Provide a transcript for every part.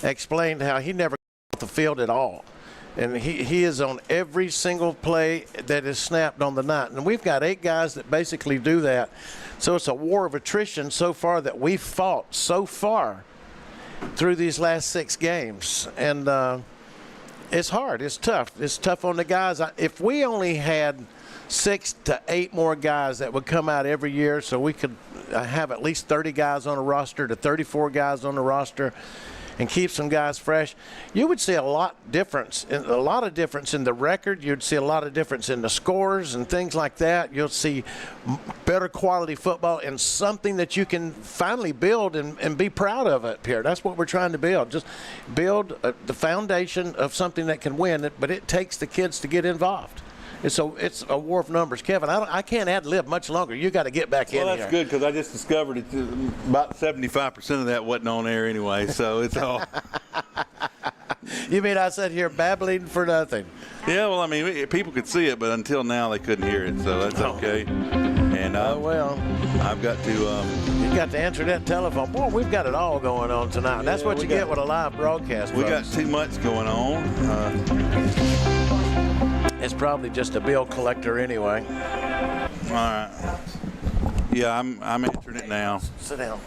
explained how he never got off the field at all. And he is on every single play that is snapped on the night. And we've got 8 guys that basically do that. So it's a war of attrition so far that we've fought so far through these last 6 games. And it's hard. It's tough. It's tough on the guys. If we only had 6 to 8 more guys that would come out every year, so we could have at least 30 guys on the roster to 34 guys on the roster and keep some guys fresh, you would see a lot of difference in the record. You'd see a lot of difference in the scores and things like that. You'll see better quality football and something that you can finally build and be proud of up here. That's what we're trying to build. Just build the foundation of something that can win, but it takes the kids to get involved. It's a war of numbers. Kevin, I can't ad-lib much longer. You got to get back in here. Well, that's good because I just discovered it. About 75% of that wasn't on air anyway, so it's all. You mean I sat here babbling for nothing? Yeah, well, I mean, people could see it, but until now they couldn't hear it, so that's okay. And well, I've got to. You got to answer that telephone. Boy, we've got it all going on tonight. Yeah, that's what you get with a live broadcast. We got too much going on. It's probably just a bill collector anyway. All right. Yeah, I'm answering it now. Sit down.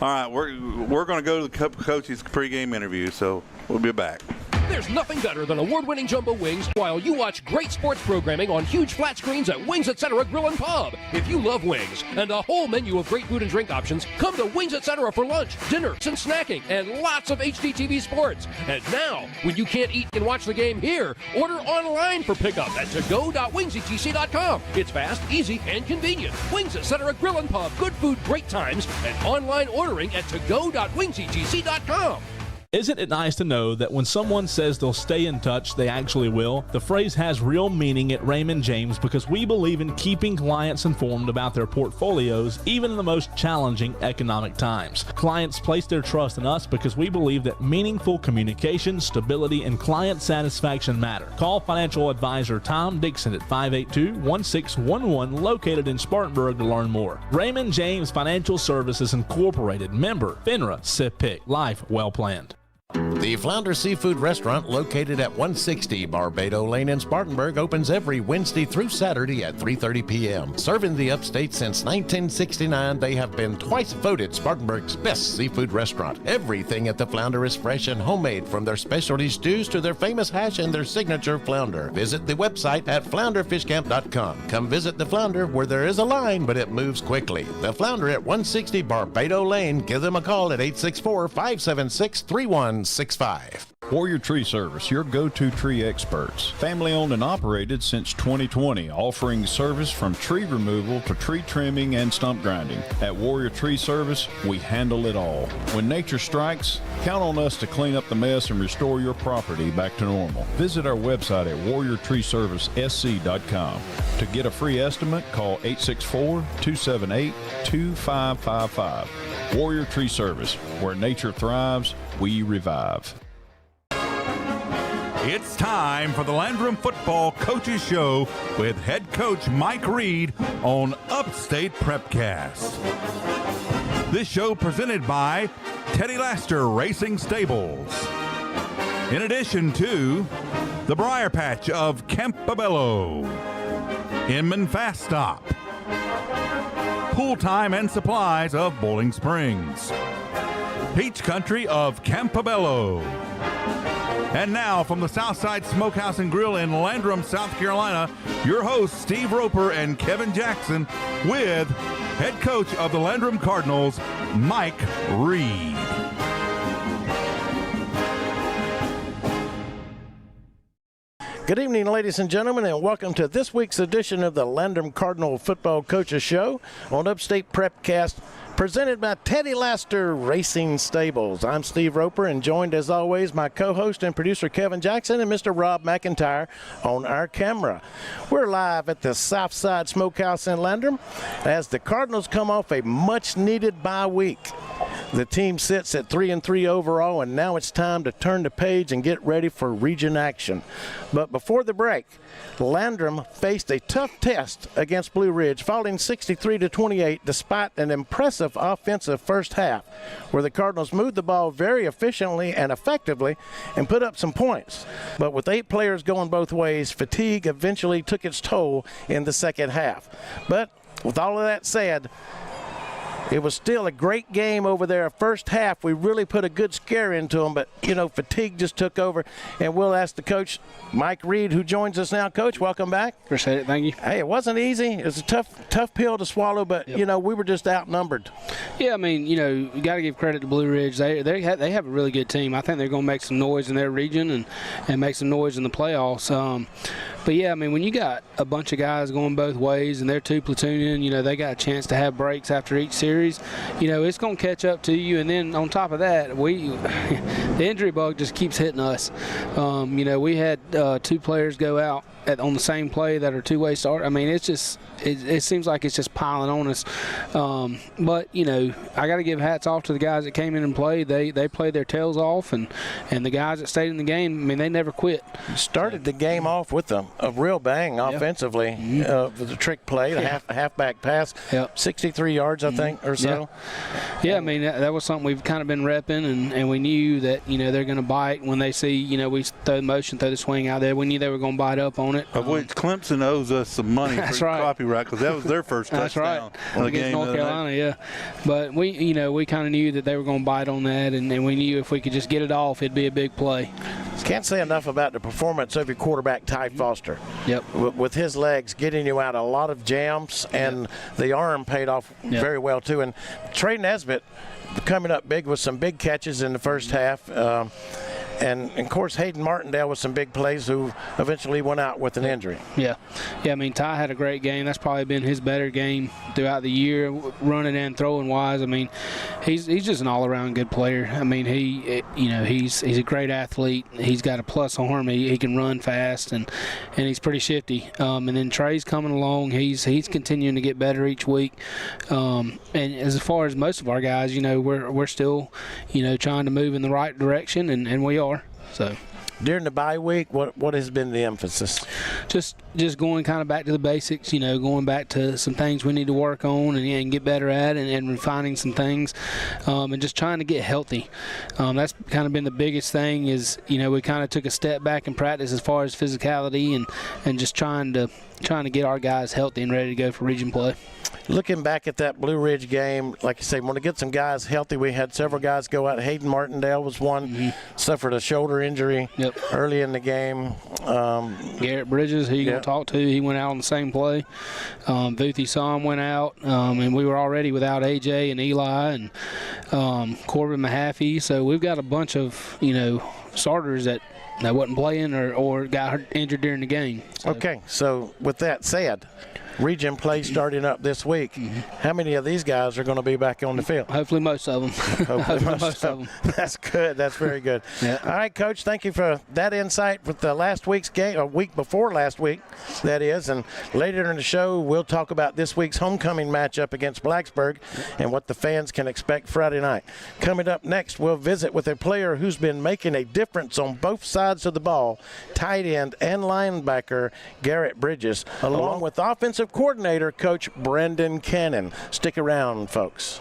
All right, we're going to go to the coach's pregame interview, so we'll be back. There's nothing better than award-winning jumbo wings while you watch great sports programming on huge flat screens at Wings Etc. Grill and Pub. If you love wings and a whole menu of great food and drink options, come to Wings Etc. for lunch, dinner, and snacking, and lots of HDTV sports. And now, when you can't eat and watch the game here, order online for pickup at togo.wingsetc.com. It's fast, easy, and convenient. Wings Etc. Grill and Pub. Good food, great times, and online ordering at togo.wingsetc.com. Isn't it nice to know that when someone says they'll stay in touch, they actually will? The phrase has real meaning at Raymond James because we believe in keeping clients informed about their portfolios, even in the most challenging economic times. Clients place their trust in us because we believe that meaningful communication, stability, and client satisfaction matter. Call financial advisor Tom Dixon at 582-1611, located in Spartanburg, to learn more. Raymond James Financial Services Incorporated, member FINRA SIPC. Life well planned. The Flounder Seafood Restaurant, located at 160 Barbado Lane in Spartanburg, opens every Wednesday through Saturday at 3:30 p.m. Serving the upstate since 1969, they have been twice voted Spartanburg's best seafood restaurant. Everything at the Flounder is fresh and homemade, from their specialty stews to their famous hash and their signature flounder. Visit the website at flounderfishcamp.com. Come visit the Flounder, where there is a line, but it moves quickly. The Flounder at 160 Barbado Lane. Give them a call at 864-576-3165. Warrior Tree Service, your go-to tree experts. Family owned and operated since 2020, offering service from tree removal to tree trimming and stump grinding. At Warrior Tree Service, we handle it all. When nature strikes, count on us to clean up the mess and restore your property back to normal. Visit our website at warriortreeservicesc.com. To get a free estimate, call 864-278-2555. Warrior Tree Service, where nature thrives, we revive. It's time for the Landrum Football Coaches Show with head coach Mike Reed on Upstate Prepcast. This show presented by Teddy Laster Racing Stables. In addition to the Briar Patch of Campobello, Inman Fast Stop, Pool Time and Supplies of Bowling Springs, Peach Country of Campobello. And now from the Southside Smokehouse and Grill in Landrum, South Carolina, your hosts Steve Roper and Kevin Jackson with head coach of the Landrum Cardinals, Mike Reed. Good evening, ladies and gentlemen, and welcome to this week's edition of the Landrum Cardinal Football Coaches Show on Upstate Prepcast, presented by Teddy Laster Racing Stables. I'm Steve Roper, and joined as always my co-host and producer Kevin Jackson and Mr. Rob McIntyre on our camera. We're live at the Southside Smokehouse in Landrum as the Cardinals come off a much-needed bye week. The team sits at 3-3 overall, and now it's time to turn the page and get ready for region action. But before the break, Landrum faced a tough test against Blue Ridge, falling 63-28 despite an impressive offensive first half, where the Cardinals moved the ball very efficiently and effectively and put up some points. But with 8 players going both ways, fatigue eventually took its toll in the second half. But with all of that said, it was still a great game over there. First half, we really put a good scare into them, but, fatigue just took over. And we'll ask the coach, Mike Reed, who joins us now. Coach, welcome back. Appreciate it. Thank you. Hey, it wasn't easy. It was a tough pill to swallow, but, we were just outnumbered. Yeah, I mean, you got to give credit to Blue Ridge. They have a really good team. I think they're going to make some noise in their region and make some noise in the playoffs. But, yeah, I mean, when you got a bunch of guys going both ways and they're 2 platooning, they got a chance to have breaks after each series, it's going to catch up to you. And then on top of that, the injury bug just keeps hitting us. We had 2 players go out on the same play that are two-way start. I mean, it's just it seems like it's just piling on us. But I got to give hats off to the guys that came in and played. They played their tails off, and the guys that stayed in the game, I mean, they never quit. Started the game off with a real bang offensively. With the trick play, a halfback pass, 63 yards, I think, or so. Yeah, I mean, that was something we've kind of been repping, and we knew that, they're going to bite when they see, we throw the motion, throw the swing out there. We knew they were going to bite up on it. Of which Clemson owes us some money for copyright, because that was their first touchdown. That's right. Against North Carolina, But we kind of knew that they were going to bite on that, and we knew if we could just get it off, it'd be a big play. Can't say enough about the performance of your quarterback, Ty Foster. Yep. With his legs getting you out a lot of jams, and the arm paid off very well, too. And Trey Nesbitt coming up big with some big catches in the first half. And, of course, Hayden Martindale with some big plays, who eventually went out with an injury. Yeah, I mean, Ty had a great game. That's probably been his better game throughout the year, running and throwing wise. I mean, he's just an all-around good player. I mean, he's a great athlete. He's got a plus arm. He can run fast, and he's pretty shifty. And then Trey's coming along. He's continuing to get better each week. And as far as most of our guys, we're still, trying to move in the right direction, and we are. So during the bye week, what has been the emphasis? Just going kind of back to the basics, going back to some things we need to work on and get better at, and refining some things, and just trying to get healthy. That's kind of been the biggest thing is, we kind of took a step back in practice as far as physicality and just trying to get our guys healthy and ready to go for region play. Looking back at that Blue Ridge game, like you say, want to get some guys healthy. We had several guys go out. Hayden Martindale was one, suffered a shoulder injury early in the game. Garrett Bridges, who you going to talk to, he went out on the same play. Vuthi Sam went out, and we were already without AJ and Eli and Corbin Mahaffey. So we've got a bunch of, starters that wasn't playing or got injured during the game. So. Okay, so with that said, region play starting up this week. How many of these guys are going to be back on the field? Hopefully most of them. Hopefully most of them. That's good. That's very good. All right, Coach, thank you for that insight with the last week's game, a week before last week, that is. And later in the show, we'll talk about this week's homecoming matchup against Blacksburg and what the fans can expect Friday night. Coming up next, we'll visit with a player who's been making a difference on both sides of the ball, tight end and linebacker Garrett Bridges, along with offensive coordinator Coach Brendan Cannon. Stick around, folks.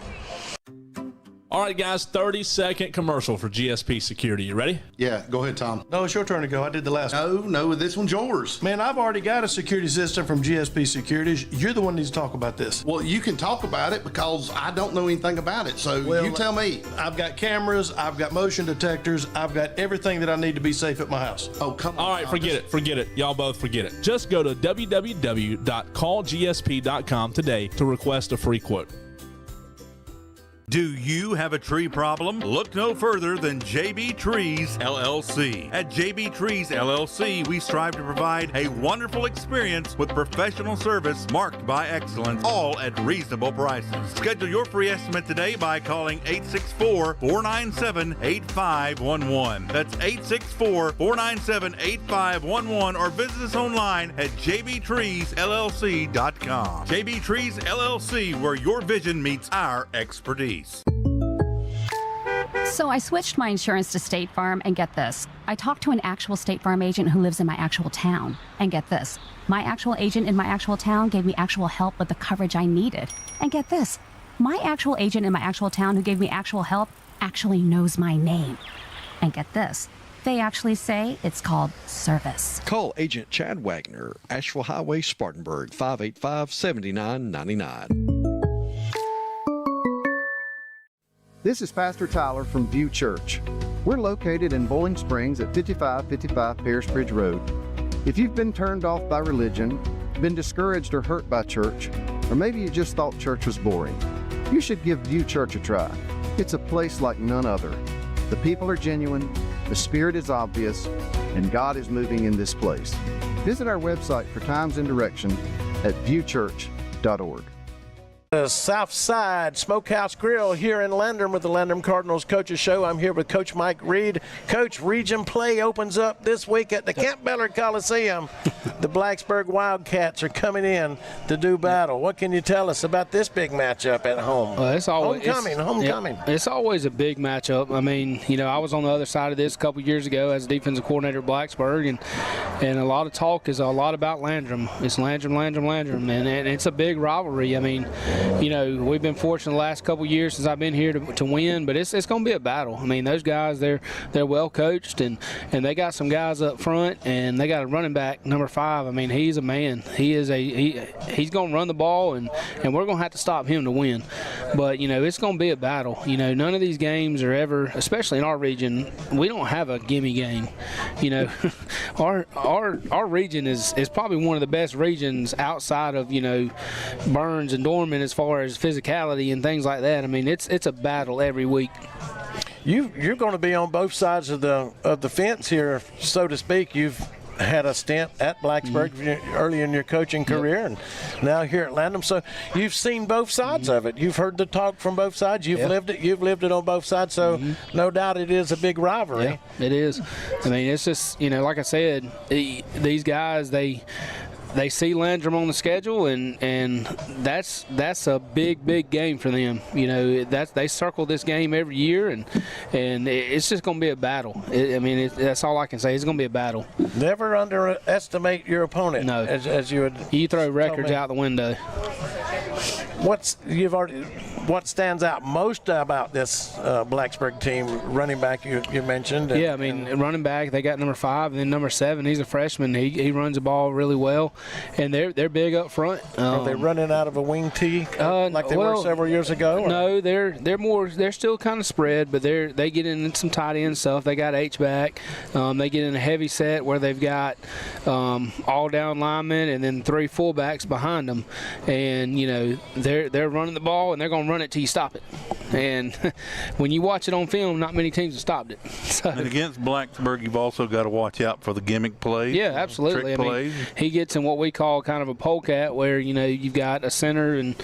All right, guys, 30-second commercial for GSP Security. You ready? Yeah, go ahead, Tom. No, it's your turn to go. I did the last one. No, this one's yours. Man, I've already got a security system from GSP Securities. You're the one who needs to talk about this. Well, you can talk about it because I don't know anything about it, so you tell me. I've got cameras, I've got motion detectors, I've got everything that I need to be safe at my house. Oh, come on. All right, forget it. Y'all both forget it. Just go to www.callgsp.com today to request a free quote. Do you have a tree problem? Look no further than JB Trees LLC. At JB Trees LLC, we strive to provide a wonderful experience with professional service marked by excellence, all at reasonable prices. Schedule your free estimate today by calling 864-497-8511. That's 864-497-8511, or visit us online at jbtreesllc.com. JB Trees LLC, where your vision meets our expertise. So I switched my insurance to State Farm, and get this. I talked to an actual State Farm agent who lives in my actual town. And get this. My actual agent in my actual town gave me actual help with the coverage I needed. And get this. My actual agent in my actual town who gave me actual help actually knows my name. And get this. They actually say it's called service. Call Agent Chad Wagner, Asheville Highway, Spartanburg, 585-7999. This is Pastor Tyler from View Church. We're located in Bowling Springs at 5555 Paris Bridge Road. If you've been turned off by religion, been discouraged or hurt by church, or maybe you just thought church was boring, you should give View Church a try. It's a place like none other. The people are genuine, the Spirit is obvious, and God is moving in this place. Visit our website for times and direction at viewchurch.org. The South Side Smokehouse Grill here in Landrum with the Landrum Cardinals Coaches Show. I'm here with Coach Mike Reed. Coach, region play opens up this week at the Camp Beller Coliseum. The Blacksburg Wildcats are coming in to do battle. What can you tell us about this big matchup at home? It's always homecoming. It's always a big matchup. I mean, I was on the other side of this a couple years ago as defensive coordinator at Blacksburg, and a lot of talk is a lot about Landrum. It's Landrum, and it's a big rivalry. I mean, we've been fortunate the last couple years since I've been here to win, but it's going to be a battle. I mean, those guys, they're well coached, and they got some guys up front, and they got a running back, number 5. I mean, he's a man. He's going to run the ball, and we're going to have to stop him to win. But, it's going to be a battle. None of these games are ever, especially in our region, we don't have a gimme game. Our region is probably one of the best regions outside of, Burns and Dorman as far as physicality and things like that. I mean, it's a battle every week. You're going to be on both sides of the fence here, so to speak. You've had a stint at Blacksburg early in your coaching career, and now here at Landrum. So you've seen both sides of it. You've heard the talk from both sides. You've lived it. You've lived it on both sides. So no doubt it is a big rivalry. Yeah, it is. I mean, it's just like I said, these guys they see Landrum on the schedule, and that's a big game for them. They circle this game every year, and it's just going to be a battle. That's all I can say. It's going to be a battle. Never underestimate your opponent. No, as you throw records out the window. What stands out most about this Blacksburg team? Running back you mentioned. Running back, they got number 5, and then number 7. He's a freshman. He runs the ball really well, and they're big up front. Are they running out of a wing tee like they were several years ago? Or? No, they're still kind of spread, but they get in some tight end stuff. They got H back. They get in a heavy set where they've got all down linemen and then 3 fullbacks behind them, and they're running the ball, and they're going to run it till you stop it. And when you watch it on film, not many teams have stopped it. So. And against Blacksburg, you've also got to watch out for the gimmick plays. Yeah, absolutely. Trick plays. He gets in what we call kind of a polecat, where you've got a center and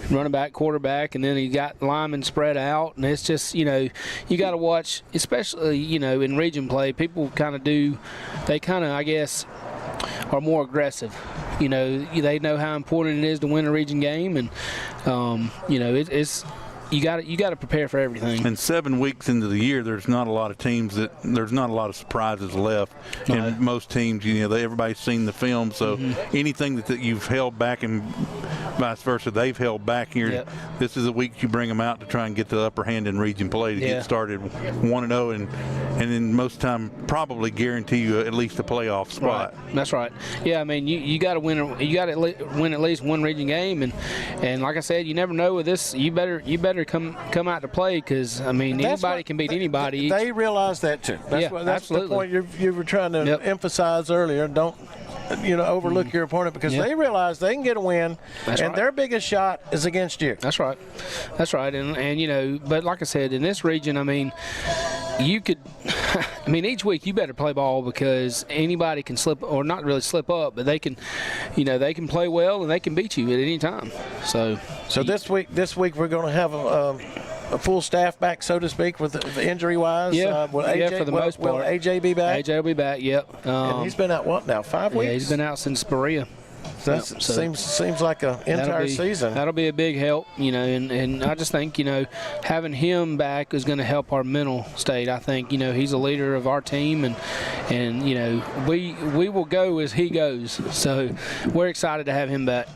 running back, quarterback, and then you got linemen spread out, and it's just you got to watch, especially in region play. People I guess are more aggressive. They know how important it is to win a region game, and it's you got to prepare for everything. And 7 weeks into the year, there's not a lot of surprises left. No. And most teams, everybody's seen the film, so anything that you've held back and vice versa, they've held back here. Yep. This is a week you bring them out to try and get the upper hand in region play to get started 1-0, and then most of the time probably guarantee you at least a playoff spot. Right. That's right. Yeah, I mean you got to win. You got to win at least one region game, and like I said, you never know with this. You better come out to play, because anybody can beat anybody. They realize that too. That's absolutely. The point you were trying to emphasize earlier. Don't overlook your opponent, because they realize they can get a win, their biggest shot is against you. That's right. And but like I said, in this region, you could, each week you better play ball, because anybody can slip, or not really slip up, but they can play well and they can beat you at any time. So this week we're going to have a full staff back, so to speak, with injury-wise. For the most part. Will AJ be back? AJ will be back. Yep. And he's been out 5 weeks? Yeah, he's been out since Berea. That seems like an entire season. That'll be a big help, and I just think, having him back is going to help our mental state. I think, he's a leader of our team, and we will go as he goes. So we're excited to have him back.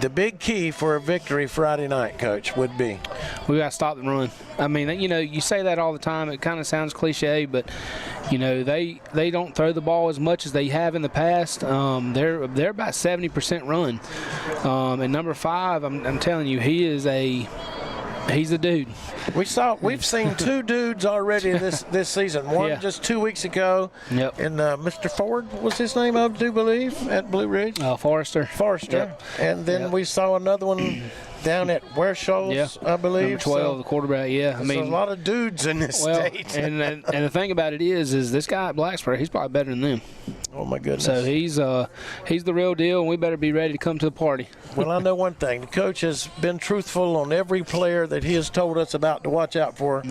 The big key for a victory Friday night, Coach, would be? We got to stop the run. I mean, you say that all the time. It kind of sounds cliche, but, they don't throw the ball as much as they have in the past. They're about 70% run. And number 5, I'm telling you, he's a dude. We've seen 2 dudes already this season. One just 2 weeks ago. Yep. And Mr. Ford was his name, I do believe, at Blue Ridge. Forrester. Yep. And then we saw another one down at Wersholz, I believe. Number 12, the quarterback. Yeah, I mean, a lot of dudes in this state. and the thing about it is this guy at Blacksburg, he's probably better than them. Oh my goodness. So he's the real deal, and we better be ready to come to the party. Well, I know one thing. The coach has been truthful on every player that he has told us about to watch out for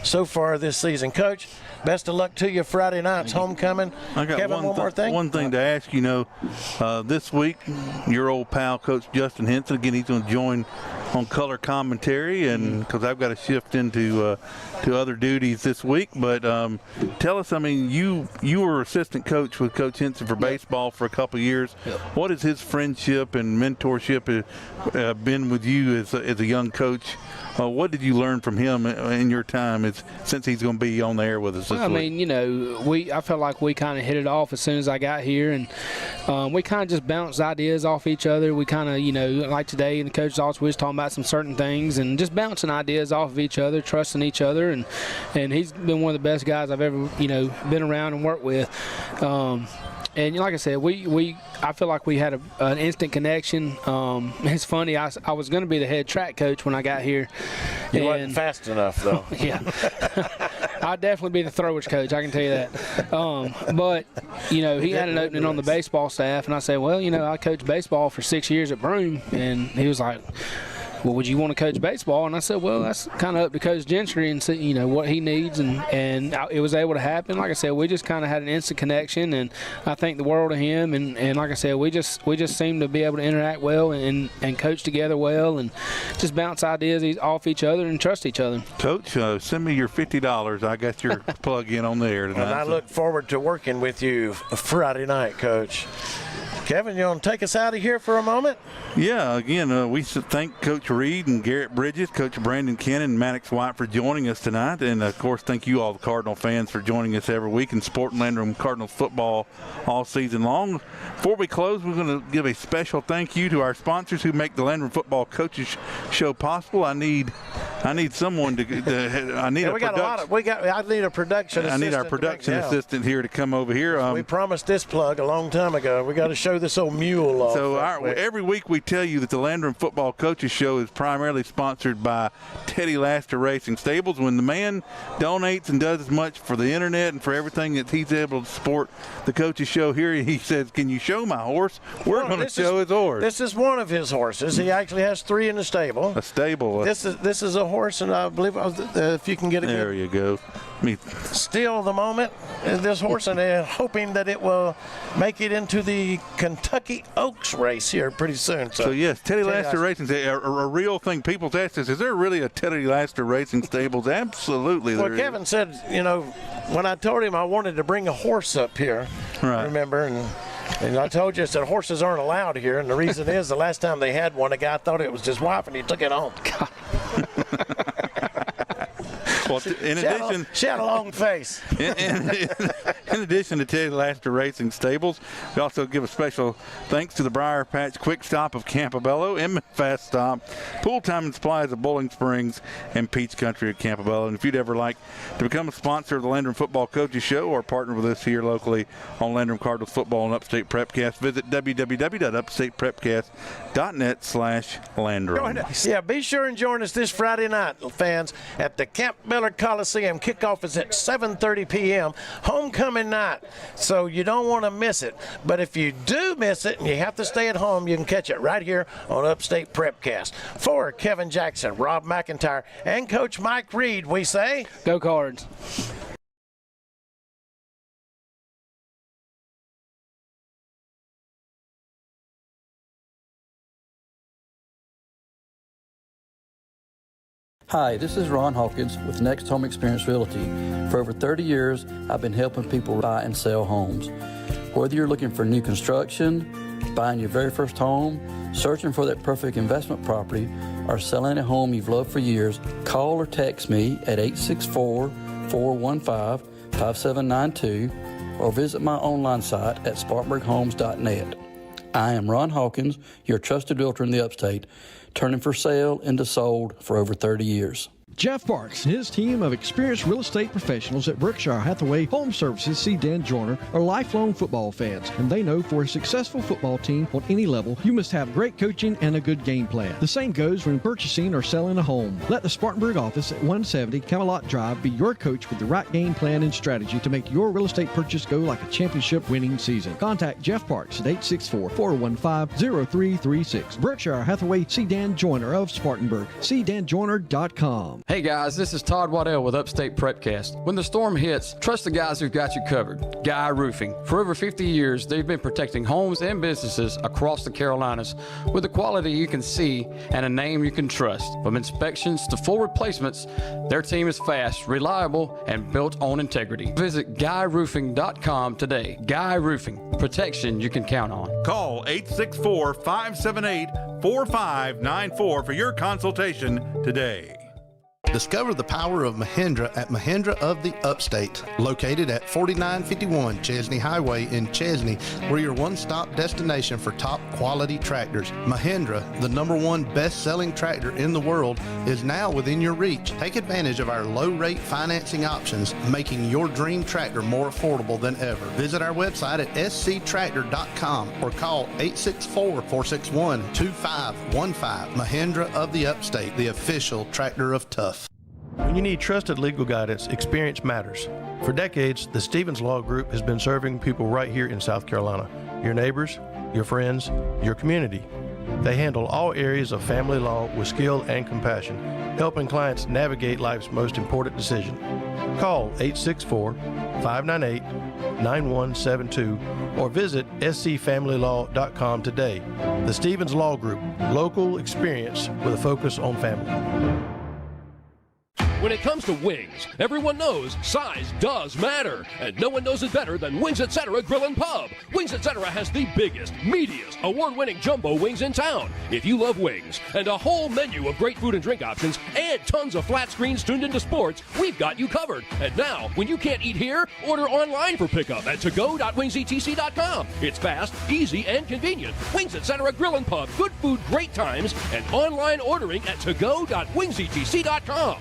so far this season. Coach, best of luck to you Friday night's homecoming. I got Kevin, one more thing. One thing to ask, this week, your old pal, Coach Justin Henson, again, he's going to join on color commentary, and because I've got to shift into to other duties this week. But tell us, I mean, you were assistant coach with Coach Henson for baseball for a couple of years. Yep. What has his friendship and mentorship been with you as a young coach? What did you learn from him in your time since he's going to be on the air with us this week? I mean, I felt like we kind of hit it off as soon as I got here, and we kind of just bounced ideas off each other. We kind of, like today in the coach's office, we was talking about some certain things and just bouncing ideas off of each other, trusting each other, and he's been one of the best guys I've ever, been around and worked with. And like I said, I feel like we had an instant connection. It's funny, I was going to be the head track coach when I got here. You wasn't fast enough, though. Yeah. I'd definitely be the throwers coach, I can tell you that. But, he had an opening on the baseball staff, and I said, well, I coached baseball for 6 years at Broome. And he was like, well, would you want to coach baseball? And I said, well, that's kind of up to Coach Gentry and see, what he needs. And it was able to happen. Like I said, we just kind of had an instant connection, and I think the world of him. And like I said, we just seem to be able to interact well and coach together well and just bounce ideas off each other and trust each other. Coach, send me your $50. I got your plug in on the air tonight. And I look forward to working with you Friday night, Coach. Kevin, you want to take us out of here for a moment? Yeah, again, we thank Coach Reed and Garrett Bridges, Coach Brandon Kennon, and Maddox White for joining us tonight. And, of course, thank you all, the Cardinal fans, for joining us every week and supporting Landrum Cardinals football all season long. Before we close, we're going to give a special thank you to our sponsors who make the Landrum Football Coaches Show possible. I need someone to I need I need a production assistant. I need our production assistant here to come over here. We promised this plug a long time ago. We got to show this old mule off. So every week we tell you that the Landrum Football Coaches Show is primarily sponsored by Teddy Laster Racing Stables. When the man donates and does as much for the internet and for everything that he's able to support the Coaches Show here, he says, can you show my horse? We're going to show his horse. This is one of his horses. He actually has 3 in the stable. A stable. This is a horse, and I believe if you can get it. There you go. Still the moment, this horse, and hoping that it will make it into the Kentucky Oaks race here pretty soon. So yes, Teddy Laster Racing, a real thing. People ask us, is there really a Teddy Laster Racing Stables? Absolutely. Well, Kevin said, when I told him I wanted to bring a horse up here, remember, and I told you, I said horses aren't allowed here, and the reason is the last time they had one, a guy thought it was his wife, and he took it home. Well, she had a long face. In addition to Teddy Laster Racing Stables, we also give a special thanks to the Briar Patch Quick Stop of Campobello, Inman Fast Stop, Pool Time and Supplies of Bowling Springs, and Peach Country at Campobello. And if you'd ever like to become a sponsor of the Landrum Football Coaches Show or partner with us here locally on Landrum Cardinals Football and Upstate Prepcast, visit www.upstateprepcast.net/Landrum. Yeah, be sure and join us this Friday night, fans, at the Camp Miller Coliseum. Kickoff is at 7:30 p.m. Homecoming night, so you don't want to miss it. But if you do miss it and you have to stay at home, you can catch it right here on Upstate Prepcast. For Kevin Jackson, Rob McIntyre, and Coach Mike Reed, we say, go Cards. Hi, this is Ron Hawkins with Next Home Experience Realty. For over 30 years, I've been helping people buy and sell homes. Whether you're looking for new construction, buying your very first home, searching for that perfect investment property, or selling a home you've loved for years, call or text me at 864-415-5792 or visit my online site at spartanburghomes.net. I am Ron Hawkins, your trusted realtor in the upstate, turning for sale into sold for over 30 years. Jeff Parks and his team of experienced real estate professionals at Berkshire Hathaway Home Services see Dan Joyner are lifelong football fans, and they know for a successful football team on any level, you must have great coaching and a good game plan. The same goes when purchasing or selling a home. Let the Spartanburg office at 170 Camelot Drive be your coach with the right game plan and strategy to make your real estate purchase go like a championship winning season. Contact Jeff Parks at 864-415-0336. Berkshire Hathaway, see Dan Joyner of Spartanburg. See danjoyner.com. Hey guys, this is Todd Waddell with Upstate Prepcast. When the storm hits, trust the guys who've got you covered. Guy Roofing. For over 50 years, they've been protecting homes and businesses across the Carolinas with a quality you can see and a name you can trust. From inspections to full replacements, their team is fast, reliable, and built on integrity. Visit GuyRoofing.com today. Guy Roofing. Protection you can count on. Call 864-578-4594 for your consultation today. Discover the power of Mahindra at Mahindra of the Upstate, located at 4951 Chesney Highway in Chesney. We're your one-stop destination for top quality tractors. Mahindra, the #1 best-selling tractor in the world, is now within your reach. Take advantage of our low-rate financing options, making your dream tractor more affordable than ever. Visit our website at sctractor.com or call 864-461-2515. Mahindra of the Upstate, the official tractor of Tough. When you need trusted legal guidance, experience matters. For decades, the Stevens Law Group has been serving people right here in South Carolina. Your neighbors, your friends, your community. They handle all areas of family law with skill and compassion, helping clients navigate life's most important decision. Call 864-598-9172 or visit scfamilylaw.com today. The Stevens Law Group, local experience with a focus on family. When it comes to wings, everyone knows size does matter, and no one knows it better than Wings Etc. Grill and Pub. Wings Etc. has the biggest, meatiest, award-winning jumbo wings in town. If you love wings and a whole menu of great food and drink options and tons of flat screens tuned into sports, we've got you covered. And now, when you can't eat here, order online for pickup at togo.wingsetc.com. It's fast, easy, and convenient. Wings Etc. Grill and Pub. Good food, great times, and online ordering at togo.wingsetc.com.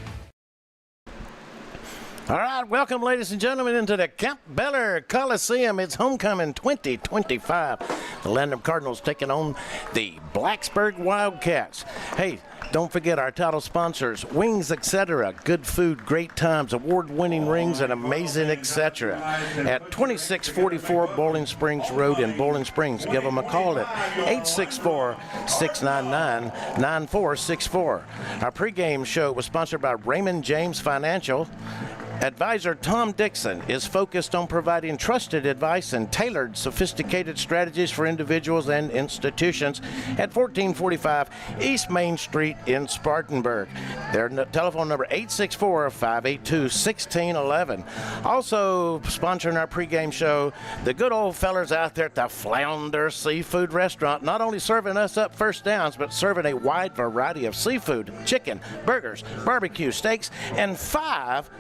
All right, welcome, ladies and gentlemen, into the Camp Beller Coliseum. It's homecoming 2025. The Landrum Cardinals taking on the Blacksburg Wildcats. Hey, don't forget our title sponsors, Wings Etc. Good food, great times, award-winning rings, and amazing etc. At 2644 Bowling Springs Road in Bowling Springs. Give them a call at 864-699-9464. Our pregame show was sponsored by Raymond James Financial. Advisor Tom Dixon is focused on providing trusted advice and tailored, sophisticated strategies for individuals and institutions at 1445 East Main Street in Spartanburg. Their telephone number 864-582-1611. Also sponsoring our pregame show, the good old fellers out there at the Flounder Seafood Restaurant, not only serving us up first downs, but serving a wide variety of seafood, chicken, burgers, barbecue, steaks, and 5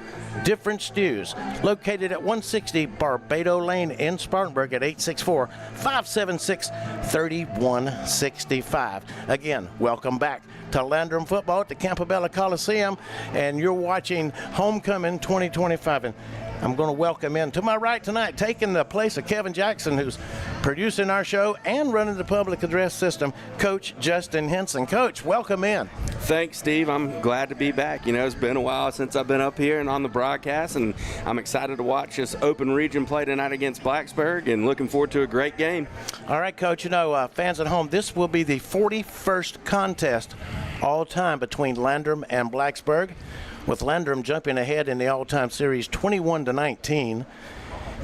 different stews. Located at 160 Barbado Lane in Spartanburg at 864-576-3165. Again, welcome back to Landrum Football at the Campobella Coliseum, and you're watching Homecoming 2025. And I'm going to welcome in to my right tonight, taking the place of Kevin Jackson, who's producing our show and running the public address system, Coach Justin Henson. Coach, welcome in. Thanks, Steve. I'm glad to be back. You know, it's been a while since I've been up here and on the broadcast, and I'm excited to watch this open region play tonight against Blacksburg and looking forward to a great game. All right, Coach, you know, fans at home, this will be the 41st contest all time between Landrum and Blacksburg, with Landrum jumping ahead in the all-time series 21-19.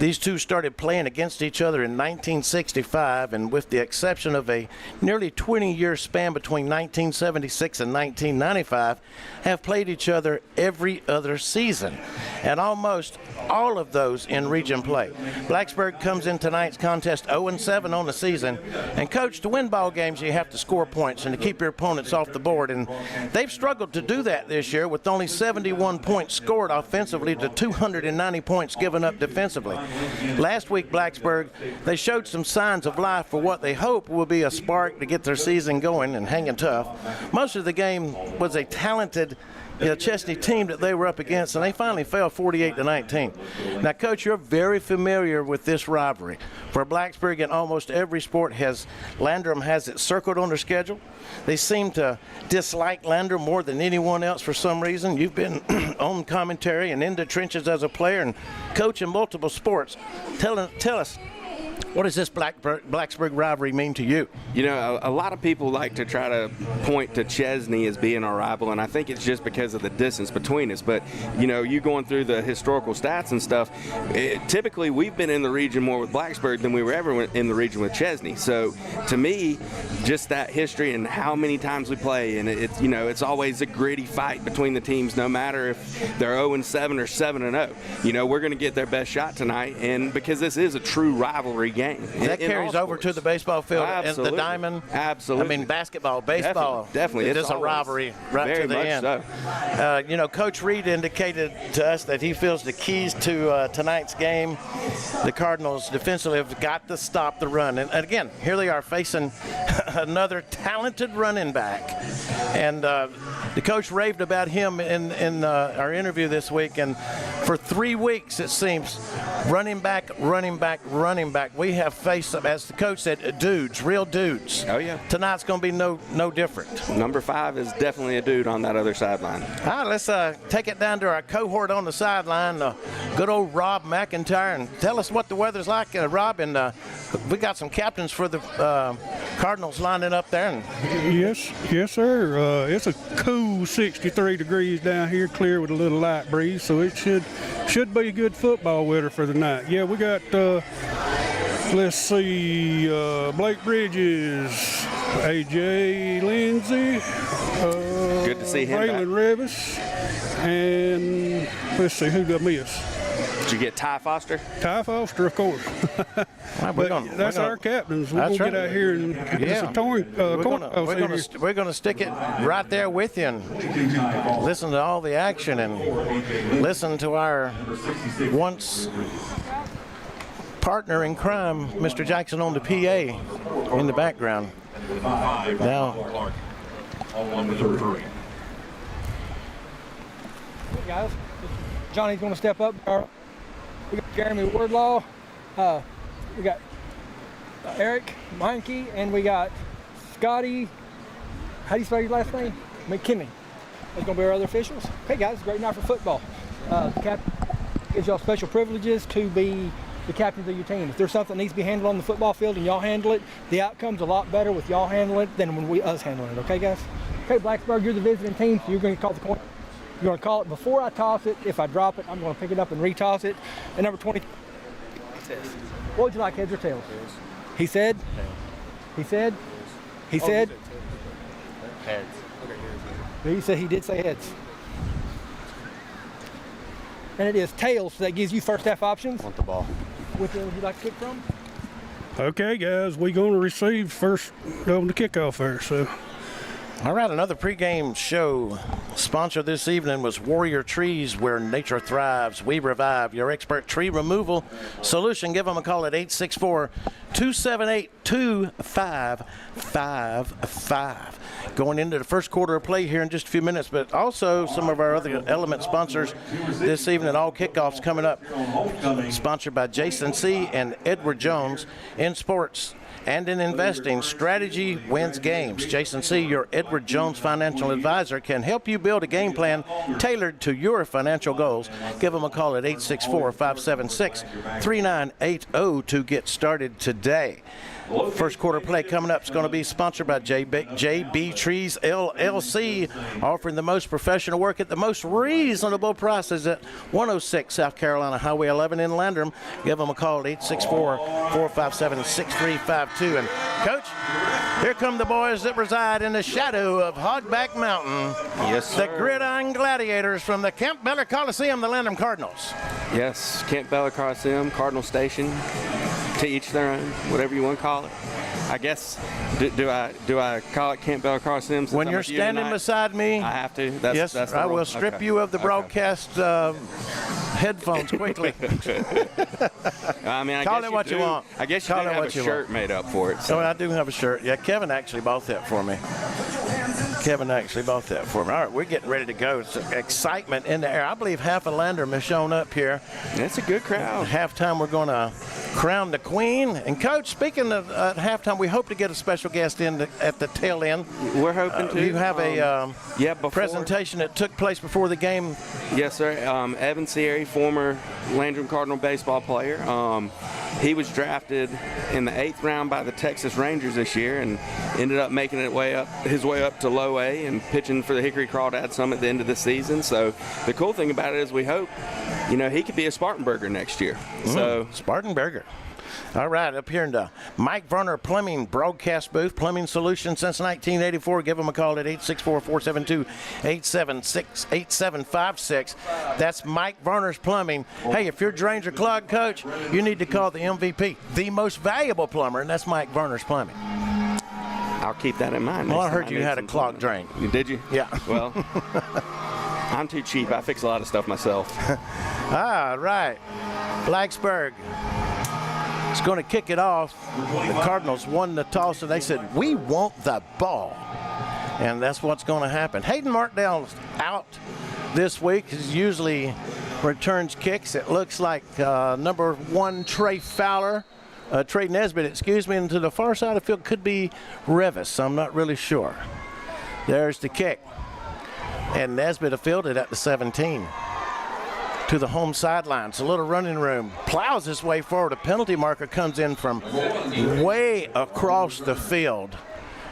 These two started playing against each other in 1965, and with the exception of a nearly 20-year span between 1976 and 1995, have played each other every other season, and almost all of those in region play. Blacksburg comes in tonight's contest 0-7 on the season, and Coach, to win ball games, you have to score points and to keep your opponents off the board, and they've struggled to do that this year with only 71 points scored offensively to 290 points given up defensively. Last week, Blacksburg, they showed some signs of life for what they hope will be a spark to get their season going and hanging tough. Most of the game was a talented Chesney team that they were up against, and they finally fell 48-19. Now, Coach, you're very familiar with this rivalry. For Blacksburg, in almost every sport, Landrum has it circled on their schedule. They seem to dislike Landrum more than anyone else for some reason. You've been on commentary and in the trenches as a player and coach in multiple sports. Tell us, what does this Blacksburg rivalry mean to you? You know, a lot of people like to try to point to Chesney as being our rival, and I think it's just because of the distance between us. But, you know, you going through the historical stats and stuff, typically we've been in the region more with Blacksburg than we were ever in the region with Chesney. So, to me, just that history and how many times we play, and it's always a gritty fight between the teams, no matter if they're 0-7 or 7-0. You know, we're going to get their best shot tonight, and because this is a true rivalry game. That carries over to the baseball field and the diamond. Absolutely. I mean, basketball, baseball. Definitely. It is a rivalry right to the end. So. Coach Reed indicated to us that he feels the keys to tonight's game, the Cardinals defensively have got to stop the run. And again, here they are facing another talented running back. And the coach raved about him in our interview this week. And for 3 weeks, it seems, running back. We have faced, as the coach said, dudes, real dudes. Oh, yeah. Tonight's going to be no different. Number 5 is definitely a dude on that other sideline. All right, let's take it down to our cohort on the sideline, good old Rob McIntyre, and tell us what the weather's like, Rob. And we got some captains for the Cardinals lining up there. And Yes, sir. It's a cool 63 degrees down here, clear with a little light breeze, so it should be good football weather for the night. Yeah, we got, let's see, Blake Bridges, A.J. Lindsey, good to see him Raylan Revis, and let's see, who did I miss? Did you get Ty Foster? Ty Foster, of course. That's our captains. We're going to get out here and get us a we're going to stick it right there with you and listen to all the action and listen to our once partner in crime, Mr. Jackson, on the PA in the background. Now, hey guys, Johnny's going to step up. We got Jeremy Wardlaw, we got Eric Meinke, and we got Scotty, how do you spell your last name? McKinney. There's going to be our other officials. Okay guys, it's a great night for football. The captain gives y'all special privileges to be the captains of your team. If there's something that needs to be handled on the football field and y'all handle it, the outcome's a lot better with y'all handling it than when us handling it, okay guys? Okay, Blacksburg, you're the visiting team, so you're going to call the coin. You're going to call it before I toss it. If I drop it, I'm going to pick it up and retoss it. And number 20 says, what would you like, heads or tails? He said? He said? He said? Heads. He said he did say heads. And it is tails, so that gives you first half options. Want the ball. Which one would you like to kick from? Okay, guys, we're going to receive first on the kickoff there, so. All right, another pregame show. Sponsor this evening was Warrior Trees, where nature thrives. We revive your expert tree removal solution. Give them a call at 864-278-2555. Going into the first quarter of play here in just a few minutes, but also some of our other element sponsors this evening. All kickoffs coming up. Sponsored by Jason C. and Edward Jones in sports and in investing. Strategy wins games. Jason C., your Edward Jones financial advisor, can help you build a game plan tailored to your financial goals. Give them a call at 864-576-3980 to get started today. First quarter play coming up is going to be sponsored by JB Trees LLC, offering the most professional work at the most reasonable prices at 106 South Carolina Highway 11 in Landrum. Give them a call at 864-457-6352. And, Coach, here come the boys that reside in the shadow of Hogback Mountain. Yes, sir. The Gridiron Gladiators from the Camp Beller Coliseum, the Landrum Cardinals. Yes, Camp Beller Coliseum, Cardinal Station, to each their own, whatever you want to call it. I guess, do I call it Camp Beller Coliseum? When you're standing beside me, I have to. Yes, I will strip you of the broadcast headphones quickly. I mean, call it what you want. I guess you do have a shirt made up for it. So. I do have a shirt. Yeah, Kevin actually bought that for me. All right, we're getting ready to go. It's excitement in the air. I believe half of Landrum has shown up here. That's a good crowd. At halftime, we're going to crown the queen. And, Coach, speaking of halftime, we hope to get a special guest in at the tail end. We're hoping to. You have a presentation that took place before the game. Yes, sir. Evan Sierra, former Landrum Cardinal baseball player. He was drafted in the 8th round by the Texas Rangers this year and ended up making his way up to low A and pitching for the Hickory Crawdad Summit at the end of the season. So the cool thing about it is we hope, he could be a Spartanburger next year. So Spartanburger. All right, up here in the Mike Varner Plumbing broadcast booth, Plumbing Solutions since 1984. Give them a call at 864-472-8756. That's Mike Varner's Plumbing. Hey, if your drains are clogged, Coach, you need to call the MVP, the most valuable plumber, and that's Mike Varner's Plumbing. I'll keep that in mind. Well, I heard you had a clogged drain. Did you? Yeah. Well, I'm too cheap. I fix a lot of stuff myself. All right. Blacksburg is going to kick it off. The Cardinals won the toss, and they said, we want the ball. And that's what's going to happen. Hayden Martindale's out this week. He usually returns kicks. It looks like number 1, Trey Nesbitt, and to the far side of the field could be Revis. I'm not really sure. There's the kick. And Nesbitt fielded at the 17. To the home sidelines. A little running room. Plows his way forward. A penalty marker comes in from way across the field.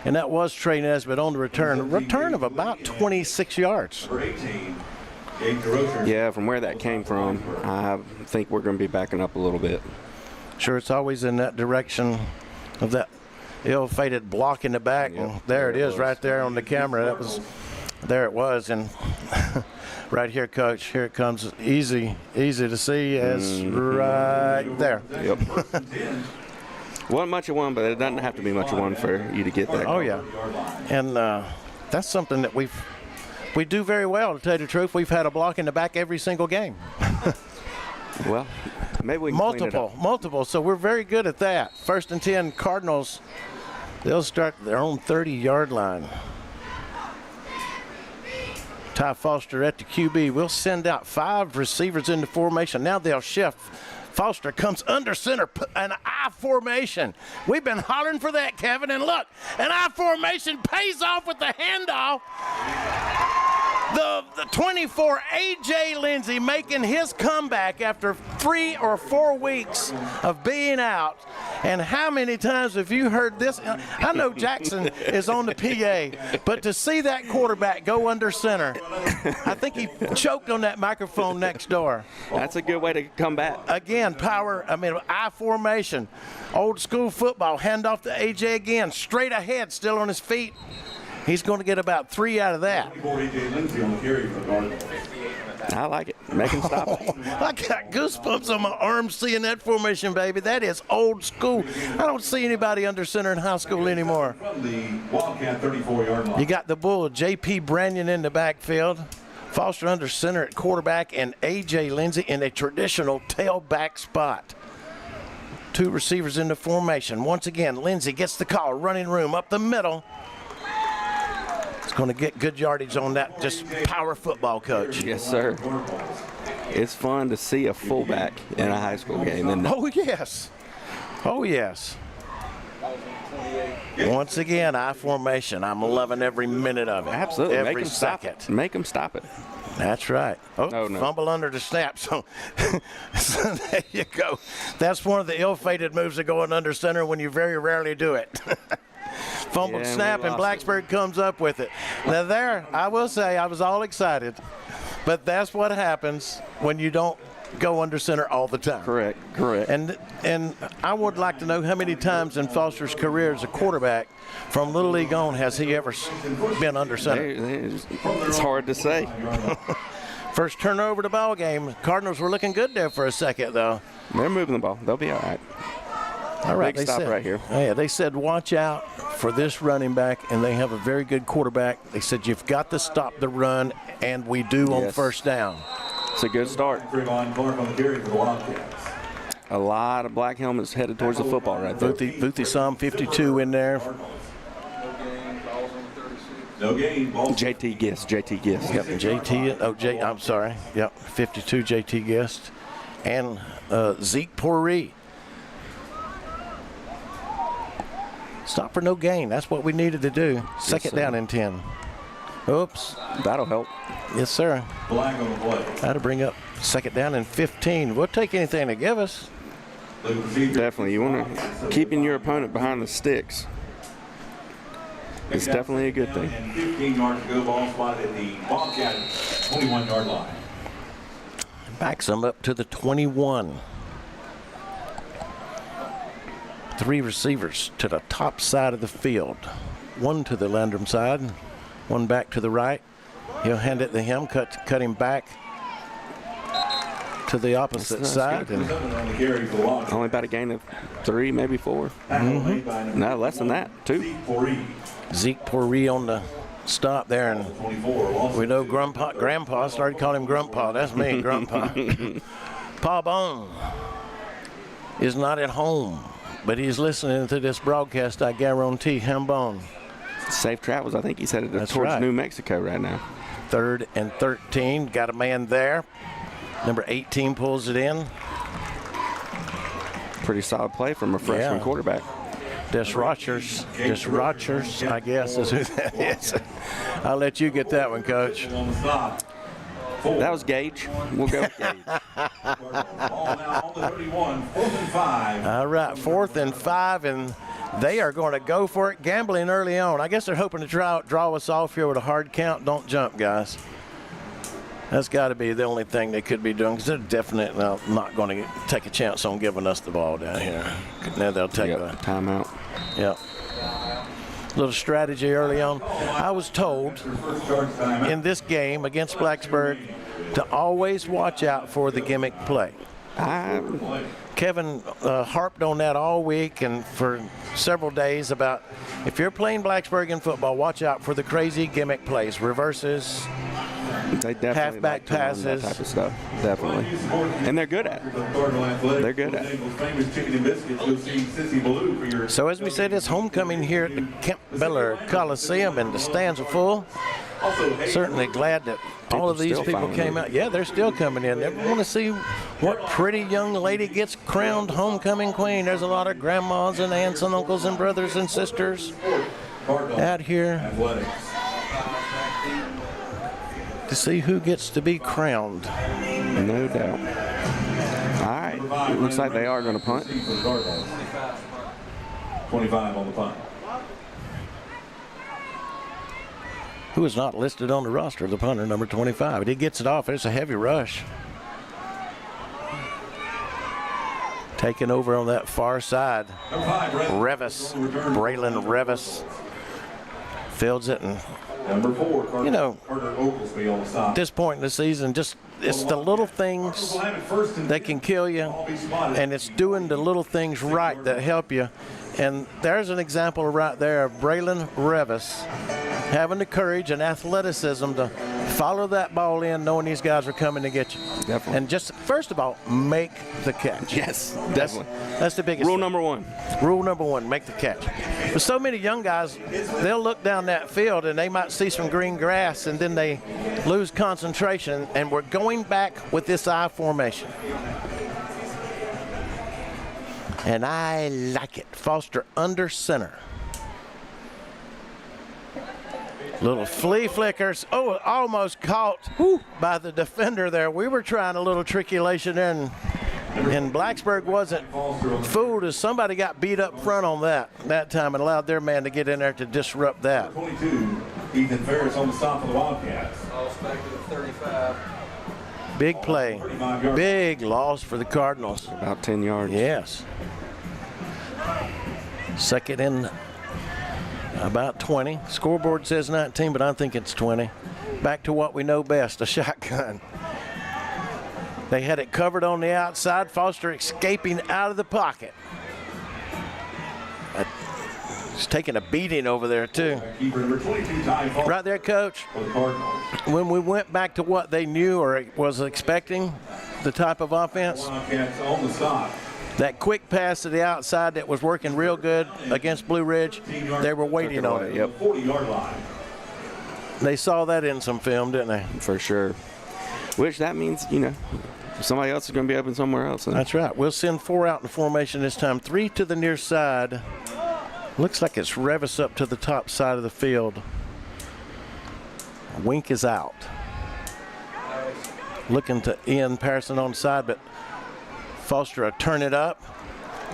And that was Trey Nesbitt on the return. A return of about 26 yards. Yeah, from where that came from, I think we're going to be backing up a little bit. Sure, it's always in that direction of that ill-fated block in the back. Yep. And there it is right there on the camera. There it was. And right here, Coach, here it comes. Easy to see as right there. Yep. Wasn't much of one, but it doesn't have to be much of one for you to get that. Oh, yeah. And that's something that we do very well, to tell you the truth. We've had a block in the back every single game. Well, maybe we can clean it up. Multiple. So we're very good at that. 1st and 10, Cardinals, they'll start their own 30-yard line. Ty Foster at the QB. We'll send out 5 receivers into formation. Now they'll shift. Foster comes under center, an I formation. We've been hollering for that, Kevin. And look, an I formation pays off with the handoff. The 24, A.J. Lindsey, making his comeback after 3 or 4 weeks of being out. And how many times have you heard this? I know Jackson is on the PA, but to see that quarterback go under center, I think he choked on that microphone next door. That's a good way to come back. Again, I formation. Old school football, hand off to A.J. again, straight ahead, still on his feet. He's going to get about 3 out of that. I like it. Make him stop it. I got goosebumps on my arms seeing that formation, baby. That is old school. I don't see anybody under center in high school anymore. You got the Bull, J.P. Branyon in the backfield. Foster under center at quarterback, and A.J. Lindsey in a traditional tailback spot. 2 receivers in the formation. Once again, Lindsey gets the call. Running room up the middle. Going to get good yardage on that. Just power football, Coach. Yes, sir. It's fun to see a fullback in a high school game, isn't it? Oh, yes. Oh, yes. Once again, I formation. I'm loving every minute of it. Absolutely. Every second. Make them stop it. That's right. Oh, no. Fumble under the snap. So, so there you go. That's one of the ill-fated moves of going under center when you very rarely do it. Fumbled snap, and Blacksburg comes up with it. Now there, I will say, I was all excited. But that's what happens when you don't go under center all the time. Correct. And I would like to know how many times in Foster's career as a quarterback from Little League on has he ever been under center? It's hard to say. First turnover to ball game. Cardinals were looking good there for a second, though. They're moving the ball. They'll be all right. All right, Big stop right here. Yeah, they said watch out for this running back, and they have a very good quarterback. They said you've got to stop the run, and we do on first down. It's a good start. A lot of black helmets headed towards the football right there. Boothie Psalm 52 in there. No gain. JT Gist. Yep, JT. I'm sorry. Yep, 52 JT Gist. And Zeke Pourri. Stop for no gain. That's what we needed to do. Second down and 10. Oops. That'll help. Yes, sir. Flag on the play. That'll bring up second down and 15. We'll take anything to give us. Definitely. You want to keeping your opponent behind the sticks. It's definitely a good thing. 15 yards to go. Ball spotted at the Wildcats 21-yard line. Backs them up to the 21. 3 receivers to the top side of the field. One to the Landrum side, one back to the right. He'll hand it to him, cut him back to the opposite side. And only about a gain of 3, maybe 4. Mm-hmm. No, less than that, 2. Zeke Pourri on the stop there, and we know Grandpa started calling him Grandpa. That's me, Grandpa. Pa Bone is not at home, but he's listening to this broadcast, I guarantee him. Bone. Safe travels. I think he's headed towards New Mexico right now. 3rd and 13. Got a man there. Number 18 pulls it in. Pretty solid play from a freshman quarterback. Des Rogers, I guess is who that is. I'll let you get that one, Coach. That was Gage. We'll go with Gage. All right, 4th and 5, and they are going to go for it, gambling early on. I guess they're hoping to draw us off here with a hard count. Don't jump, guys. That's got to be the only thing they could be doing, because they're definitely not going to take a chance on giving us the ball down here. Now they'll take a timeout. Yep. Little strategy early on. I was told in this game against Blacksburg to always watch out for the gimmick play. Kevin harped on that all week and for several days about if you're playing Blacksburg in football, watch out for the crazy gimmick plays, reverses, halfback passes, that type of stuff. Definitely, and they're good at it. They're good at it. So as we said, it's homecoming here at the Campbell Coliseum, and the stands are full. Certainly glad that all of these people came out. Yeah, they're still coming in. They want to see what pretty young lady gets crowned homecoming queen. There's a lot of grandmas and aunts and uncles and brothers and sisters out here to see who gets to be crowned. No doubt. All right. It looks like they are going to punt. 25 on the punt. Who is not listed on the roster, the punter, number 25. But he gets it off. It's a heavy rush. Taking over on that far side. Braylon Revis fields it, and you know, at this point in the season, just it's the little things that can kill you, and it's doing the little things right that help you. And there's an example right there of Braylon Revis having the courage and athleticism to follow that ball in, knowing these guys are coming to get you. Definitely. And just, first of all, make the catch. Yes, definitely. That's the biggest Rule thing. number 1. Rule number 1, make the catch. With so many young guys, they'll look down that field and they might see some green grass and then they lose concentration, and we're going back with this I formation. And I like it. Foster under center. Little flea flickers. Oh, almost caught by the defender there. We were trying a little triculation there, and Blacksburg wasn't fooled as somebody got beat up front on that time and allowed their man to get in there to disrupt that. 22, Ethan Ferris on the stop for the Wildcats. Back to the 35. Big play. Big loss for the Cardinals. About 10 yards. Yes. Second and about 20. Scoreboard says 19, but I think it's 20. Back to what we know best, a shotgun. They had it covered on the outside. Foster escaping out of the pocket. He's taking a beating over there, too. Right there, Coach. When we went back to what they knew or was expecting, the type of offense, that quick pass to the outside that was working real good against Blue Ridge, they were waiting on it. Yep. They saw that in some film, didn't they? For sure. Which that means, somebody else is going to be open somewhere else. That's right. We'll send 4 out in formation this time. 3 to the near side. Looks like it's Revis up to the top side of the field. Wink is out. Looking to Ian Patterson on the side, but Foster will turn it up,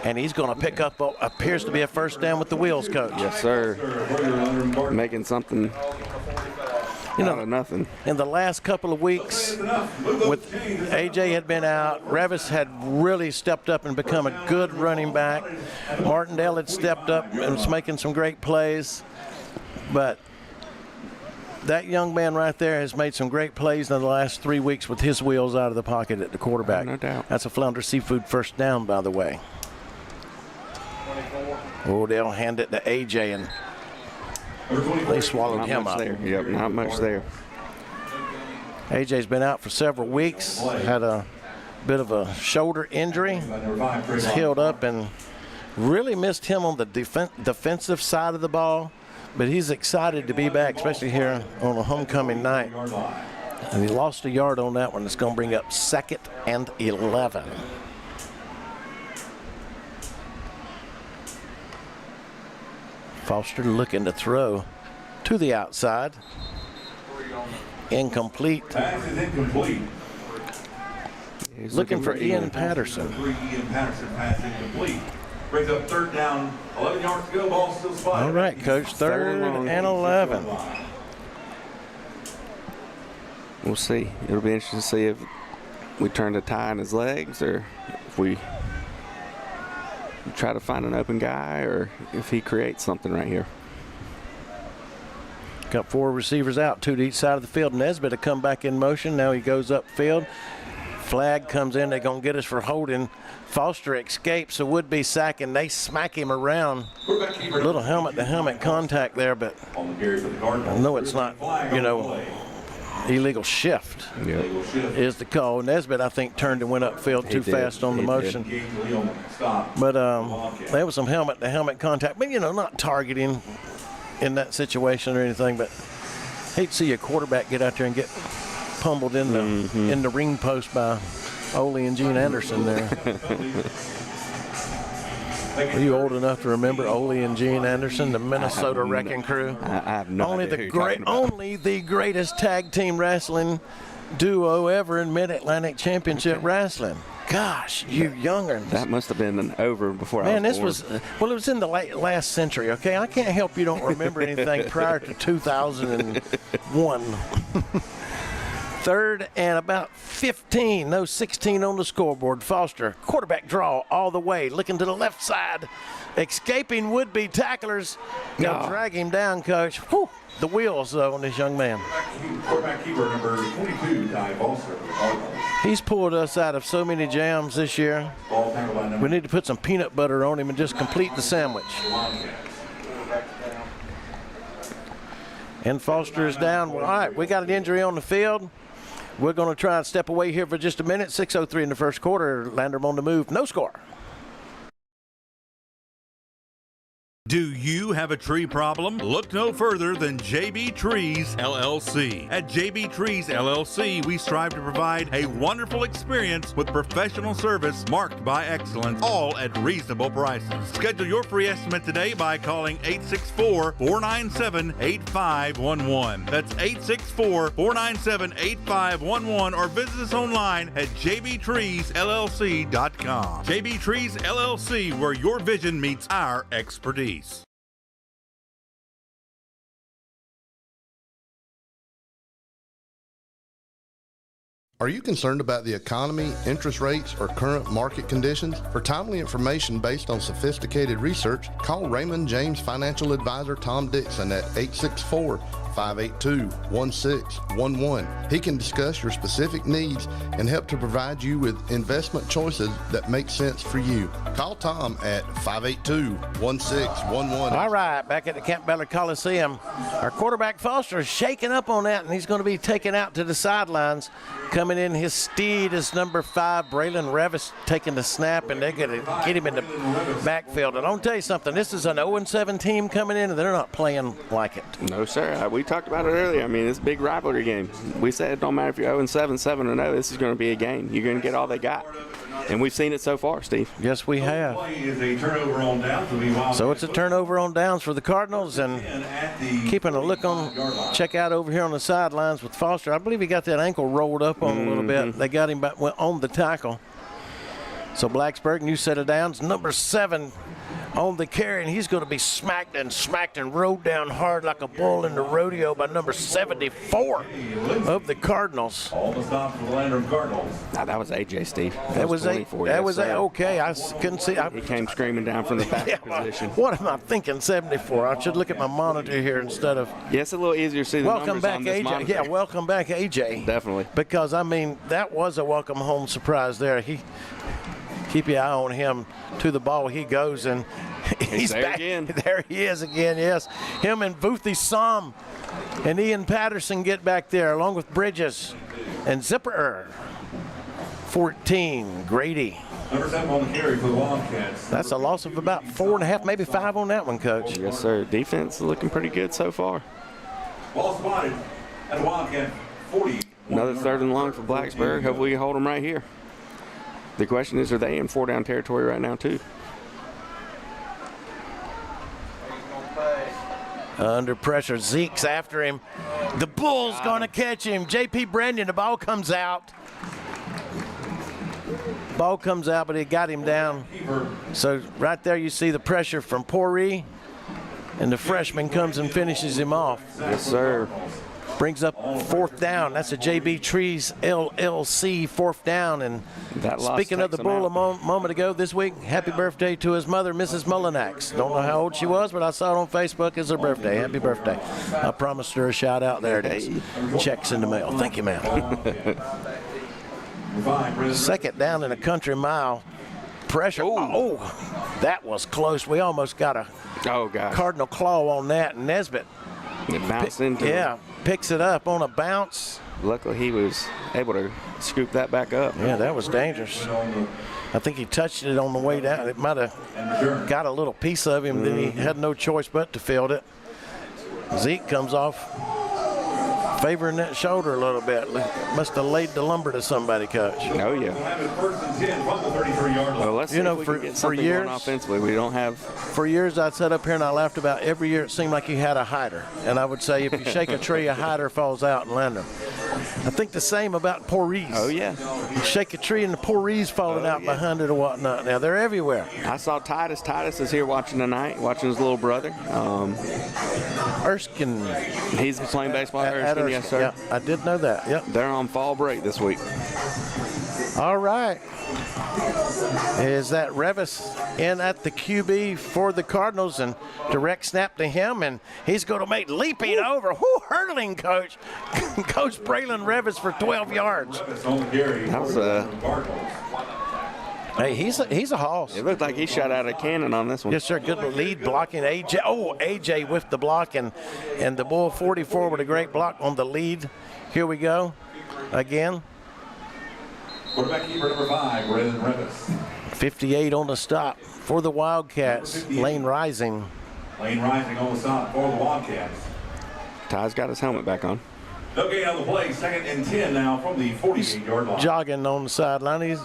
and he's going to pick up what appears to be a first down with the wheels, Coach. Yes, sir. Making something out of nothing. In the last couple of weeks, with AJ had been out, Revis had really stepped up and become a good running back. Martindale had stepped up and was making some great plays, but that young man right there has made some great plays in the last 3 weeks with his wheels out of the pocket at the quarterback. No doubt. That's a Flounder Seafood first down, by the way. Oh, they'll hand it to AJ, and they swallowed him up. There. Yep, not much there. AJ's been out for several weeks. Had a bit of a shoulder injury. He's healed up and really missed him on the defensive side of the ball. But he's excited to be back, especially here on a homecoming night. And he lost a yard on that one. It's going to bring up 2nd and 11. Foster looking to throw to the outside. Incomplete. Pass is incomplete. He's looking for Ian Patterson. Ian Patterson pass incomplete. Brings up 3rd down, 11 yards to go, ball still spotted. All right, Coach, 3rd and 11. We'll see. It'll be interesting to see if we turn the tie in his legs or if we try to find an open guy or if he creates something right here. Got 4 receivers out, 2 to each side of the field. Nesbitt to come back in motion. Now he goes upfield. Flag comes in. They're going to get us for holding. Foster escapes, a would-be sack, and they smack him around. Little helmet-to-helmet contact there, but I know it's not, illegal shift is the call. Nesbitt, I think, turned and went upfield too fast on the motion. But there was some helmet-to-helmet contact, but, not targeting in that situation or anything, but hate to see a quarterback get out there and get pummeled in the ring post by Ole and Gene Anderson there. Are you old enough to remember Ole and Gene Anderson, the Minnesota Wrecking Crew? I have no idea only the greatest tag team wrestling duo ever in Mid-Atlantic Championship Wrestling. Gosh, you younger. That must have been over before I was born. It was in the last century, okay? I can't help you don't remember anything prior to 2001. 3rd and about 15. No 16 on the scoreboard. Foster, quarterback draw all the way. Looking to the left side. Escaping would-be tacklers. They'll drag him down, Coach. Whew, the wheels, though, on this young man. Quarterback keeper number 22, Ty Foster. He's pulled us out of so many jams this year. We need to put some peanut butter on him and just complete the sandwich. And Foster is down. Well, all right, we got an injury on the field. We're going to try and step away here for just a minute. 6:03 in the first quarter. Landrum on the move. No score. Do you have a tree problem? Look no further than JB Trees LLC. At JB Trees LLC, we strive to provide a wonderful experience with professional service marked by excellence, all at reasonable prices. Schedule your free estimate today by calling 864-497-8511. That's 864-497-8511, or visit us online at jbtreesllc.com. JB Trees LLC, where your vision meets our expertise. Are you concerned about the economy, interest rates, or current market conditions? For timely information based on sophisticated research, call Raymond James Financial Advisor Tom Dixon at 864-582-1611. He can discuss your specific needs and help to provide you with investment choices that make sense for you. Call Tom at 582-1611. All right, back at the Camp Ballard Coliseum, our quarterback Foster is shaking up on that, and he's going to be taken out to the sidelines. Coming in, his steed is number 5, Braylon Revis, taking the snap, and they're going to get him in the backfield. And I'll tell you something, this is an 0-7 team coming in, and they're not playing like it. No, sir. We talked about it earlier. I mean, it's a big rivalry game. We said it don't matter if you're 0-7, 7-0. This is going to be a game. You're going to get all they got. And we've seen it so far, Steve. Yes, we have. Is a turnover on downs. So it's a turnover on downs for the Cardinals, and keeping a look on, check out over here on the sidelines with Foster. I believe he got that ankle rolled up on a little bit. They got him back on the tackle. So Blacksburg, new set of downs, number 7 on the carry, and he's going to be smacked and rode down hard like a bull in the rodeo by number 74 of the Cardinals. All the stops for the Landrum Cardinals. Now, that was AJ, Steve. That was 24. okay. I couldn't see. He came screaming down from the back position. What am I thinking, 74? I should look at my monitor here instead of. Yeah, it's a little easier to see the welcome numbers back, on this AJ. monitor. Yeah, welcome back, AJ. Definitely. Because, I mean, that was a welcome home surprise there. Keep your eye on him. To the ball he goes, and he's there back. Again. There he is again, yes. Him and Boothie Som and Ian Patterson get back there, along with Bridges and Zipper. 14, Grady. Number 7 on the carry for the Wildcats. That's a loss of about 4.5, maybe 5 on that one, Coach. Yes, sir. Defense is looking pretty good so far. Ball spotted at the Wildcat 40. Another 3rd and long for Blacksburg. Hopefully we hold them right here. The question is, are they in 4-down territory right now, too? Under pressure, Zeke's after him. The Bull's going to catch him. J.P. Brandon, the ball comes out. Ball comes out, but he got him down. So right there you see the pressure from Poree, and the freshman comes and finishes him off. Yes, sir. Brings up 4th down. That's a JB Trees LLC 4th down. And speaking of the Bull a moment ago this week, happy birthday to his mother, Mrs. Mullinax. Don't know how old she was, but I saw it on Facebook. It's her birthday. Happy birthday. I promised her a shout out. There it is. Checks in the mail. Thank you, ma'am. 2nd down in a country mile. Pressure. Oh, that was close. We almost got a Cardinal claw on that. And Nesbitt. It bounced into him. Picks it up on a bounce. Luckily, he was able to scoop that back up. Yeah, that was dangerous. I think he touched it on the way down. It might have got a little piece of him. Then he had no choice but to field it. Zeke comes off, favoring that shoulder a little bit. Must have laid the lumber to somebody, Coach. Oh, yeah. Well, let's see if we can get something going offensively. We don't have. For years, I'd sat up here and I laughed about every year it seemed like you had a hider. And I would say if you shake a tree, a hider falls out in Landrum. I think the same about Porees. Oh, yeah. You shake a tree and the Porees falling out behind it or whatnot. Now, they're everywhere. I saw Titus. Titus is here watching tonight, watching his little brother. Erskine. He's playing baseball at Erskine, yes, sir. Yeah, I did know that. Yep. They're on fall break this week. All right. Is that Revis in at the QB for the Cardinals, and direct snap to him, and he's going to make leaping over. Hurtling, Coach. Coach Braylon Revis for 12 yards. That was Hey, he's a hoss. It looked like he shot out a cannon on this one. Yes, sir. Good lead blocking. AJ. Oh, AJ with the block, and the Bull 44 with a great block on the lead. Here we go. Again. Quarterback keeper number 5, Braylon Revis. 58 on the stop for the Wildcats. Lane Rising. Lane Rising on the stop for the Wildcats. Ty's got his helmet back on. No gain on the play. 2nd and 10 now from the 48-yard line. Jogging on the sideline. He's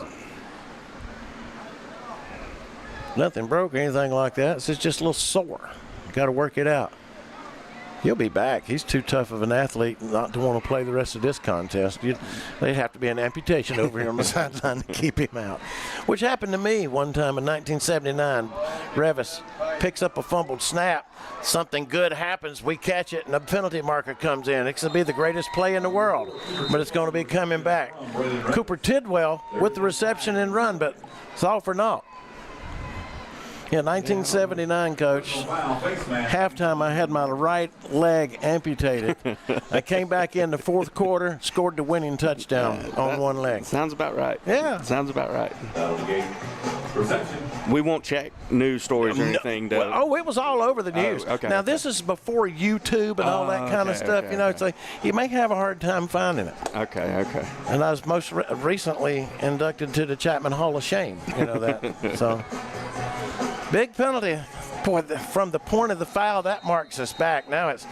nothing broke or anything like that. It's just a little sore. Got to work it out. He'll be back. He's too tough of an athlete not to want to play the rest of this contest. They'd have to be an amputation over here on the sideline to keep him out, which happened to me one time in 1979. Revis picks up a fumbled snap. Something good happens. We catch it, and a penalty marker comes in. It could be the greatest play in the world, but it's going to be coming back. Cooper Tidwell with the reception and run, but it's all for naught. Yeah, 1979, Coach. Halftime, I had my right leg amputated. I came back in the fourth quarter, scored the winning touchdown on one leg. Sounds about right. Yeah. Sounds about right. We won't check news stories or anything. Oh, it was all over the news. Okay. Now, this is before YouTube and all that kind of stuff. It's like you may have a hard time finding it. Okay. And I was most recently inducted to the Chapman Hall of Shame. You know that. So. Big penalty from the point of the foul. That marks us back. Now it's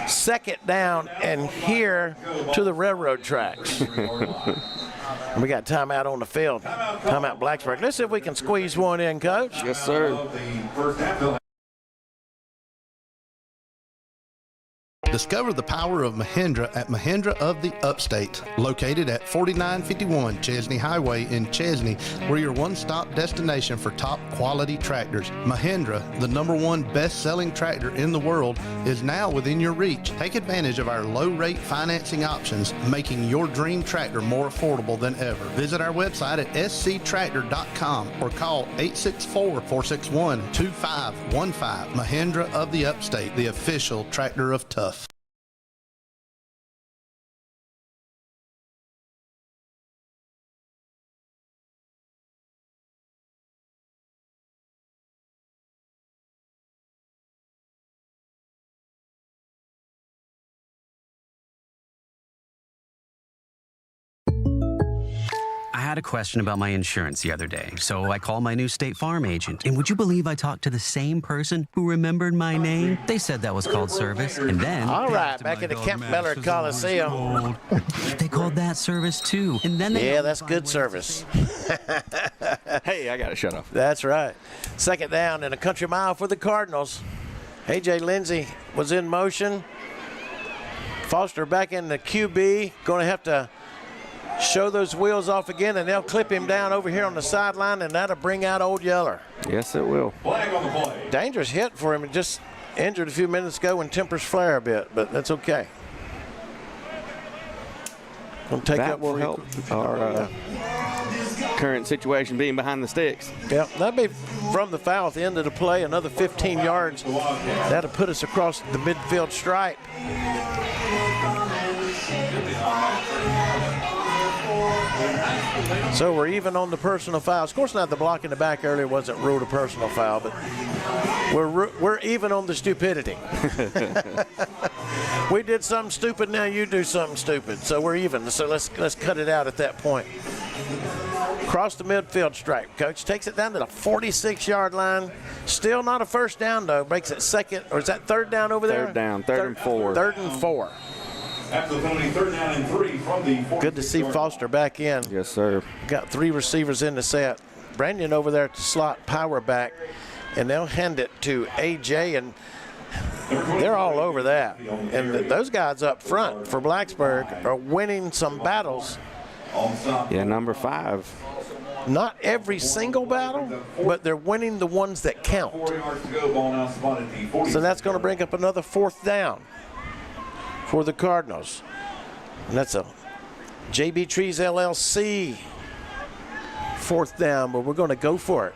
2nd down and here to the railroad tracks. And we got timeout on the field. Timeout Blacksburg. Let's see if we can squeeze one in, Coach. Yes, sir. Discover the power of Mahindra at Mahindra of the Upstate, located at 4951 Chesney Highway in Chesney. We're your one-stop destination for top quality tractors. Mahindra, the #1 best-selling tractor in the world, is now within your reach. Take advantage of our low-rate financing options, making your dream tractor more affordable than ever. Visit our website at sctractor.com or call 864-461-2515. Mahindra of the Upstate, the official tractor of tough. I had a question about my insurance the other day, so I called my new State Farm agent. And would you believe I talked to the same person who remembered my name? They said that was called service. And then... All right, back at the Kemp Miller Coliseum. They called that service, too. And then yeah, that's good service. Hey, I got to shut off. That's right. 2nd down and a country mile for the Cardinals. A.J. Lindsey was in motion. Foster back in the QB. Going to have to show those wheels off again, and they'll clip him down over here on the sideline, and that'll bring out Old Yeller. Yes, it will. Flag on the play. Dangerous hit for him. Just injured a few minutes ago and tempers flare a bit, but that's okay. We'll take that up will help our current situation being behind the sticks. Yeah, that'd be from the foul at the end of the play, another 15 yards. That'll put us across the midfield stripe. So we're even on the personal fouls. Of course, not the block in the back earlier wasn't ruled a personal foul, but we're even on the stupidity. We did something stupid, now you do something stupid. So we're even. So let's cut it out at that point. Across the midfield stripe. Coach takes it down to the 46-yard line. Still not a first down, though. Breaks it 2nd, or is that 3rd down over there? 3rd down, 3rd and 4. 3rd and 4. After the penalty, 3rd down and 3 from the 40. Good to see Foster back in. Yes, sir. Got 3 receivers in the set. Brandon over there to slot power back, and they'll hand it to A.J., and they're all over that. And those guys up front for Blacksburg are winning some battles. Yeah, number 5. Not every single battle, but they're winning the ones that count. So that's going to bring up another 4th down for the Cardinals. And that's a JB Trees LLC 4th down, but we're going to go for it.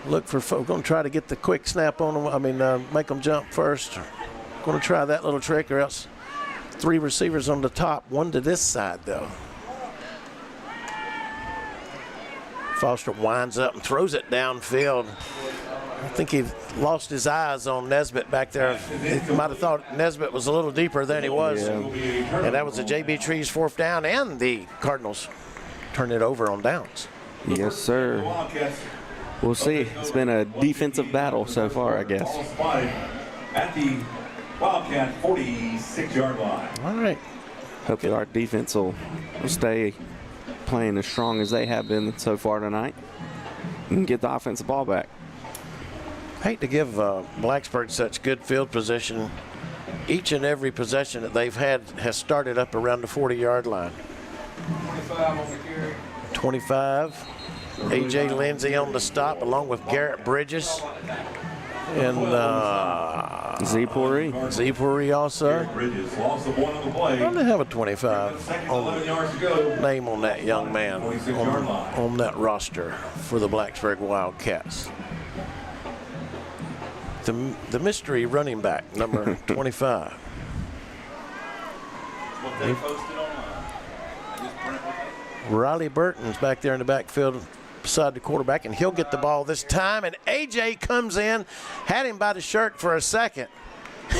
Look for, we're going to try to get the quick snap on them. I mean, make them jump first. Going to try that little trick, or else 3 receivers on the top, 1 to this side, though. Foster winds up and throws it downfield. I think he lost his eyes on Nesbitt back there. He might have thought Nesbitt was a little deeper than he was. Yeah. And that was a JB Trees 4th down, and the Cardinals turn it over on downs. Yes, sir. We'll see. It's been a defensive battle so far, I guess. Ball spotted at the Wildcat 46-yard line. All right. Hopefully our defense will stay playing as strong as they have been so far tonight and get the offensive ball back. Hate to give Blacksburg such good field position. Each and every possession that they've had has started up around the 40-yard line. 25. A.J. Lindsay on the stop, along with Garrett Bridges. And Zipuri also. Bridges lost the one on the play. Well, they have a 25 name on that young man on that roster for the Blacksburg Wildcats. The mystery running back, number 25. Riley Burton's back there in the backfield beside the quarterback, and he'll get the ball this time. And A.J. comes in, had him by the shirt for a second.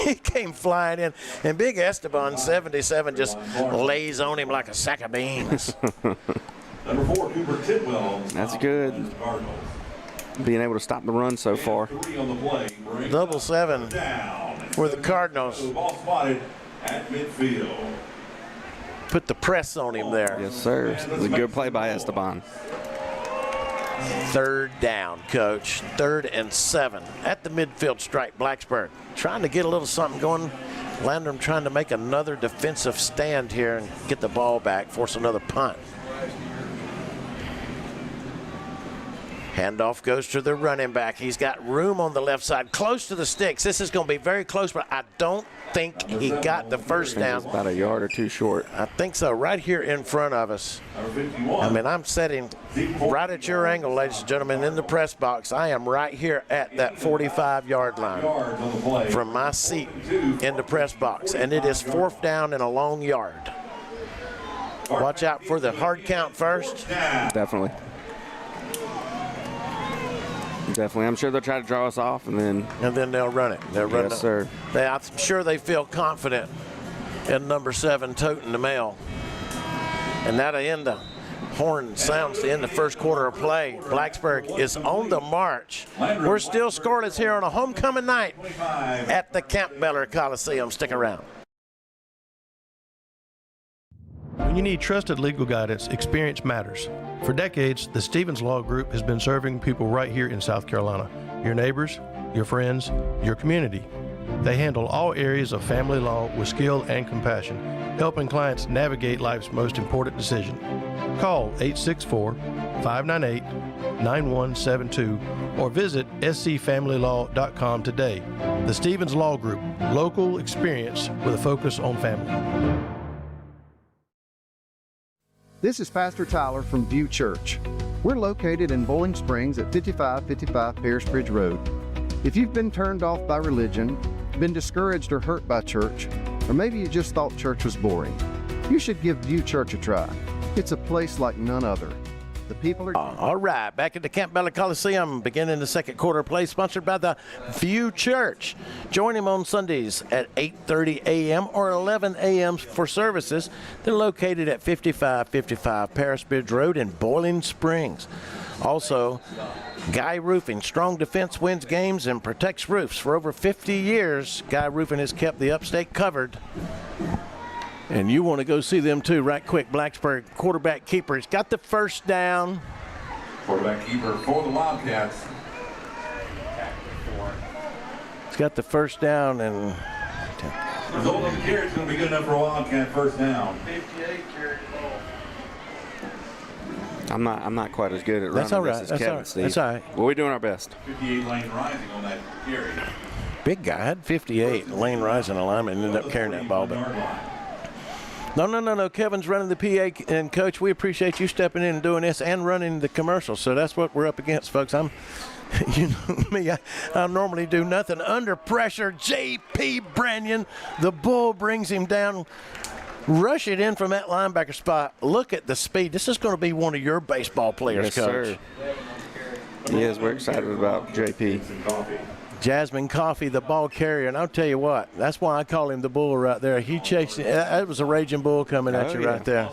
He came flying in, and Big Esteban, 77, just lays on him like a sack of beans. Number 4, Cooper Tidwell. That's good. Being able to stop the run so far. Double 7 for the Cardinals. Ball spotted at midfield. Put the press on him there. Yes, sir. It was a good play by Esteban. 3rd down, Coach. 3rd and 7 at the midfield stripe. Blacksburg trying to get a little something going. Landrum trying to make another defensive stand here and get the ball back, force another punt. Handoff goes to the running back. He's got room on the left side, close to the sticks. This is going to be very close, but I don't think he got the first down. About a yard or two short. I think so, right here in front of us. I mean, I'm sitting right at your angle, ladies and gentlemen, in the press box. I am right here at that 45-yard line from my seat in the press box, and it is 4th down and a long yard. Watch out for the hard count first. Definitely. Definitely. I'm sure they'll try to draw us off, and then they'll run it. They'll run yes, sir. I'm sure they feel confident in number 7 toting the mail. And that'll end the horn sounds to end the first quarter of play. Blacksburg is on the march. We're still scoreless here on a homecoming night at the Campbell Coliseum. Stick around. When you need trusted legal guidance, experience matters. For decades, the Stevens Law Group has been serving people right here in South Carolina. Your neighbors, your friends, your community. They handle all areas of family law with skill and compassion, helping clients navigate life's most important decision. Call 864-598-9172 or visit scfamilylaw.com today. The Stevens Law Group, local experience with a focus on family. This is Pastor Tyler from View Church. We're located in Bowling Springs at 5555 Paris Bridge Road. If you've been turned off by religion, been discouraged or hurt by church, or maybe you just thought church was boring, you should give View Church a try. It's a place like none other. The people are... All right, back at the Campbell Coliseum, beginning the second quarter play, sponsored by the View Church. Join him on Sundays at 8:30 a.m. or 11 a.m. for services. They're located at 5555 Paris Bridge Road in Boiling Springs. Also, Guy Roofing, strong defense wins games and protects roofs. For over 50 years, Guy Roofing has kept the upstate covered. And you want to go see them too, right quick. Blacksburg quarterback keeper. He's got the first down. Quarterback keeper for the Wildcats. He's got the first down, and result of the carry is going to be good enough for a Wildcat first down. 58 carry ball. I'm not quite as good at running. That's all right. This as Kevin, Steve. That's all right. Well, we're doing our best. 58 Lane Rising on that carry. Big guy had 58. Lane Rising alignment ended up carrying that ball, but no. Kevin's running the PA, and Coach, we appreciate you stepping in and doing this and running the commercial. So that's what we're up against, folks. You know me, I normally do nothing under pressure. J.P. Branyon, the bull brings him down. Rush it in from that linebacker spot. Look at the speed. This is going to be one of your baseball players, yes, Coach. Sir. Yes, we're excited about J.P. Jasmine Coffey, the ball carrier. And I'll tell you what, that's why I call him the bull right there. He chased it. That was a raging bull coming at you right there.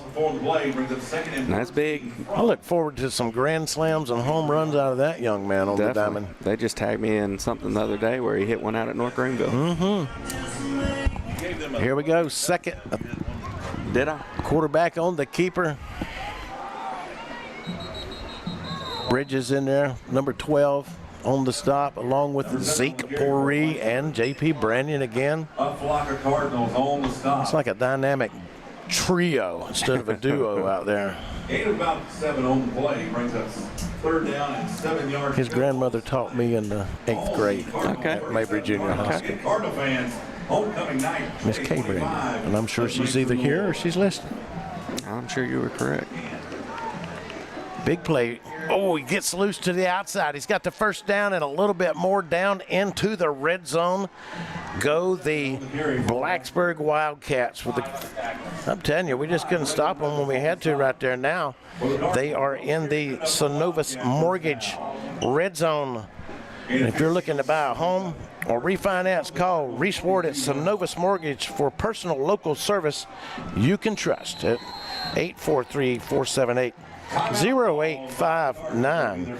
That's big. I look forward to some grand slams and home runs out of that young man on the diamond. They just tagged me in something the other day where he hit one out at North Greenville. Mm-hmm. Here we go. Second. Did I? Quarterback on the keeper. Bridges in there, number 12 on the stop, along with Zeke Pori and J.P. Brannion again. A flock of Cardinals on the stop. It's like a dynamic trio instead of a duo out there. 8 about 7 on the play brings us 3rd down and 7 yards. His grandmother taught me in the 8th grade at Mabry Junior High School. Cardinal fans, homecoming night. Miss K. Brannion. And I'm sure she's either here or she's listening. I'm sure you were correct. Big play. Oh, he gets loose to the outside. He's got the first down and a little bit more down into the red zone. Go the Blacksburg Wildcats. I'm telling you, we just couldn't stop them when we had to right there. Now they are in the Synovus Mortgage red zone. And if you're looking to buy a home or refinance, call Reese Ward at Synovus Mortgage for personal local service you can trust at 843-478. 0859.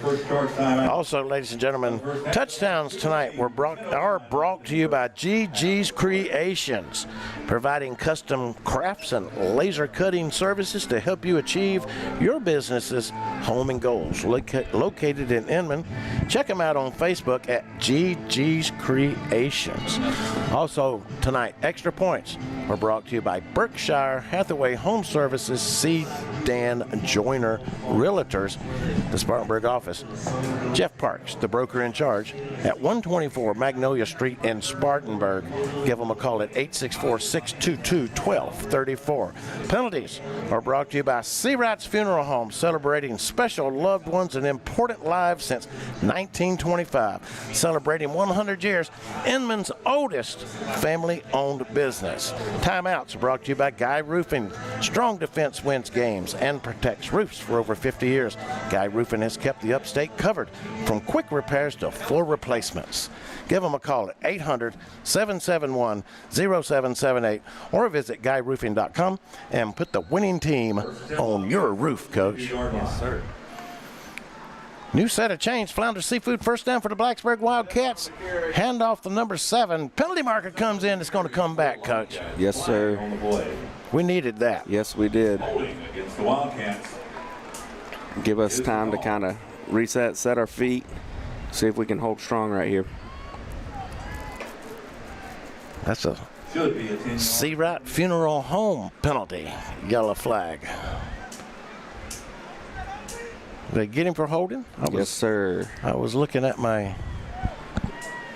Also, ladies and gentlemen, touchdowns tonight are brought to you by GG's Creations, providing custom crafts and laser cutting services to help you achieve your business's home and goals. Located in Inman, check them out on Facebook at GG's Creations. Also tonight, extra points are brought to you by Berkshire Hathaway Home Services, C. Dan Joyner Realtors, the Spartanburg office. Jeff Parks, the broker in charge, at 124 Magnolia Street in Spartanburg. Give them a call at 864-622-1234. Penalties are brought to you by Seawright's Funeral Home, celebrating special loved ones and important lives since 1925. Celebrating 100 years, Inman's oldest family-owned business. Timeouts are brought to you by Guy Roofing. Strong defense wins games and protects roofs for over 50 years. Guy Roofing has kept the upstate covered from quick repairs to full replacements. Give them a call at 800-771-0778 or visit guyroofing.com and put the winning team on your roof, Coach. Yes, sir. New set of change. Flounder Seafood, first down for the Blacksburg Wildcats. Hand off the number 7. Penalty marker comes in. It's going to come back, Coach. Yes, sir. We needed that. Yes, we did. Against the Wildcats. Give us time to kind of reset, set our feet, see if we can hold strong right here. That's a Seawright Funeral Home penalty. Yellow flag. Did they get him for holding? Yes, sir. I was looking at my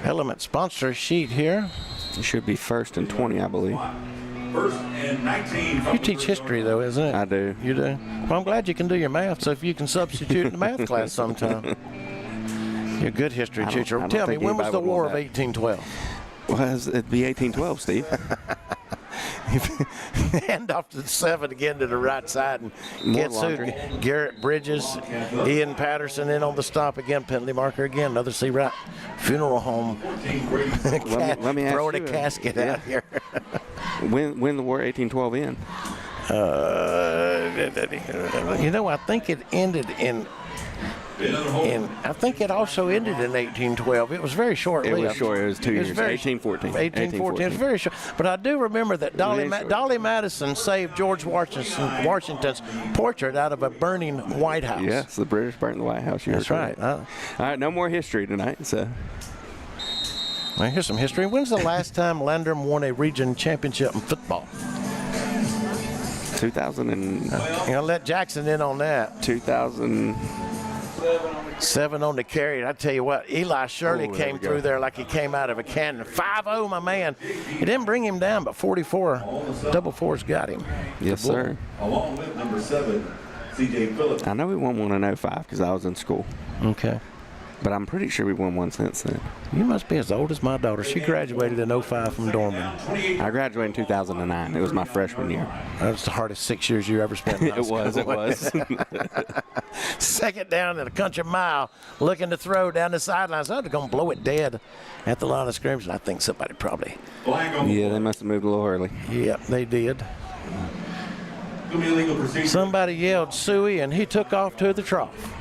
Element sponsor sheet here. It should be 1st and 20, I believe. 1st and 19. You teach history, though, isn't it? I do. You do? Well, I'm glad you can do your math, so if you can substitute in the math class sometime. You're a good history teacher. Tell me, when was the War of 1812? Well, it'd be 1812, Steve. Hand off to the 7 again to the right side and gets who? Garrett Bridges, Ian Patterson in on the stop again. Penalty marker again. Another Seawright Funeral Home. Let me ask throwing you a casket out here. When the War 1812 end? You know, I think it ended in. I think it also ended in 1812. It was very short-lived. It was short. It was 2 years. 1814. 1814. It's very short. But I do remember that Dolly Madison saved George Washington's portrait out of a burning White House. Yes, the British burned the White House. That's right. All right, no more history tonight. So. Well, here's some history. When's the last time Landrum won a region championship in football? 2000 and. I'll let Jackson in on that. 2007 on the carry. I tell you what, Eli Shirley came through there like he came out of a cannon. 5-0, my man. It didn't bring him down, but 44, double fours got him. Yes, sir. Along with number 7, C.J. Phillips. I know we won one in 05 because I was in school. Okay. But I'm pretty sure we won one since then. You must be as old as my daughter. She graduated in 05 from Dorman. I graduated in 2009. It was my freshman year. That was the hardest 6 years you ever spent in high school. It was. Second down at a country mile, looking to throw down the sidelines. They're going to blow it dead at the line of scrimmage. And I think somebody probably. Yeah, they must have moved a little early. Yep, they did. Somebody yelled Suey, and he took off to the trough.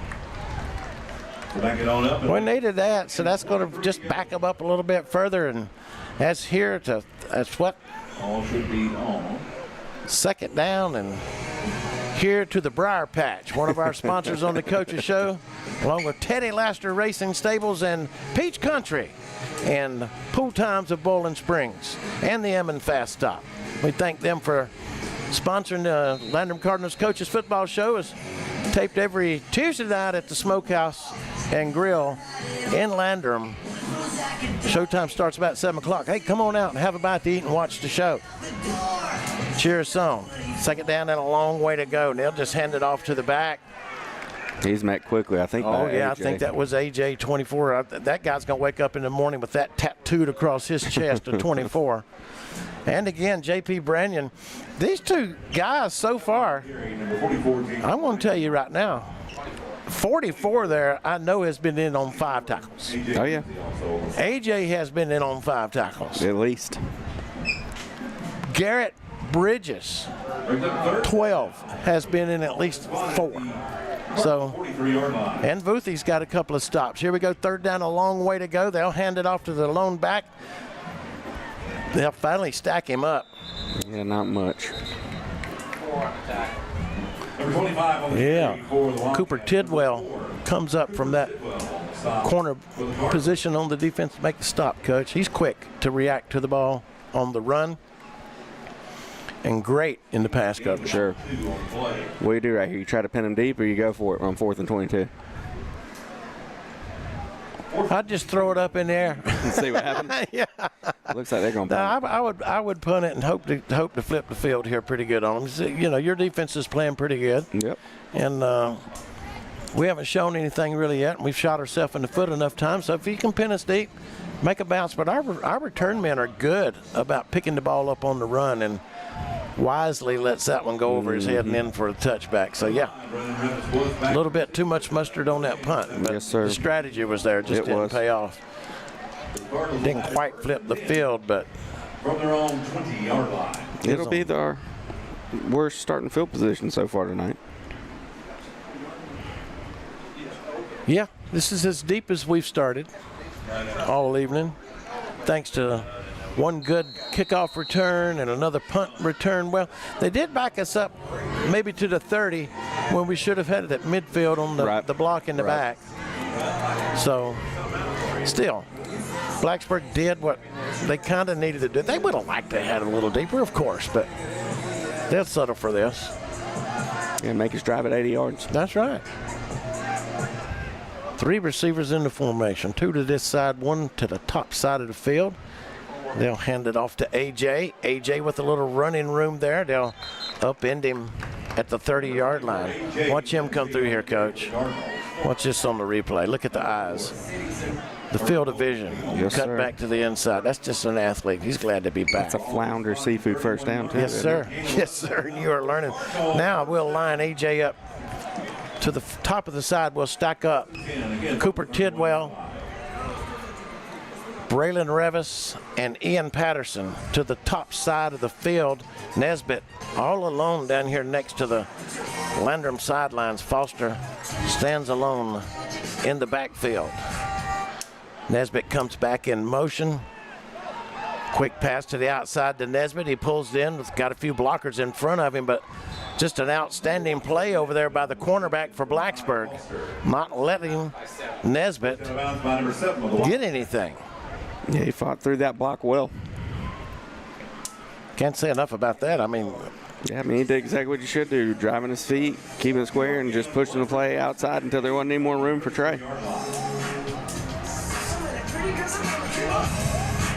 We needed that, so that's going to just back them up a little bit further, and that's what? All should be on. Second down, and here to the Briar Patch, one of our sponsors on the Coaches Show, along with Teddy Laster Racing Stables and Peach Country and Pool Times of Bowling Springs and the Emmon Fast Stop. We thank them for sponsoring the Landrum Cardinals Coaches Football Show. Is taped every Tuesday night at the Smokehouse and Grill in Landrum. Showtime starts about 7 o'clock. Hey, come on out and have a bite to eat and watch the show. Cheer us on. Second down and a long way to go. They'll just hand it off to the back. He's met quickly, I think. Oh, yeah, AJ. I think that was AJ 24. That guy's going to wake up in the morning with that tattooed across his chest of 24. And again, J.P. Branyon. These two guys so far, I'm going to tell you right now, 44 there, I know has been in on 5 tackles. Oh, yeah. AJ has been in on 5 tackles. At least. Garrett Bridges, 12, has been in at least 4. So, and Vuthie's got a couple of stops. Here we go, third down, a long way to go. They'll hand it off to the lone back. They'll finally stack him up. Yeah, not much. Yeah, Cooper Tidwell comes up from that corner position on the defense to make the stop, Coach. He's quick to react to the ball on the run and great in the pass coverage. Sure. What do you do right here? You try to pin him deep or you go for it on 4th and 22? I'd just throw it up in there and see what happens. Yeah. Looks like they're going to punt. No, I would punt it and hope to flip the field here pretty good on them. So, you know, your defense is playing pretty good. Yep. And we haven't shown anything really yet. We've shot ourselves in the foot enough times. So if you can pin us deep, make a bounce. But our return men are good about picking the ball up on the run and wisely lets that one go over his head and in for a touchback. So, yeah, a little bit too much mustard on that punt. But yes, sir. The strategy was there. Just didn't pay off. Didn't quite flip the field, but from their own 20-yard line. It'll be our worst starting field position so far tonight. Yeah, this is as deep as we've started all evening. Thanks to one good kickoff return and another punt return. Well, they did back us up maybe to the 30 when we should have had it at midfield on the block in the back. So, still, Blacksburg did what they kind of needed to do. They would have liked to have had a little deeper, of course, but they'll settle for this. Yeah, make us drive at 80 yards. That's right. 3 receivers in the formation, 2 to this side, 1 to the top side of the field. They'll hand it off to AJ. AJ with a little running room there. They'll upend him at the 30-yard line. Watch him come through here, Coach. Watch this on the replay. Look at the eyes. The field of vision. Yes, cut sir. back to the inside. That's just an athlete. He's glad to be back. That's a flounder seafood first down, too. Yes, sir. Yes, sir. You are learning. Now we'll line AJ up to the top of the side. We'll stack up Cooper Tidwell, Braylon Revis, and Ian Patterson to the top side of the field. Nesbitt all alone down here next to the Landrum sidelines. Foster stands alone in the backfield. Nesbitt comes back in motion. Quick pass to the outside to Nesbitt. He pulls it in. Got a few blockers in front of him, but just an outstanding play over there by the cornerback for Blacksburg. Not letting Nesbitt get anything. Yeah, he fought through that block well. Can't say enough about that. I mean, he did exactly what you should do. Driving his feet, keeping it square, and just pushing the play outside until there wasn't any more room for Trey.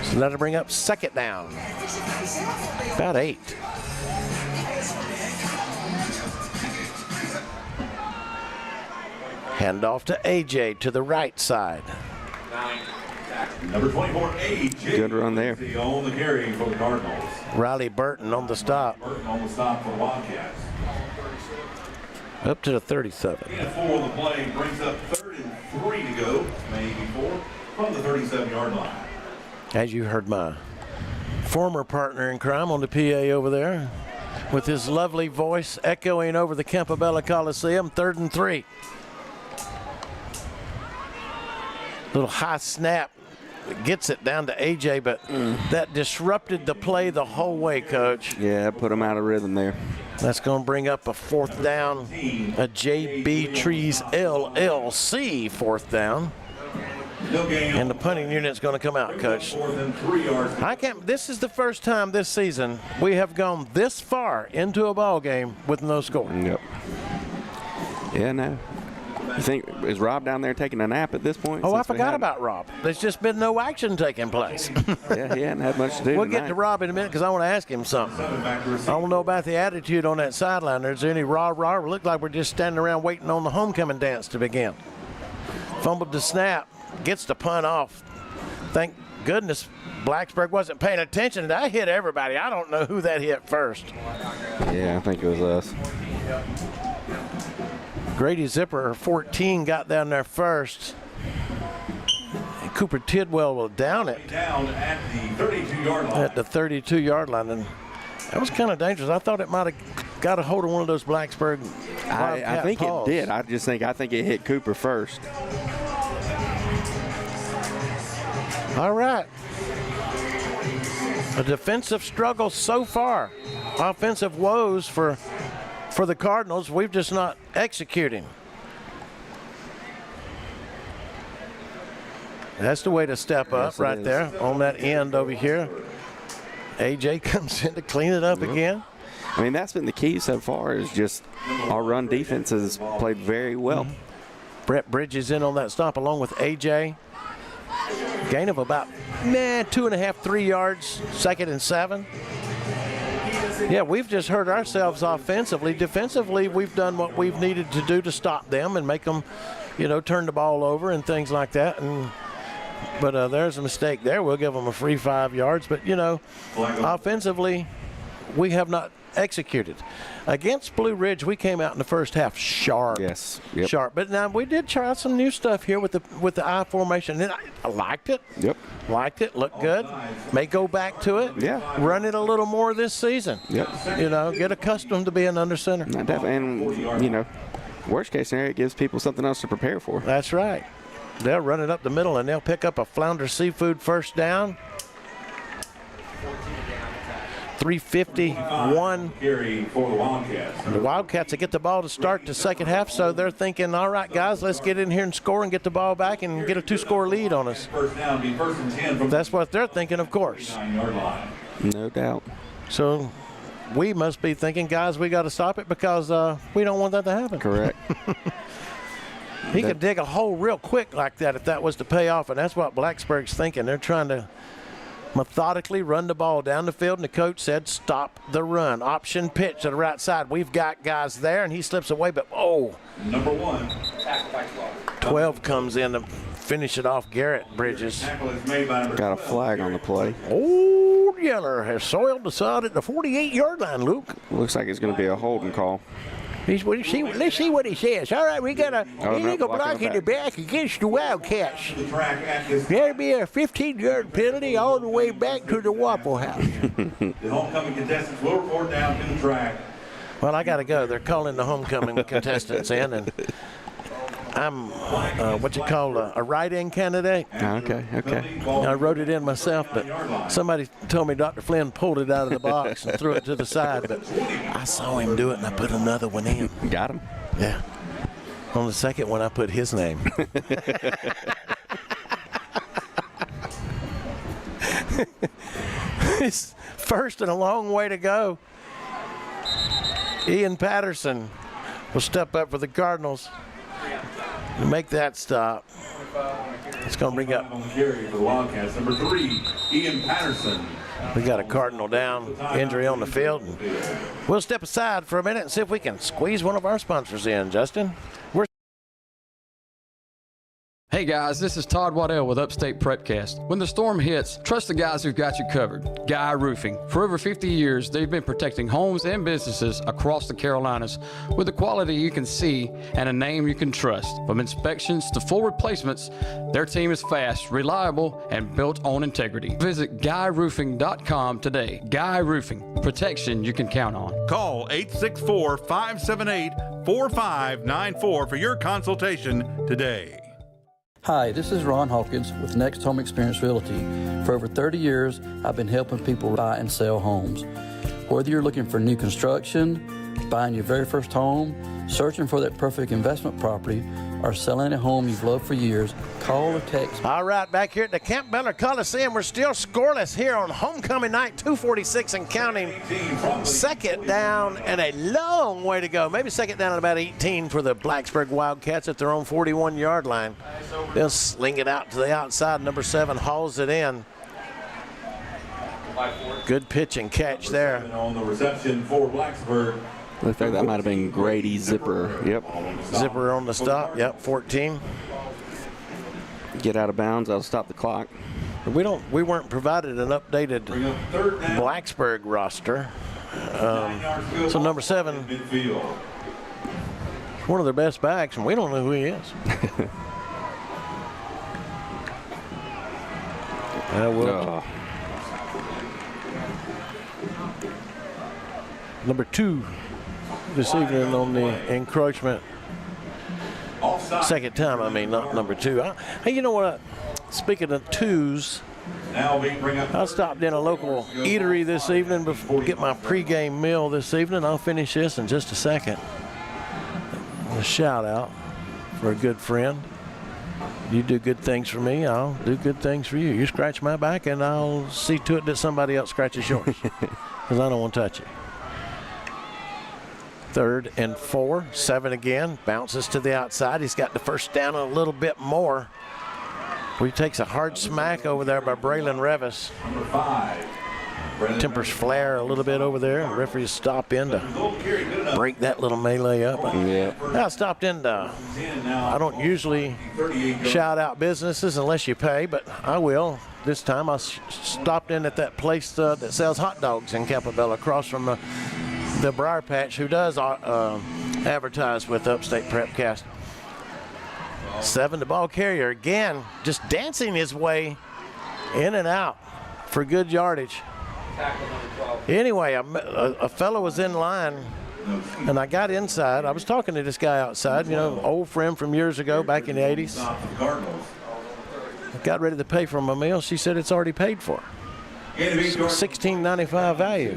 So that'll bring up second down. About 8. Hand off to AJ to the right side. Number 24, AJ. Good run there. On the carry for the Cardinals. Riley Burton on the stop. Burton on the stop for the Wildcats. Up to the 37. And 4 on the play brings up 3rd and 3 to go. Maybe 4 from the 37-yard line. As you heard my former partner in crime on the PA over there, with his lovely voice echoing over the Campobello Coliseum, 3rd and 3. Little high snap, gets it down to AJ, but that disrupted the play the whole way, Coach. Yeah, put him out of rhythm there. That's going to bring up a 4th down, a JB Trees LLC 4th down. And the punting unit's going to come out, Coach. This is the first time this season we have gone this far into a ball game with no score. Yep. Yeah, no. You think, is Rob down there taking a nap at this point? Oh, I forgot about Rob. There's just been no action taking place. Yeah, he hadn't had much to do We'll tonight. get to Rob in a minute because I want to ask him something. I want to know about the attitude on that sideline. Is there any rah-rah? It looked like we're just standing around waiting on the homecoming dance to begin. Fumbled the snap. Gets the punt off. Thank goodness Blacksburg wasn't paying attention. I hit everybody. I don't know who that hit first. Yeah, I think it was us. Grady Zipper, 14, got down there first. And Cooper Tidwell will down it. Down at the 32-yard line. At the 32-yard line. And that was kind of dangerous. I thought it might have got a hold of one of those Blacksburg I think paws. it did. I think it hit Cooper first. All right. A defensive struggle so far. Offensive woes for the Cardinals. We've just not executing. That's the way to step up right there on that end over here. AJ comes in to clean it up again. I mean, that's been the key so far, is just our run defense has played very well. Brett Bridges in on that stop along with AJ. Gain of about 2.5, 3 yards, 2nd and 7. Yeah, we've just hurt ourselves offensively. Defensively, we've done what we've needed to do to stop them and make them, turn the ball over and things like that. But there's a mistake there. We'll give them a free 5 yards. But, offensively, we have not executed. Against Blue Ridge, we came out in the first half sharp. Yes. Yep. Sharp. But now we did try some new stuff here with the I formation. And I liked it. Yep. Liked it. Looked good. May go back to it. Yeah. Run it a little more this season. Yep. Get accustomed to being under center. And, worst case scenario, it gives people something else to prepare for. That's right. They'll run it up the middle and they'll pick up a Flounder Seafood first down. 3:51. Carry for the Wildcats. The Wildcats will get the ball to start the second half, so they're thinking, all right, guys, let's get in here and score and get the ball back and get a 2-score lead on us. First down, be 1st and 10 from That's what they're thinking, of course. 9-yard line. No doubt. So we must be thinking, guys, we got to stop it because we don't want that to happen. Correct. He could dig a hole real quick like that if that was to pay off, and that's what Blacksburg's thinking. They're trying to methodically run the ball down the field, and the coach said stop the run. Option pitch to the right side. We've got guys there, and he slips away, but Number 1. 12 comes in to finish it off. Garrett Bridges. Got a flag on the play. Old Yeller has soiled the sod at the 48-yard line, Luke. Looks like it's going to be a holding call. Let's see what he says. All right, we got a illegal block in the back against the Wildcats. There'll be a 15-yard penalty all the way back to the Waffle House. The homecoming contestants will report down to the track. Well, I got to go. They're calling the homecoming contestants in, and I'm a write-in candidate. Okay. I wrote it in myself, but somebody told me Dr. Flynn pulled it out of the box and threw it to the side, but I saw him do it, and I put another one in. Got him. Yeah. On the second one, I put his name. It's first and a long way to go. Ian Patterson will step up for the Cardinals and make that stop. It's going to bring up. Carry for the Wildcats. Number 3, Ian Patterson. We got a Cardinal down, injury on the field. We'll step aside for a minute and see if we can squeeze one of our sponsors in, Justin. Hey guys, this is Todd Waddell with Upstate Prepcast. When the storm hits, trust the guys who've got you covered. Guy Roofing. For over 50 years, they've been protecting homes and businesses across the Carolinas with a quality you can see and a name you can trust. From inspections to full replacements, their team is fast, reliable, and built on integrity. Visit GuyRoofing.com today. Guy Roofing. Protection you can count on. Call 864-578-4594 for your consultation today. Hi, this is Ron Hawkins with Next Home Experience Realty. For over 30 years, I've been helping people buy and sell homes. Whether you're looking for new construction, buying your very first home, searching for that perfect investment property, or selling a home you've loved for years, call or text. All right, back here at the Campbell Coliseum, we're still scoreless here on homecoming night, 2:46 and counting. Second down and a long way to go. Maybe second down and about 18 for the Blacksburg Wildcats at their own 41-yard line. They'll sling it out to the outside. Number 7 hauls it in. Good pitch and catch there. On the reception for Blacksburg. Looks like that might have been Grady Zipper. Yep. Zipper on the stop. Yep, 14. Get out of bounds. That'll stop the clock. We weren't provided an updated Blacksburg roster. So number 7, one of their best backs, and we don't know who he is. Number 2 this evening on the encroachment. Second time, I mean, not number 2. Hey, you know what? Speaking of 2s, I stopped in a local eatery this evening before get my pregame meal this evening. I'll finish this in just a second. A shout out for a good friend. You do good things for me, I'll do good things for you. You scratch my back, and I'll see to it that somebody else scratches yours, because I don't want to touch it. 3rd and 4, 7 again, bounces to the outside. He's got the first down a little bit more. He takes a hard smack over there by Braylon Revis. Number 5. Tempers flare a little bit over there. The referees stop in to break that little melee up. Yeah. I stopped in to, I don't usually shout out businesses unless you pay, but I will. This time I stopped in at that place that sells hot dogs in Campbell across from the Briar Patch, who does advertise with Upstate Prepcast. 7, the ball carrier again, just dancing his way in and out for good yardage. Anyway, a fellow was in line, and I got inside. I was talking to this guy outside, you know, old friend from years ago, back in the 80s. I got ready to pay for my meal. She said it's already paid for. $16.95 value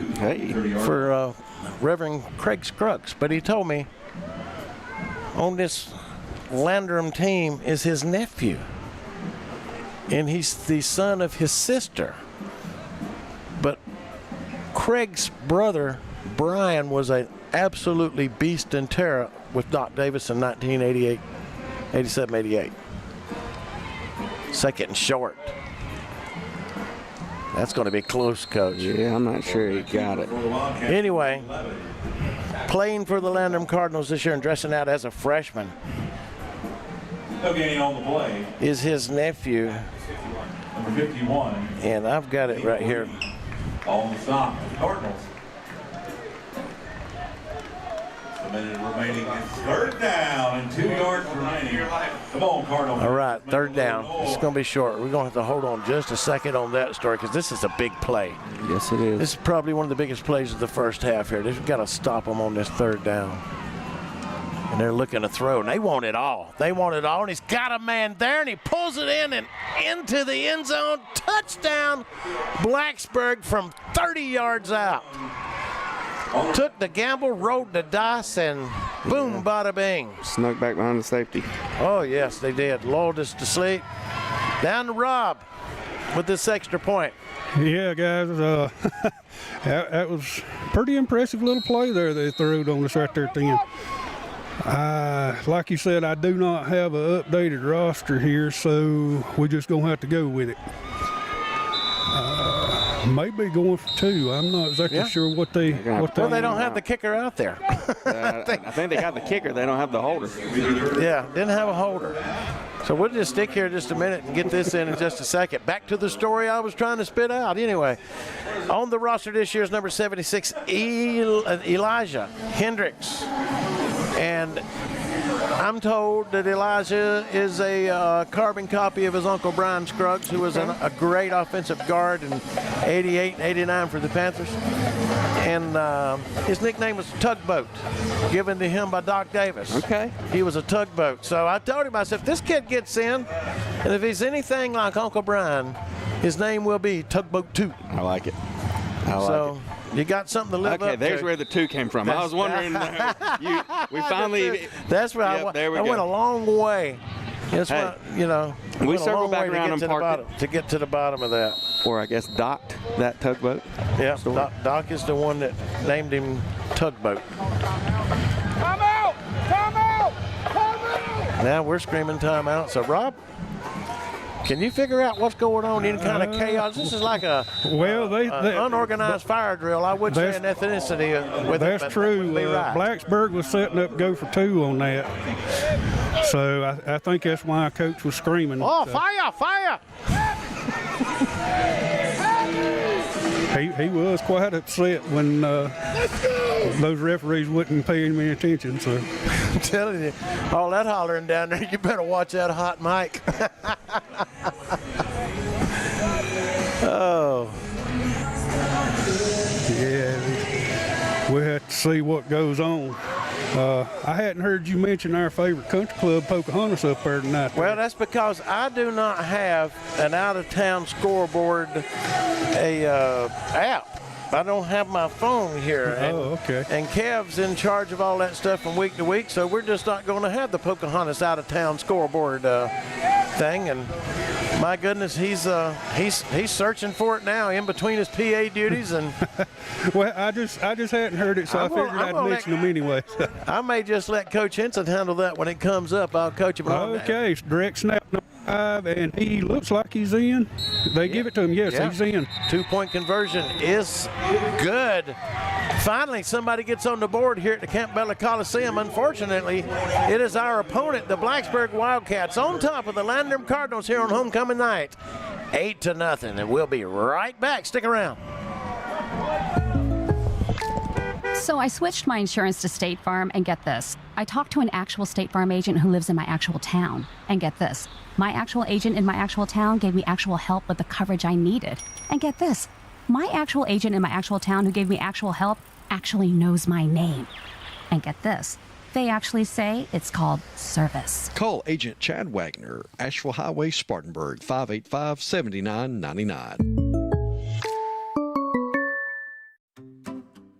for Reverend Craig Scruggs. But he told me on this Landrum team is his nephew, and he's the son of his sister. But Craig's brother, Brian, was an absolutely beast in terror with Doc Davis in 1988, 87, 88. 2nd and short. That's going to be close, Coach. Yeah, I'm not sure he got it. Anyway, playing for the Landrum Cardinals this year and dressing out as a freshman on the play is his nephew. Number 51. And I've got it right here. On the stop, Cardinals. A minute remaining. It's 3rd down and 2 yards remaining. Come on, Cardinals. All right, 3rd down. It's going to be short. We're going to have to hold on just a second on that story, because this is a big play. Yes, it is. This is probably one of the biggest plays of the first half here. They've got to stop them on this 3rd down. And they're looking to throw, and they want it all. They want it all, and he's got a man there, and he pulls it in and into the end zone. Touchdown, Blacksburg from 30 yards out. Took the gamble, rolled the dice, and boom, bada bing. Snuck back behind the safety. Oh, yes, they did. Lulled us to sleep. Down to Rob with this extra point. Yeah, guys, that was pretty impressive little play there they threw on us right there at the end. Like you said, I do not have an updated roster here, so we're just going to have to go with it. Maybe going for 2. I'm not exactly sure what they. Well, they don't have the kicker out there. I think they got the kicker. They don't have the holder. Yeah, didn't have a holder. So we'll just stick here just a minute and get this in just a second. Back to the story I was trying to spit out. Anyway, on the roster this year is number 76, Elijah Hendricks. And I'm told that Elijah is a carbon copy of his uncle Brian Scruggs, who was a great offensive guard in 88 and 89 for the Panthers. And his nickname was Tugboat, given to him by Doc Davis. Okay. He was a tugboat. So I told him, I said, if this kid gets in, and if he's anything like Uncle Brian, his name will be Tugboat 2. I like it. You got something to live up to. Okay, there's where the 2 came from. I was wondering. We finally. That's where I went a long way. That's Hey, what, we circled back around and parked to get to the bottom of that. Or I guess docked that tugboat. Yeah, Doc is the one that named him Tugboat. Time out! Time out! Time out! Now we're screaming timeout. So Rob, can you figure out what's going on? Any kind of chaos? This is like a unorganized fire drill. I would say an ethnicity with that's it. That's true. Right. Blacksburg was setting up go for 2 on that. So I think that's why Coach was screaming. Oh, fire, fire! He was quite upset when those referees wouldn't pay him any attention. So I'm telling you, all that hollering down there, you better watch that hot mic. Oh. Yeah, we have to see what goes on. I hadn't heard you mention our favorite country club, Pocahontas, up there tonight. Well, that's because I do not have an out-of-town scoreboard app. I don't have my phone here. Okay. And Kev's in charge of all that stuff from week to week, so we're just not going to have the Pocahontas out-of-town scoreboard thing. And my goodness, he's searching for it now in between his PA duties. And well, I just hadn't heard it, so I figured I'd mention them anyway. I may just let Coach Henson handle that when it comes up. I'll coach him on that. Okay, direct snap number 5, and he looks like he's in. They give it to him. Yes, he's in. 2-point conversion is good. Finally, somebody gets on the board here at the Campbell Coliseum. Unfortunately, it is our opponent, the Blacksburg Wildcats, on top of the Landrum Cardinals here on homecoming night. 8-0, and we'll be right back. Stick around. So I switched my insurance to State Farm, and get this. I talked to an actual State Farm agent who lives in my actual town. And get this. My actual agent in my actual town gave me actual help with the coverage I needed. And get this. My actual agent in my actual town who gave me actual help actually knows my name. And get this. They actually say it's called service. Call Agent Chad Wagner, Asheville Highway, Spartanburg, 585-7999.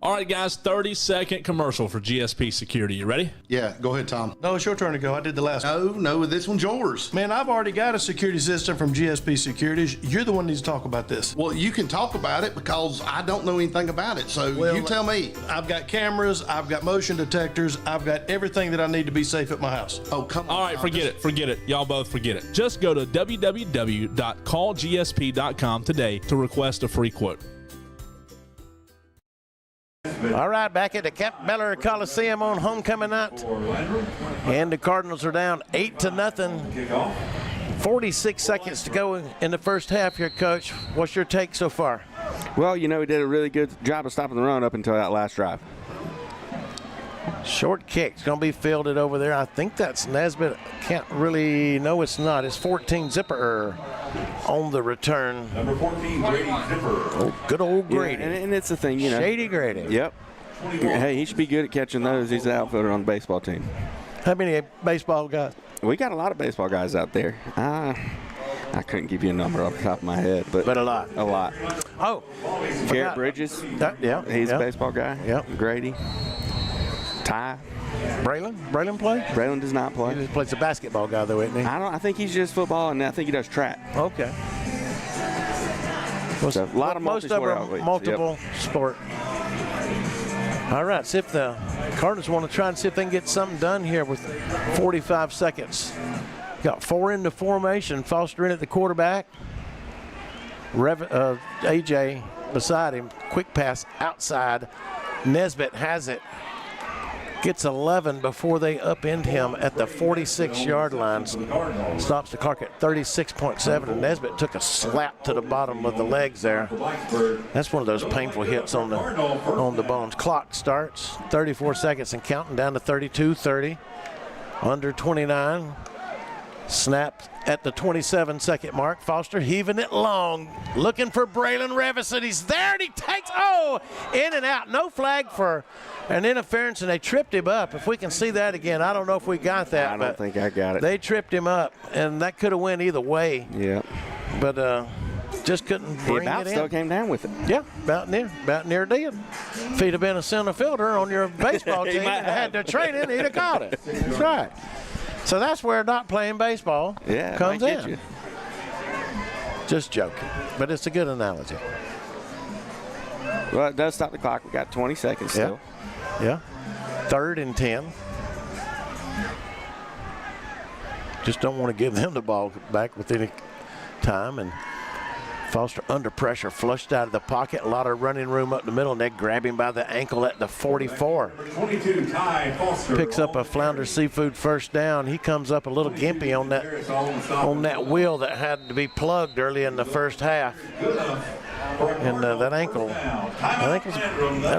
All right, guys, 30-second commercial for GSP Security. You ready? Yeah, go ahead, Tom. No, it's your turn to go. I did the last one. No, this one's yours. Man, I've already got a security system from GSP Securities. You're the one that needs to talk about this. Well, you can talk about it because I don't know anything about it, so you tell me. I've got cameras, I've got motion detectors, I've got everything that I need to be safe at my house. Oh, come on. All right, forget it. Y'all both forget it. Just go to www.callgsp.com today to request a free quote. All right, back at the Campbell Coliseum on homecoming night. And the Cardinals are down 8-0. 46 seconds to go in the first half here, Coach. What's your take so far? Well, he did a really good job of stopping the run up until that last drive. Short kick. It's going to be fielded over there. I think that's Nesbitt. Can't really. No, it's not. It's 14 Zipper on the return. Number 14, Grady Zipper. Oh, good old Grady. Yeah, and it's the thing, Shady Grady. Yep. Hey, he should be good at catching those. He's the outfielder on the baseball team. How many baseball guys? We got a lot of baseball guys out there. I couldn't give you a number off the top of my head, but a lot. A lot. Oh, Garrett Bridges. He's a baseball guy. Yep. Grady. Ty. Braylon play? Braylon does not play. He plays a basketball guy, though, isn't he? I think he's just football, and I think he does track. Okay. So, a lot of most of them multiple sport. All right, see if the Cardinals want to try and see if they can get something done here with 45 seconds. Got 4 in the formation. Foster in at the quarterback. AJ beside him. Quick pass outside. Nesbitt has it. Gets 11 before they upend him at the 46-yard line. Stops the clock at 36.7, and Nesbitt took a slap to the bottom of the legs there. That's one of those painful hits on the bones. Clock starts, 34 seconds and counting, down to 32:30. Under 29. Snap at the 27-second mark. Foster heaving it long, looking for Braylon Revis, and he's there, and he takes, in and out. No flag for an interference, and they tripped him up. If we can see that again, I don't know if we got that. I don't think I got it. They tripped him up, and that could have went either way. Yeah. But just couldn't bring it in. He still came down with it. Yeah, about near did. If he'd have been a center fielder on your baseball team and had their training, he'd have caught it. That's right. So that's where not playing baseball comes in. Just joking, but it's a good analogy. Well, it does stop the clock. We got 20 seconds still. Yeah. 3rd and 10. Just don't want to give them the ball back with any time. And Foster under pressure, flushed out of the pocket. A lot of running room up the middle, and they grab him by the ankle at the 44. 22, Ty Foster. Picks up a Flounder Seafood first down. He comes up a little gimpy on that wheel that had to be plugged early in the first half. And that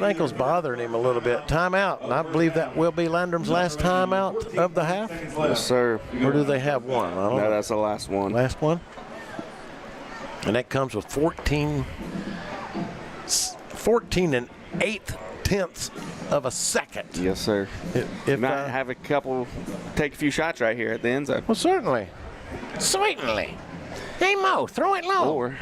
ankle's bothering him a little bit. Timeout, and I believe that will be Landrum's last timeout of the half. Yes, sir. Or do they have one? I don't know. That's the last one. Last one? And that comes with 14 and 8/10 of a second. Yes, sir. If might have a couple, take a few shots right here at the end zone. Well, certainly. Hey, Mo, throw it low. Or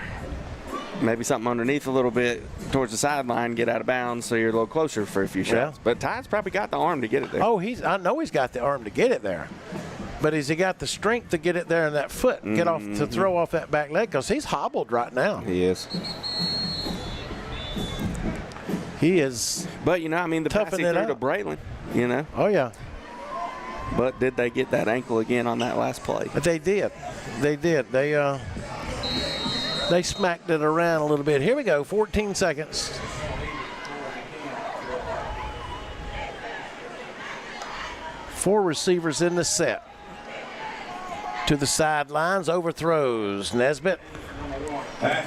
maybe something underneath a little bit towards the sideline, get out of bounds so you're a little closer for a few shots. Yeah. But Ty's probably got the arm to get it there. Oh, I know he's got the arm to get it there. But has he got the strength to get it there in that foot, get off to throw off that back leg? Because he's hobbled right now. He is. He is. But, the pass he threw to Braylon, Oh, yeah. But did they get that ankle again on that last play? But they did. They did. They smacked it around a little bit. Here we go, 14 seconds. Four receivers in the set. To the sidelines, overthrows. Nesbitt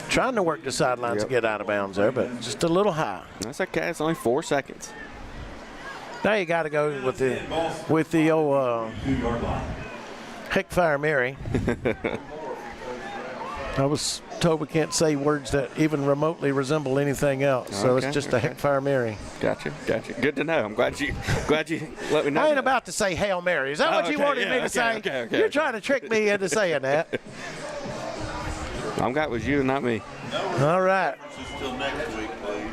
trying to work the sidelines to get out of bounds there, but just a little high. That's okay. It's only 4 seconds. Now you got to go with the old Heckfire Mary. I was told we can't say words that even remotely resemble anything else, so it's just a Heckfire Mary. Gotcha. Good to know. I'm glad you let me know. I ain't about to say Hail Mary. Is that what you wanted me to say? You're trying to trick me into saying that. I'm glad it was you and not me. All right. Until next week, please.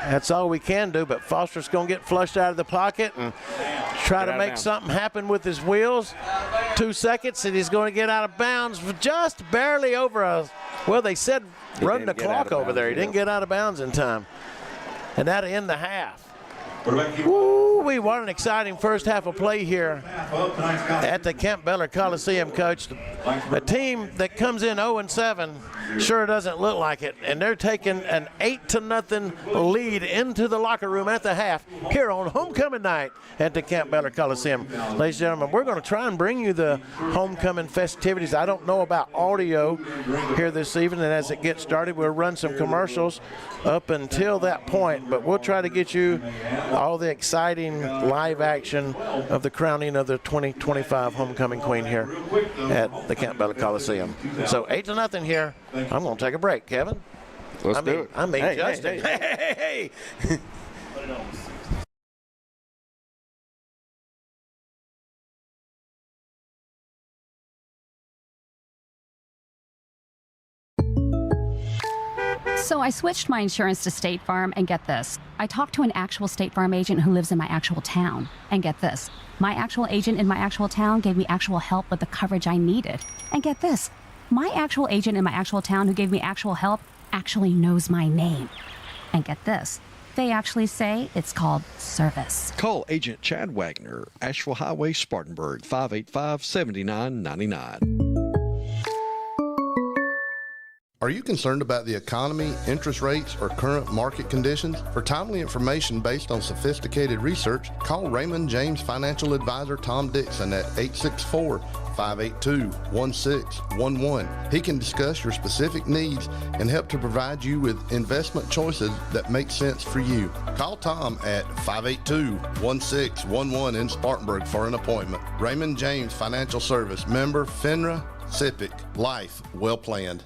That's all we can do, but Foster's going to get flushed out of the pocket and try to make something happen with his wheels. 2 seconds, and he's going to get out of bounds just barely over they said run the clock over there. He didn't get out of bounds in time. And that'll end the half. Ooh, what an exciting first half of play here at the Kent Beller Coliseum, Coach. A team that comes in 0-7 sure doesn't look like it, and they're taking an 8-0 lead into the locker room at the half here on homecoming night at the Kent Beller Coliseum. Ladies and gentlemen, we're going to try and bring you the homecoming festivities. I don't know about audio here this evening, and as it gets started, we'll run some commercials up until that point, but we'll try to get you all the exciting live action of the crowning of the 2025 homecoming queen here at the Kent Beller Coliseum. So 8-0 here. I'm going to take a break, Kevin. Let's do it. I mean, Justin. Hey. So I switched my insurance to State Farm, and get this. I talked to an actual State Farm agent who lives in my actual town. And get this. My actual agent in my actual town gave me actual help with the coverage I needed. And get this. My actual agent in my actual town who gave me actual help actually knows my name. And get this. they actually say it's called service. Call Agent Chad Wagner, Asheville Highway, Spartanburg, 585-7999. Are you concerned about the economy, interest rates, or current market conditions? For timely information based on sophisticated research, call Raymond James Financial Advisor Tom Dixon at 864-582-1611. He can discuss your specific needs and help to provide you with investment choices that make sense for you. Call Tom at 582-1611 in Spartanburg for an appointment. Raymond James Financial Service, member FINRA, SIPC, life well planned.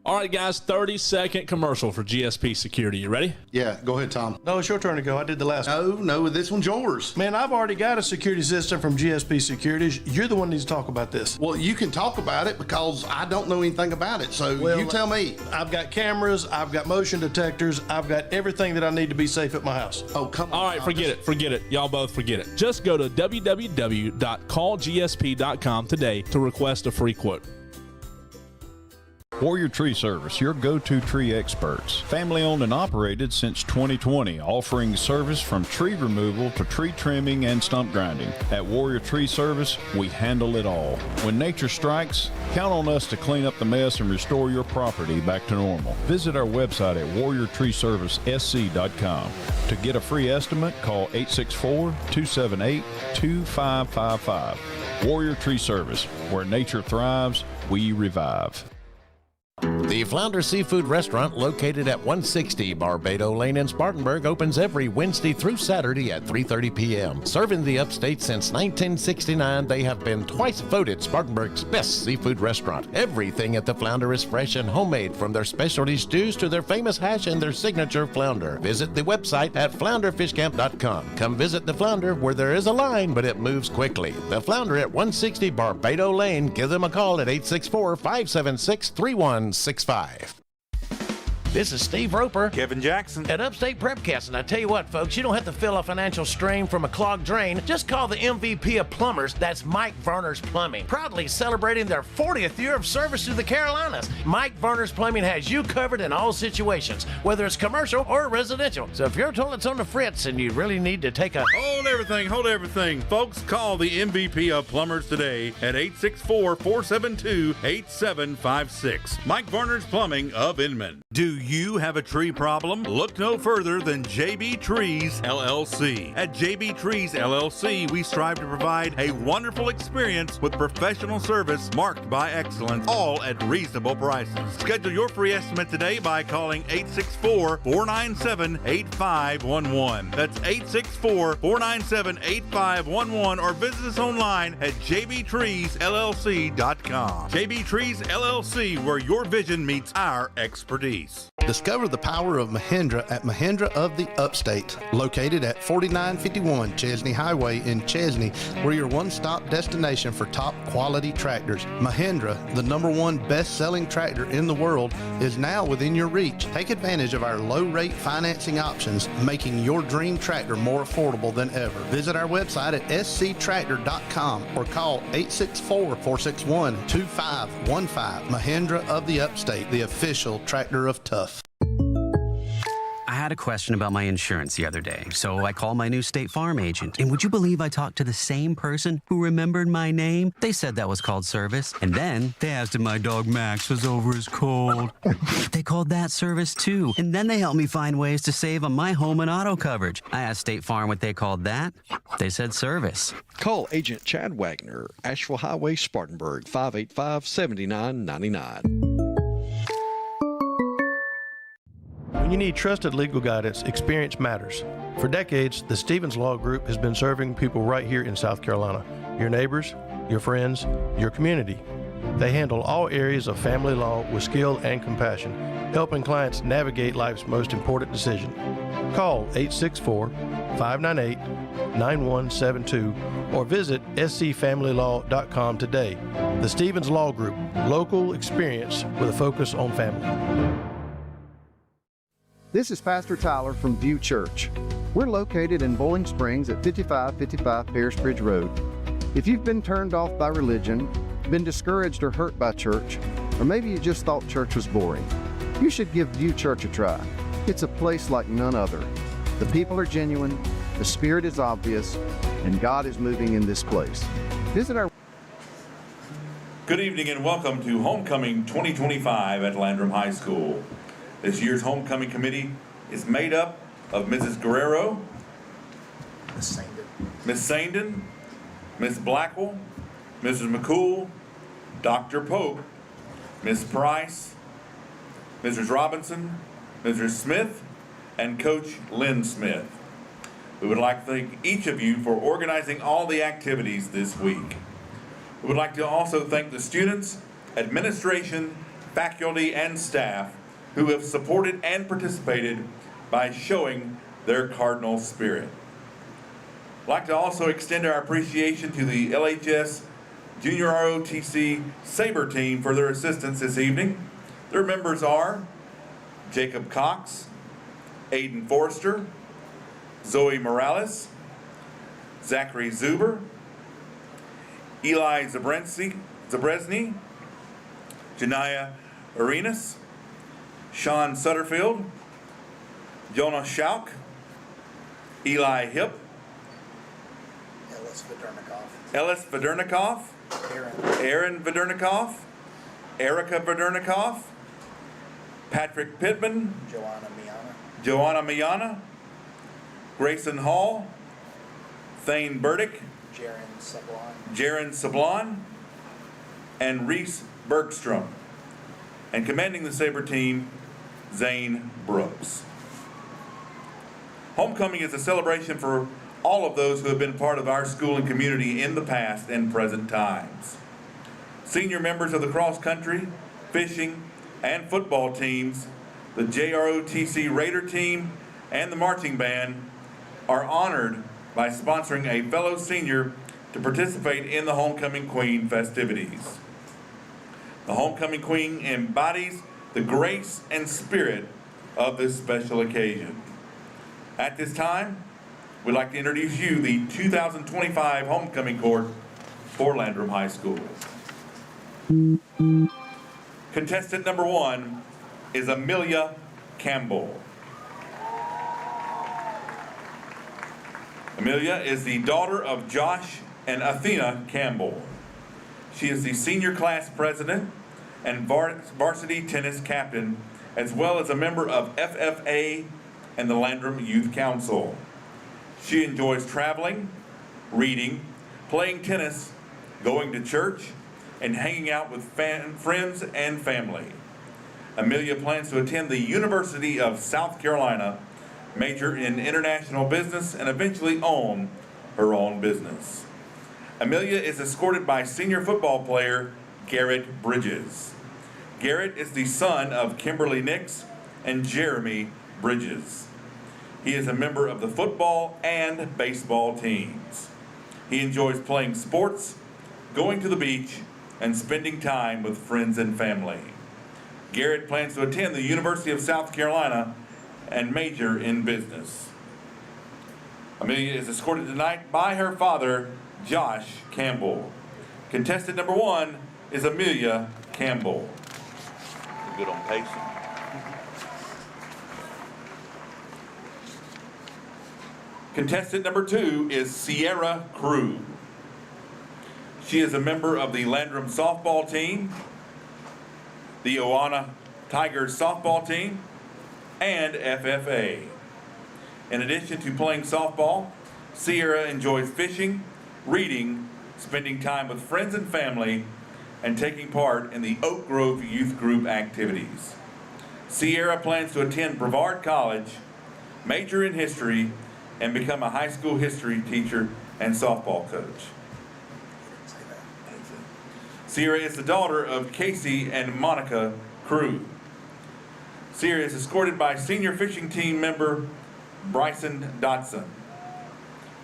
All right, guys, 30-second commercial for GSP Security. You ready? Yeah, go ahead, Tom. No, it's your turn to go. I did the last one. No, this one's yours. Man, I've already got a security system from GSP Securities. You're the one who needs to talk about this. Well, you can talk about it because I don't know anything about it, so you tell me. I've got cameras, I've got motion detectors, I've got everything that I need to be safe at my house. Oh, come on. All right, forget it. Y'all both forget it. Just go to www.callgsp.com today to request a free quote. Warrior Tree Service, your go-to tree experts. Family owned and operated since 2020, offering service from tree removal to tree trimming and stump grinding. At Warrior Tree Service, we handle it all. When nature strikes, count on us to clean up the mess and restore your property back to normal. Visit our website at warriortreeservicesc.com. To get a free estimate, call 864-278-2555. Warrior Tree Service, where nature thrives, we revive. The Flounder Seafood Restaurant, located at 160 Barbado Lane in Spartanburg, opens every Wednesday through Saturday at 3:30 p.m. Serving the upstate since 1969, they have been twice voted Spartanburg's best seafood restaurant. Everything at the Flounder is fresh and homemade, from their specialty stews to their famous hash and their signature flounder. Visit the website at flounderfishcamp.com. Come visit the Flounder, where there is a line, but it moves quickly. The Flounder at 160 Barbado Lane. Give them a call at 864-576-3165. This is Steve Roper, Kevin Jackson at Upstate Prepcast, and I tell you what, folks, you don't have to feel a financial strain from a clogged drain. Just call the MVP of plumbers. That's Mike Verner's Plumbing, proudly celebrating their 40th year of service to the Carolinas. Mike Verner's Plumbing has you covered in all situations, whether it's commercial or residential. So if your toilet's on the fritz and you really need to take a Hold everything. Folks, call the MVP of plumbers today at 864-472-8756. Mike Verner's Plumbing of Inman. Do you have a tree problem? Look no further than JB Trees LLC. At JB Trees LLC, we strive to provide a wonderful experience with professional service marked by excellence, all at reasonable prices. Schedule your free estimate today by calling 864-497-8511. That's 864-497-8511, or visit us online at jbtreesllc.com. JB Trees LLC, where your vision meets our expertise. Discover the power of Mahindra at Mahindra of the Upstate, located at 4951 Chesney Highway in Chesney. We're your one-stop destination for top quality tractors. Mahindra, the #1 best-selling tractor in the world, is now within your reach. Take advantage of our low-rate financing options, making your dream tractor more affordable than ever. Visit our website at sctractor.com or call 864-461-2515. Mahindra of the Upstate, the official tractor of tough. I had a question about my insurance the other day, so I called my new State Farm agent. And would you believe I talked to the same person who remembered my name? They said that was called service. And then they asked if my dog Max was over his cold. They called that service too. And then they helped me find ways to save on my home and auto coverage. I asked State Farm what they called that. They said service. Call Agent Chad Wagner, Asheville Highway, Spartanburg, 585-7999. When you need trusted legal guidance, experience matters. For decades, the Stevens Law Group has been serving people right here in South Carolina. Your neighbors, your friends, your community. They handle all areas of family law with skill and compassion, helping clients navigate life's most important decision. Call 864-598-9172 or visit scfamilylaw.com today. The Stevens Law Group, local experience with a focus on family. This is Pastor Tyler from View Church. We're located in Bowling Springs at 5555 Paris Bridge Road. If you've been turned off by religion, been discouraged or hurt by church, or maybe you just thought church was boring, you should give View Church a try. It's a place like none other. The people are genuine, the spirit is obvious, and God is moving in this place. Visit our Good evening and welcome to Homecoming 2025 at Landrum High School. This year's Homecoming Committee is made up of Mrs. Guerrero, Miss Sandin, Miss Blackwell, Mrs. McCool, Dr. Pope, Miss Price, Mrs. Robinson, Mrs. Smith, and Coach Lynn Smith. We would like to thank each of you for organizing all the activities this week. We would like to also thank the students, administration, faculty, and staff who have supported and participated by showing their Cardinal spirit. I'd like to also extend our appreciation to the LHS Junior ROTC Sabre team for their assistance this evening. Their members are Jacob Cox, Aiden Forrester, Zoe Morales, Zachary Zuber, Eli Zabresny, Janaya Arenas, Sean Sutterfield, Jonah Schauk, Eli Hip, Ellis Vedernikoff, Aaron Vedernikoff, Erica Vedernikoff, Patrick Pittman, Joanna Miana, Grayson Hall, Thane Burdick, Jaron Sablon, and Reese Bergstrom. And commanding the Sabre team, Zane Brooks. Homecoming is a celebration for all of those who have been part of our school and community in the past and present times. Senior members of the cross-country, fishing, and football teams, the JROTC Raider team, and the marching band are honored by sponsoring a fellow senior to participate in the Homecoming Queen festivities. The Homecoming Queen embodies the grace and spirit of this special occasion. At this time, we'd like to introduce you the 2025 Homecoming Court for Landrum High School. Contestant number 1 is Amelia Campbell. Amelia is the daughter of Josh and Athena Campbell. She is the senior class president and varsity tennis captain, as well as a member of FFA and the Landrum Youth Council. She enjoys traveling, reading, playing tennis, going to church, and hanging out with friends and family. Amelia plans to attend the University of South Carolina, major in international business, and eventually own her own business. Amelia is escorted by senior football player Garrett Bridges. Garrett is the son of Kimberly Nix and Jeremy Bridges. He is a member of the football and baseball teams. He enjoys playing sports, going to the beach, and spending time with friends and family. Garrett plans to attend the University of South Carolina and major in business. Amelia is escorted tonight by her father, Josh Campbell. Contestant number 1 is Amelia Campbell. Good on pacing. Contestant number 2 is Sierra Crew. She is a member of the Landrum softball team, the Oana Tigers softball team, and FFA. In addition to playing softball, Sierra enjoys fishing, reading, spending time with friends and family, and taking part in the Oak Grove Youth Group activities. Sierra plans to attend Brevard College, major in history, and become a high school history teacher and softball coach. Sierra is the daughter of Casey and Monica Crew. Sierra is escorted by senior fishing team member Bryson Dotson.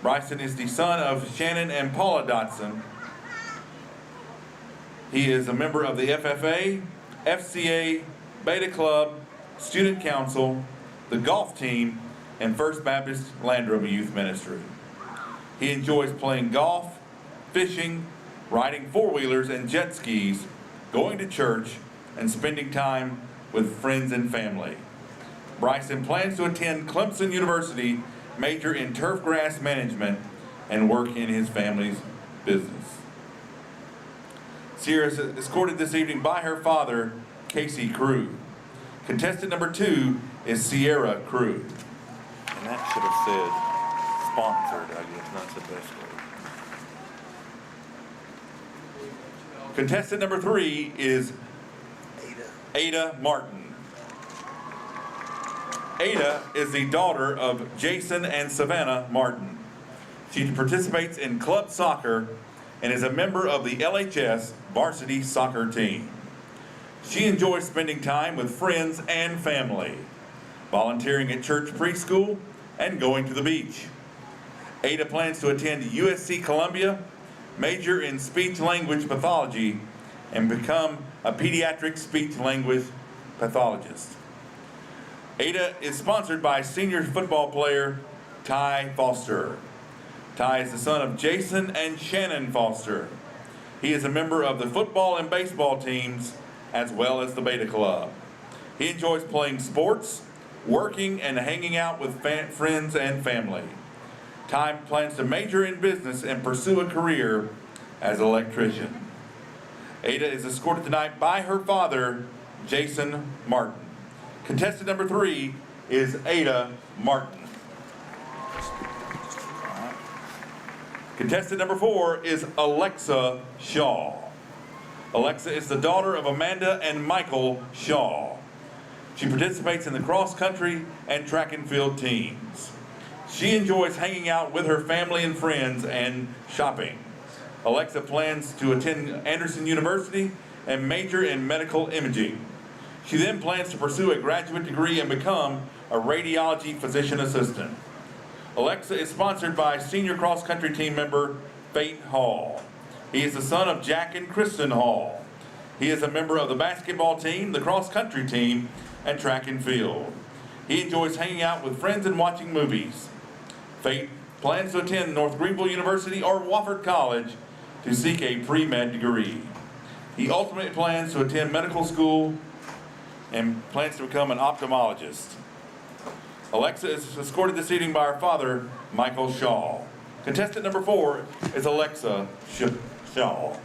Bryson is the son of Shannon and Paula Dotson. He is a member of the FFA, FCA, Beta Club, Student Council, the golf team, and First Baptist Landrum Youth Ministry. He enjoys playing golf, fishing, riding four-wheelers and jet skis, going to church, and spending time with friends and family. Bryson plans to attend Clemson University, major in turf grass management, and work in his family's business. Sierra is escorted this evening by her father, Casey Crew. Contestant number 2 is Sierra Crew. And that should have said sponsored, I guess, not the best way. Contestant number 3 is Ada Martin. Ada is the daughter of Jason and Savannah Martin. She participates in club soccer and is a member of the LHS varsity soccer team. She enjoys spending time with friends and family, volunteering at church preschool, and going to the beach. Ada plans to attend USC Columbia, major in speech-language pathology, and become a pediatric speech-language pathologist. Ada is sponsored by senior football player Ty Foster. Ty is the son of Jason and Shannon Foster. He is a member of the football and baseball teams as well as the Beta Club. He enjoys playing sports, working, and hanging out with friends and family. Ty plans to major in business and pursue a career as an electrician. Ada is escorted tonight by her father, Jason Martin. Contestant number 3 is Ada Martin. Contestant number 4 is Alexa Shaw. Alexa is the daughter of Amanda and Michael Shaw. She participates in the cross country and track and field teams. She enjoys hanging out with her family and friends and shopping. Alexa plans to attend Anderson University and major in medical imaging. She then plans to pursue a graduate degree and become a radiology physician assistant. Alexa is sponsored by senior cross country team member Fate Hall. He is the son of Jack and Kristen Hall. He is a member of the basketball team, the cross country team, and track and field. He enjoys hanging out with friends and watching movies. Fate plans to attend North Greenville University or Wofford College to seek a pre-med degree. He ultimately plans to attend medical school and plans to become an ophthalmologist. Alexa is escorted this evening by her father, Michael Shaw. Contestant number 4 is Alexa Shaw.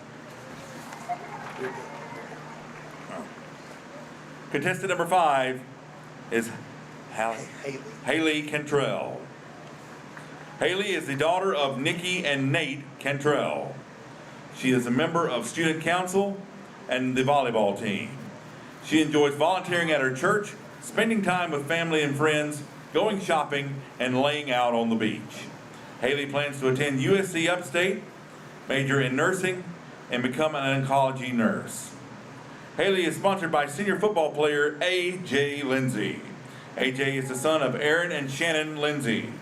Contestant number 5 is Haley Cantrell. Haley is the daughter of Nikki and Nate Cantrell. She is a member of student council and the volleyball team. She enjoys volunteering at her church, spending time with family and friends, going shopping, and laying out on the beach. Haley plans to attend USC Upstate, major in nursing, and become an oncology nurse. Haley is sponsored by senior football player A.J. Lindsay. A.J. is the son of Aaron and Shannon Lindsay.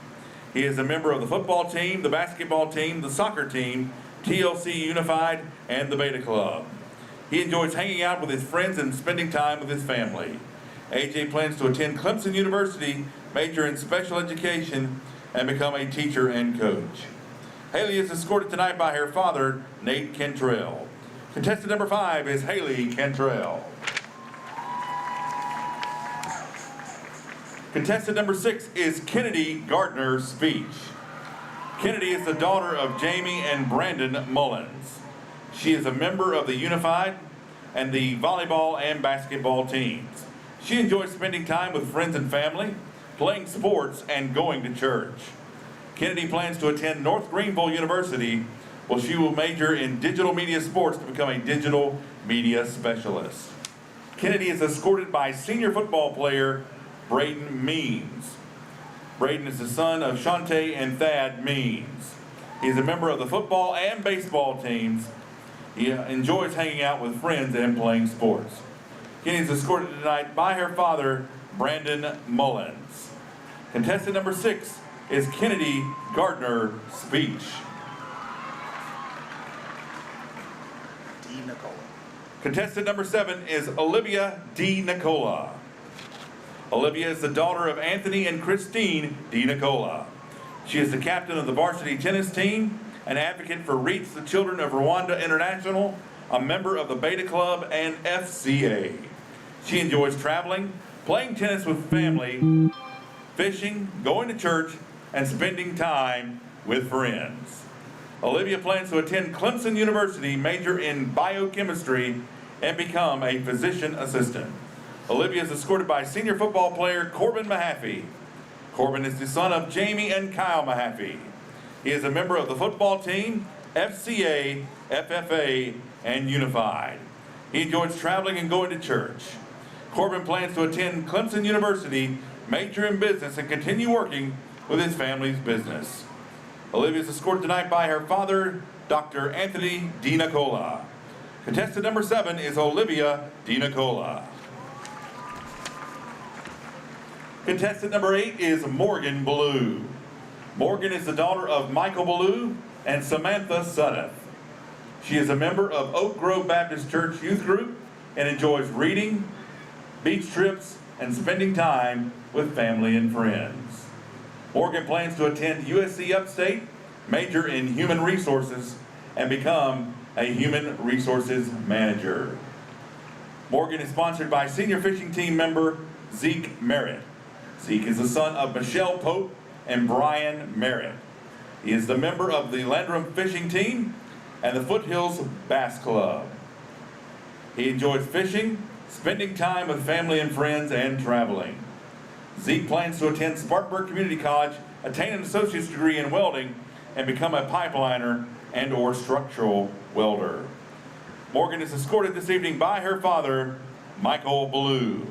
He is a member of the football team, the basketball team, the soccer team, TLC Unified, and the Beta Club. He enjoys hanging out with his friends and spending time with his family. A.J. plans to attend Clemson University, major in special education, and become a teacher and coach. Haley is escorted tonight by her father, Nate Cantrell. Contestant number 5 is Haley Cantrell. Contestant number 6 is Kennedy Gardner Speech. Kennedy is the daughter of Jamie and Brandon Mullins. She is a member of the Unified and the volleyball and basketball teams. She enjoys spending time with friends and family, playing sports, and going to church. Kennedy plans to attend North Greenville University, where she will major in digital media sports to become a digital media specialist. Kennedy is escorted by senior football player Braden Means. Braden is the son of Shante and Thad Means. He is a member of the football and baseball teams. He enjoys hanging out with friends and playing sports. Kennedy is escorted tonight by her father, Brandon Mullins. Contestant number 6 is Kennedy Gardner Speech. D. Nicola. Contestant number 7 is Olivia D. Nicola. Olivia is the daughter of Anthony and Christine D. Nicola. She is the captain of the varsity tennis team, an advocate for Reach the Children of Rwanda International, a member of the Beta Club and FCA. She enjoys traveling, playing tennis with family, fishing, going to church, and spending time with friends. Olivia plans to attend Clemson University, major in biochemistry, and become a physician assistant. Olivia is escorted by senior football player Corbin Mahaffey. Corbin is the son of Jamie and Kyle Mahaffey. He is a member of the football team, FCA, FFA, and Unified. He enjoys traveling and going to church. Corbin plans to attend Clemson University, major in business, and continue working with his family's business. Olivia is escorted tonight by her father, Dr. Anthony DiNicola. Contestant number 7 is Olivia DiNicola. Contestant number 8 is Morgan Ballou. Morgan is the daughter of Michael Ballou and Samantha Suddeth. She is a member of Oak Grove Baptist Church Youth Group and enjoys reading, beach trips, and spending time with family and friends. Morgan plans to attend USC Upstate, major in human resources, and become a human resources manager. Morgan is sponsored by senior fishing team member Zeke Merritt. Zeke is the son of Michelle Pope and Brian Merritt. He is the member of the Landrum fishing team and the Foothills Bass Club. He enjoys fishing, spending time with family and friends, and traveling. Zeke plans to attend Spartanburg Community College, attain an associate's degree in welding, and become a pipeliner and/or structural welder. Morgan is escorted this evening by her father, Michael Ballou.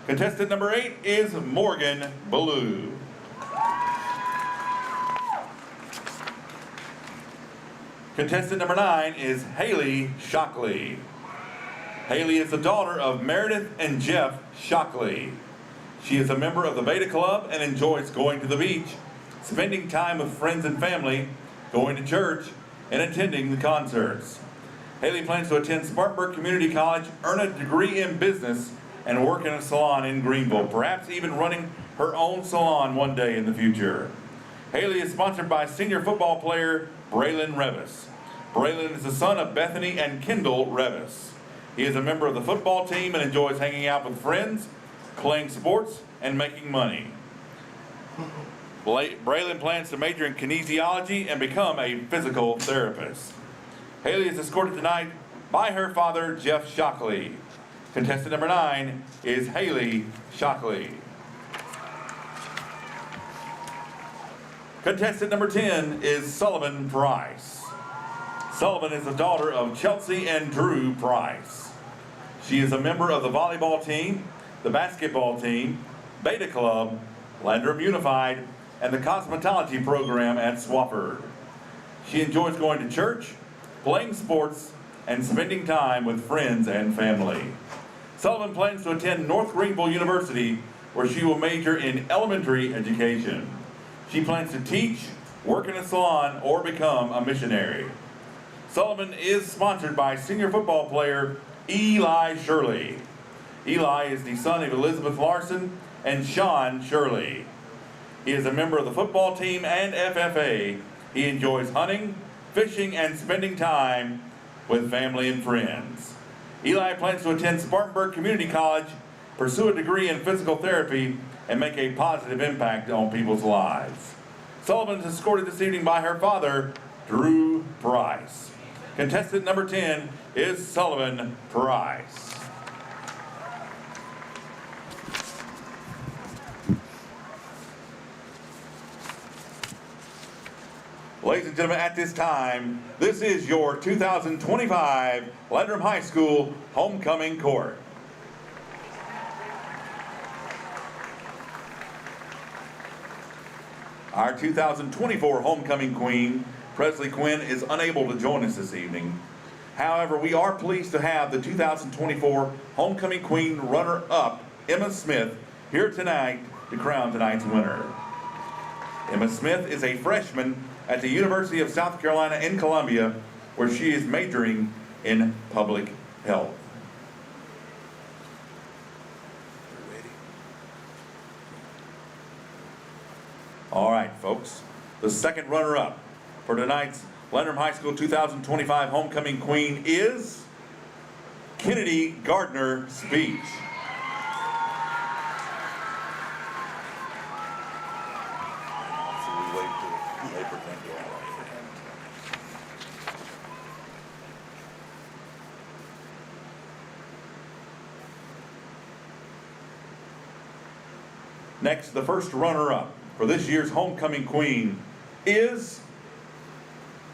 Contestant number 8 is Morgan Ballou. Contestant number 9 is Haley Shockley. Haley is the daughter of Meredith and Jeff Shockley. She is a member of the Beta Club and enjoys going to the beach, spending time with friends and family, going to church, and attending the concerts. Haley plans to attend Spartanburg Community College, earn a degree in business, and work in a salon in Greenville, perhaps even running her own salon one day in the future. Haley is sponsored by senior football player Braylon Revis. Braylon is the son of Bethany and Kendall Revis. He is a member of the football team and enjoys hanging out with friends, playing sports, and making money. Braylon plans to major in kinesiology and become a physical therapist. Haley is escorted tonight by her father, Jeff Shockley. Contestant number 9 is Haley Shockley. Contestant number 10 is Sullivan Price. Sullivan is the daughter of Chelsea and Drew Price. She is a member of the volleyball team, the basketball team, Beta Club, Landrum Unified, and the cosmetology program at Swafford. She enjoys going to church, playing sports, and spending time with friends and family. Sullivan plans to attend North Greenville University, where she will major in elementary education. She plans to teach, work in a salon, or become a missionary. Sullivan is sponsored by senior football player Eli Shirley. Eli is the son of Elizabeth Larson and Sean Shirley. He is a member of the football team and FFA. He enjoys hunting, fishing, and spending time with family and friends. Eli plans to attend Spartanburg Community College, pursue a degree in physical therapy, and make a positive impact on people's lives. Sullivan is escorted this evening by her father, Drew Price. Contestant number 10 is Sullivan Price. Ladies and gentlemen, at this time, this is your 2025 Landrum High School Homecoming Court. Our 2024 Homecoming Queen, Presley Quinn, is unable to join us this evening. However, we are pleased to have the 2024 Homecoming Queen runner-up, Emma Smith, here tonight to crown tonight's winner. Emma Smith is a freshman at the University of South Carolina in Columbia, where she is majoring in public health. All right, folks. The second runner-up for tonight's Landrum High School 2025 Homecoming Queen is Kennedy Gardner Speech. papers and go all right. Next, the first runner-up for this year's homecoming queen is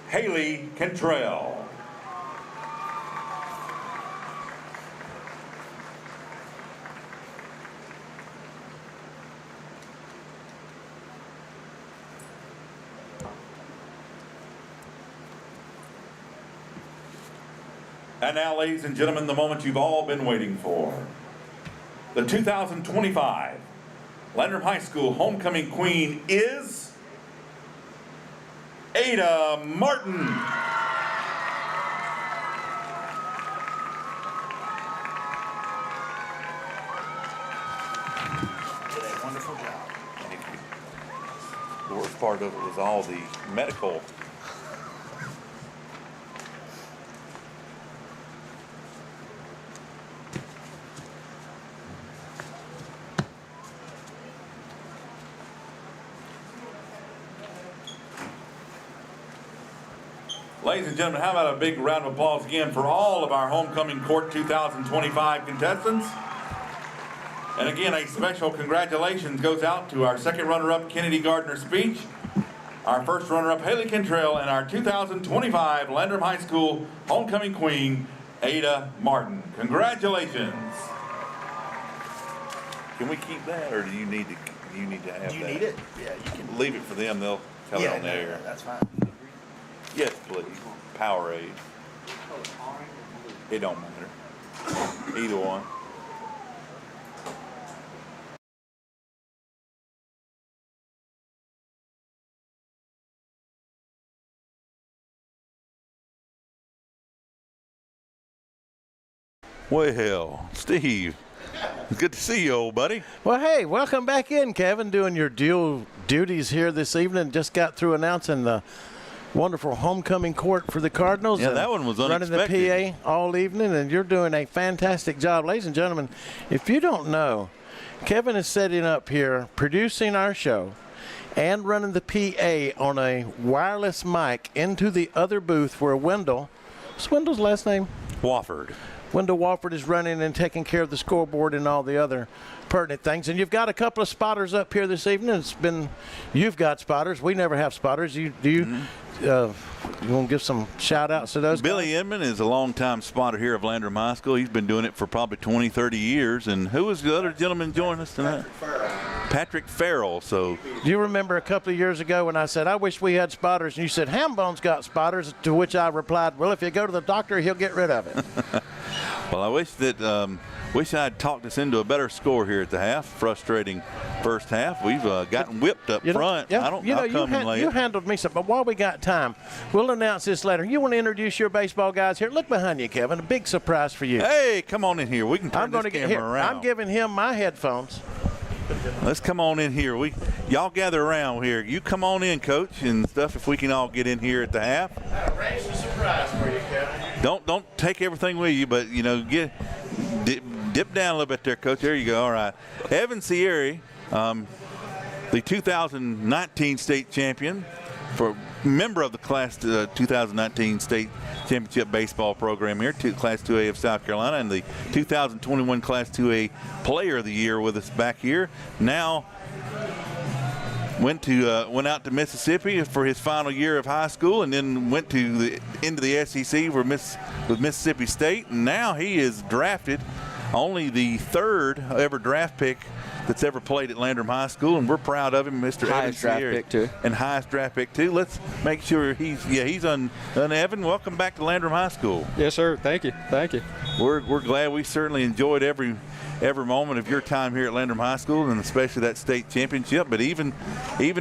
Haley Cantrell. And now, ladies and gentlemen, the moment you've all been waiting for. The 2025 Landrum High School homecoming queen is Ada Martin. Did a wonderful job. The worst part of it was all the medical. Ladies and gentlemen, how about a big round of applause again for all of our Homecoming Court 2025 contestants. And again, a special congratulations goes out to our second runner-up, Kennedy Gardner Speech, our first runner-up, Haley Cantrell, and our 2025 Landrum High School Homecoming Queen, Ada Martin. Congratulations. Can we keep that, or do you need to have that? Do you need it? Yeah, you can. Leave it for them, they'll tell it on the air. That's fine. Yes, please. Powerade. It don't matter. Either one. Well, Steve, good to see you, old buddy. Well, hey, welcome back in, Kevin, doing your dual duties here this evening. Just got through announcing the wonderful homecoming court for the Cardinals. Yeah, that one was unexpected. Running the PA all evening, and you're doing a fantastic job. Ladies and gentlemen, if you don't know, Kevin is setting up here, producing our show, and running the PA on a wireless mic into the other booth where what's Wendell's last name? Wofford. Wendell Wofford is running and taking care of the scoreboard and all the other pertinent things. And you've got a couple of spotters up here this evening. You've got spotters. We never have spotters. You want to give some shout outs to those Billy guys? Inman is a longtime spotter here of Landrum High School. He's been doing it for probably 20, 30 years. And who was the other gentleman joining us tonight? Patrick Farrell. So, do you remember a couple of years ago when I said, I wish we had spotters? And you said, Hambone's got spotters, to which I replied, well, if you go to the doctor, he'll get rid of it. Well, I wish I'd talked us into a better score here at the half. Frustrating first half. We've gotten whipped up front. Yeah, you handled me some. But while we got time, we'll announce this later. You want to introduce your baseball guys here? Look behind you, Kevin. A big surprise for you. Hey, come on in here. We can turn this camera around. I'm giving him my headphones. Let's come on in here. Y'all gather around here. You come on in, Coach, and stuff. If we can all get in here at the half. I arranged a surprise for you, Kevin. Don't take everything with you, but dip down a little bit there, Coach. There you go. All right. Evan Sierri, the 2019 state champion, member of the Class 2019 state championship baseball program here, Class 2A of South Carolina, and the 2021 Class 2A player of the year with us back here. Now went out to Mississippi for his final year of high school, and then went into the SEC with Mississippi State, and now he is drafted, only the third ever draft pick that's ever played at Landrum High School, and we're proud of him, Mr. Highest draft pick too. And highest draft pick too. Let's make sure he's on. Evan, welcome back to Landrum High School. Yes, sir. Thank you. We're glad. We certainly enjoyed every moment of your time here at Landrum High School, and especially that state championship. But even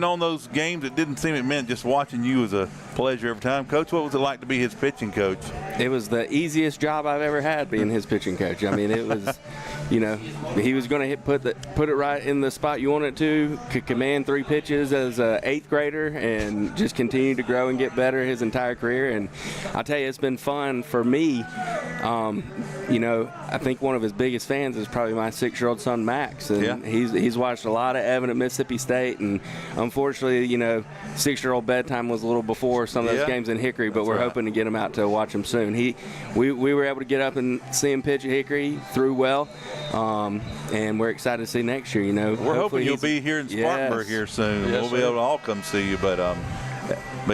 on those games, it didn't seem it meant. Just watching you was a pleasure every time. Coach, what was it like to be his pitching coach? It was the easiest job I've ever had, being his pitching coach. I mean, it was you know, he was going to put it right in the spot you wanted it to, could command 3 pitches as an 8th grader and just continue to grow and get better his entire career. And I'll tell you, it's been fun for me. You know, I think one of his biggest fans is probably my 6-year-old son, Max. And he's watched a lot of Evan at Mississippi State. And unfortunately, you know, 6-year-old bedtime was a little before some of those games in Hickory, but we're hoping to get him out to watch him soon. We were able to get up and see him pitch at Hickory, threw well. And we're excited to see next year, you know. We're hoping he'll be here in Spartanburg here soon. Yes, we'll be able to all come see you. But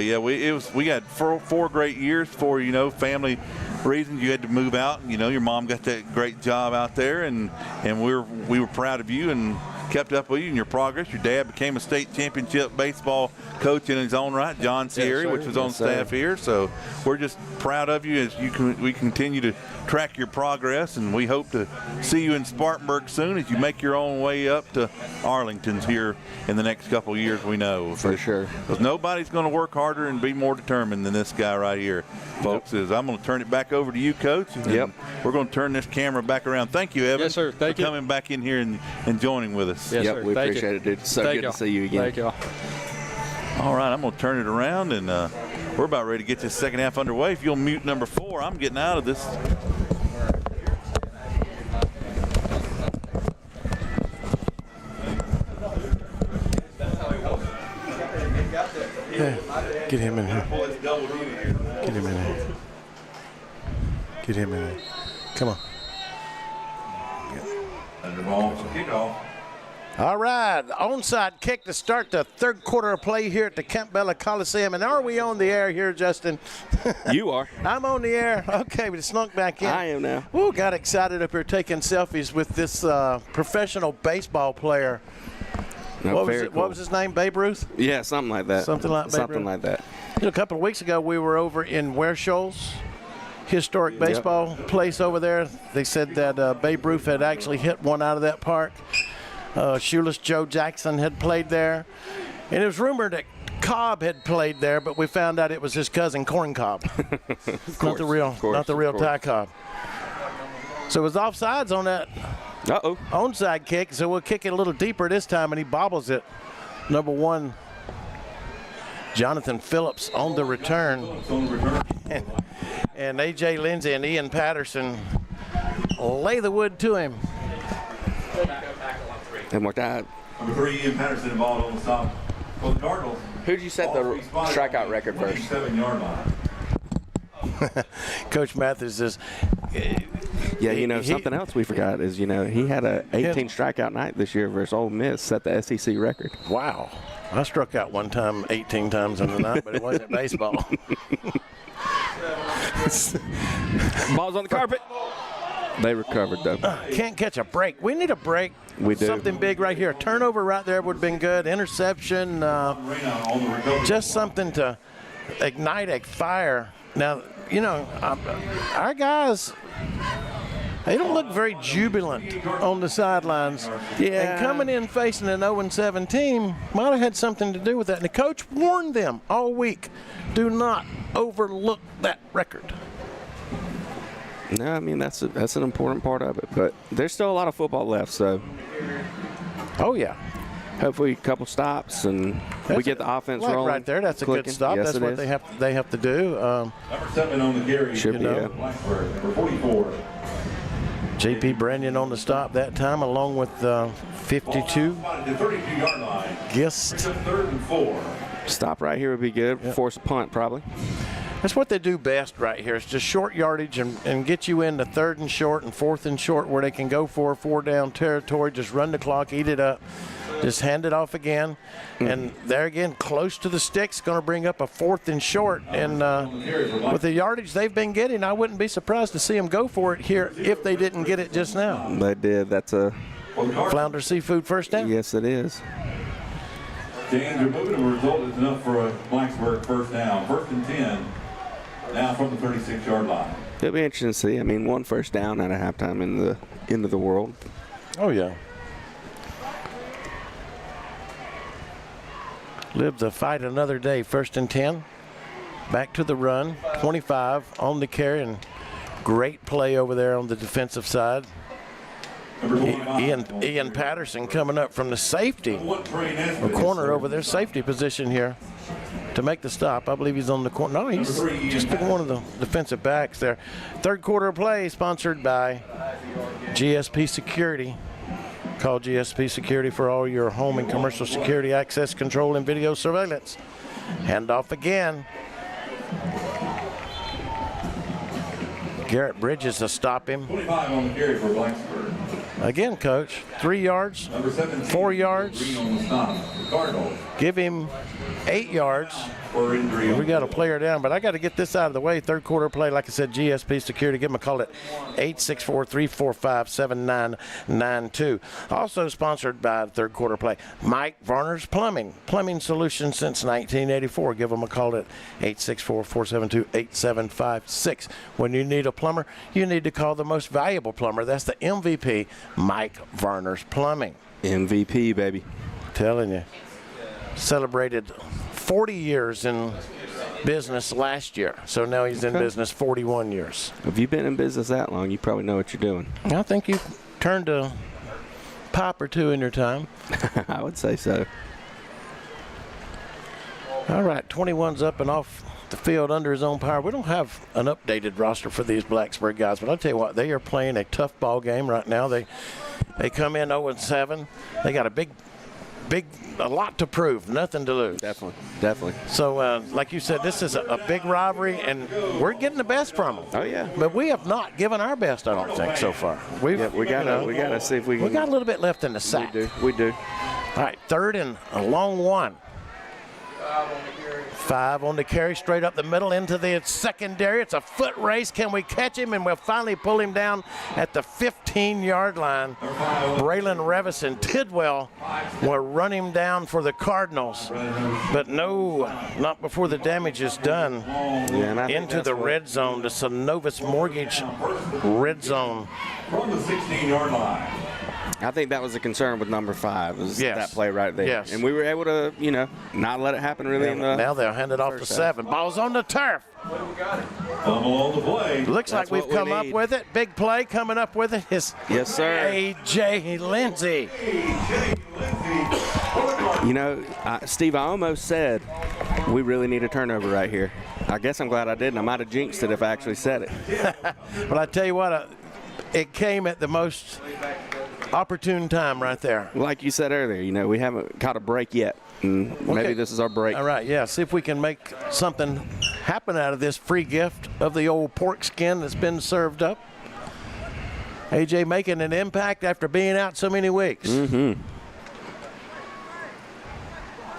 yeah, we got 4 great years for, you know, family reasons. You had to move out. You know, your mom got that great job out there, and we were proud of you and kept up with you and your progress. Your dad became a state championship baseball coach in his own right, John Sierra, which was on staff here. So we're just proud of you as we continue to track your progress, and we hope to see you in Spartanburg soon as you make your own way up to Arlington's here in the next couple of years, we know. For sure. Because nobody's going to work harder and be more determined than this guy right here, folks. I'm going to turn it back over to you, Coach. And we're going to turn this camera back around. Thank you, Evan. Yes, sir. Thank you. For coming back in here and joining with us. Yes, sir. We appreciate it, dude. It's so good to see you again. Thank y'all. All right, I'm going to turn it around, and we're about ready to get this second half underway. If you'll mute number 4, I'm getting out of this. Yeah, get him in here. Get him in here. Get him in here. Come on. All right, onside kick to start the 3rd quarter of play here at the Campbell Coliseum. And are we on the air here, Justin? You are. I'm on the air. Okay, we slunk back in. I am now. Ooh, got excited up here taking selfies with this professional baseball player. What was his name, Babe Ruth? Yeah, something like that. Something like that. You know, a couple of weeks ago, we were over in Wersholes, historic baseball place over there. They said that Babe Ruth had actually hit one out of that park. Shoeless Joe Jackson had played there. And it was rumored that Cobb had played there, but we found out it was his cousin, Corn Cobb. Not the real Ty Cobb. So it was offsides on that onside kick, so we'll kick it a little deeper this time, and he bobbles it. Number 1, Jonathan Phillips on the return. And A.J. Lindsay and Ian Patterson lay the wood to him. And what that? Number 3, Ian Patterson involved on the stop for the Cardinals. Who'd you set the strikeout record first? 27-yard line. Coach Mathis is. Yeah, you know, something else we forgot is, you know, he had a 18 strikeout night this year versus Ole Miss, set the SEC record. Wow. I struck out one time 18 times in the night, but it wasn't baseball. Ball's on the carpet. They recovered, though. Can't catch a break. We need a break. We do. Something big right here. Turnover right there would have been good. Interception. Just something to ignite a fire. Now, you know, our guys, they don't look very jubilant on the sidelines. Yeah. And coming in facing an 0-7 team might have had something to do with that. And the coach warned them all week, do not overlook that record. No, I mean, that's an important part of it. But there's still a lot of football left, so. Oh, yeah. Hopefully a couple stops and we get the offense rolling. Right there, that's a good stop. Yes, that's what they have to do. Number 7 on the carry. Should be, Blacksburg, number 44. J.P. Brandon on the stop that time, along with 52. The 32-yard line. Gist. 3rd and 4. Stop right here would be good. Yep. Force a punt, probably. That's what they do best right here. It's just short yardage and get you into 3rd and short and 4th and short where they can go for a 4-down territory, just run the clock, eat it up, just hand it off again. And there again, close to the sticks, going to bring up a 4th and short. And with the yardage they've been getting, I wouldn't be surprised to see them go for it here if they didn't get it just now. They did. That's a Flounder Seafood first down. Yes, it is. James, you're moving a result is enough for a Blacksburg first down. 1st and 10. Now from the 36-yard line. It'll be interesting to see. I mean, 1 first down at a halftime in the end of the world. Oh, yeah. Live to fight another day. 1st and 10. Back to the run. 25 on the carry. And great play over there on the defensive side. Ian Patterson coming up from the safety, or corner over their safety position here to make the stop. I believe he's on the corner. No, he's just one of the defensive backs there. Third quarter of play sponsored by GSP Security. Call GSP Security for all your home and commercial security access control and video surveillance. Handoff again. Garrett Bridges to stop him. 25 on the carry for Blacksburg. Again, Coach, 3 yards, 4 yards. Give him 8 yards. We got a player down, but I got to get this out of the way. Third quarter play, like I said, GSP Security. Give them a call at 864-345-7992. Also sponsored by Third Quarter Play, Mike Varner's Plumbing Solutions since 1984. Give them a call at 864-472-8756. When you need a plumber, you need to call the most valuable plumber. That's the MVP, Mike Varner's Plumbing. MVP, baby. Telling you. Celebrated 40 years in business last year, so now he's in business 41 years. If you've been in business that long, you probably know what you're doing. I think you've turned a pop or two in your time. I would say so. All right, 21's up and off the field under his own power. We don't have an updated roster for these Blacksburg guys, but I'll tell you what, they are playing a tough ball game right now. They come in 0-7. They got a lot to prove, nothing to lose. Definitely. So, like you said, this is a big rivalry, and we're getting the best from them. Oh yeah. But we have not given our best, I don't think, so far. We gotta see if we can. We got a little bit left in the sack. We do. All right, third and a long one. 5 on the carry, straight up the middle into the secondary. It's a foot race. Can we catch him? And we'll finally pull him down at the 15-yard line. Braylon Revison Tidwell will run him down for the Cardinals. But no, not before the damage is done. Into the red zone, the Synovus Mortgage red zone. From the 16-yard line. I think that was a concern with number 5, was that play right there. Yes. And we were able to, not let it happen really. Now they'll hand it off to 7. Ball's on the turf. Fumble on the play. Looks like we've come up with it. Big play coming up with it is yes, sir. A.J. Lindsey. Steve, I almost said we really need a turnover right here. I guess I'm glad I didn't. I might have jinxed it if I actually said it. Well, I tell you what, it came at the most opportune time right there. Like you said earlier, we haven't caught a break yet. And maybe this is our break. All right, yeah. See if we can make something happen out of this free gift of the old pork skin that's been served up. AJ making an impact after being out so many weeks. Mm-hmm.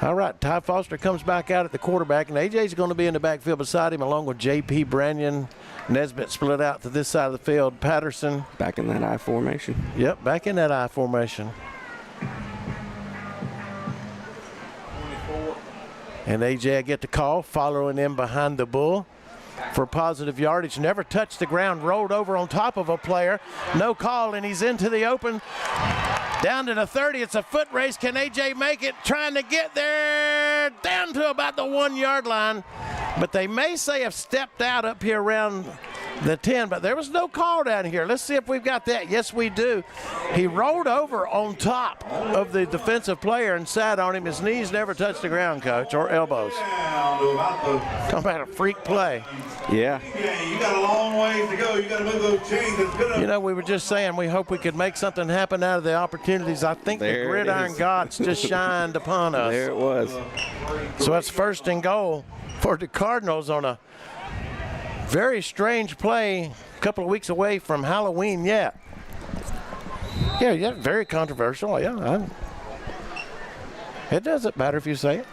All right, Ty Foster comes back out at the quarterback, and AJ's going to be in the backfield beside him along with J.P. Brannion. Nesbitt split out to this side of the field. Patterson. Back in that I formation. Yep, back in that I formation. And A.J. I get the call, following him behind the bull for positive yardage. Never touched the ground, rolled over on top of a player. No call, and he's into the open. Down to the 30, it's a foot race. Can A.J. make it? Trying to get there, down to about the 1-yard line. But they may say have stepped out up here around the 10, but there was no call down here. Let's see if we've got that. Yes, we do. He rolled over on top of the defensive player and sat on him. His knees never touched the ground, Coach, or elbows. Talking about a freak play. Yeah. You got a long ways to go. You got to move those chains. We were just saying we hope we could make something happen out of the opportunities. I think the gridiron gods just shined upon us. There it was. So that's first and goal for the Cardinals on a very strange play a couple of weeks away from Halloween yet. Yeah, very controversial. Yeah, it doesn't matter if you say it.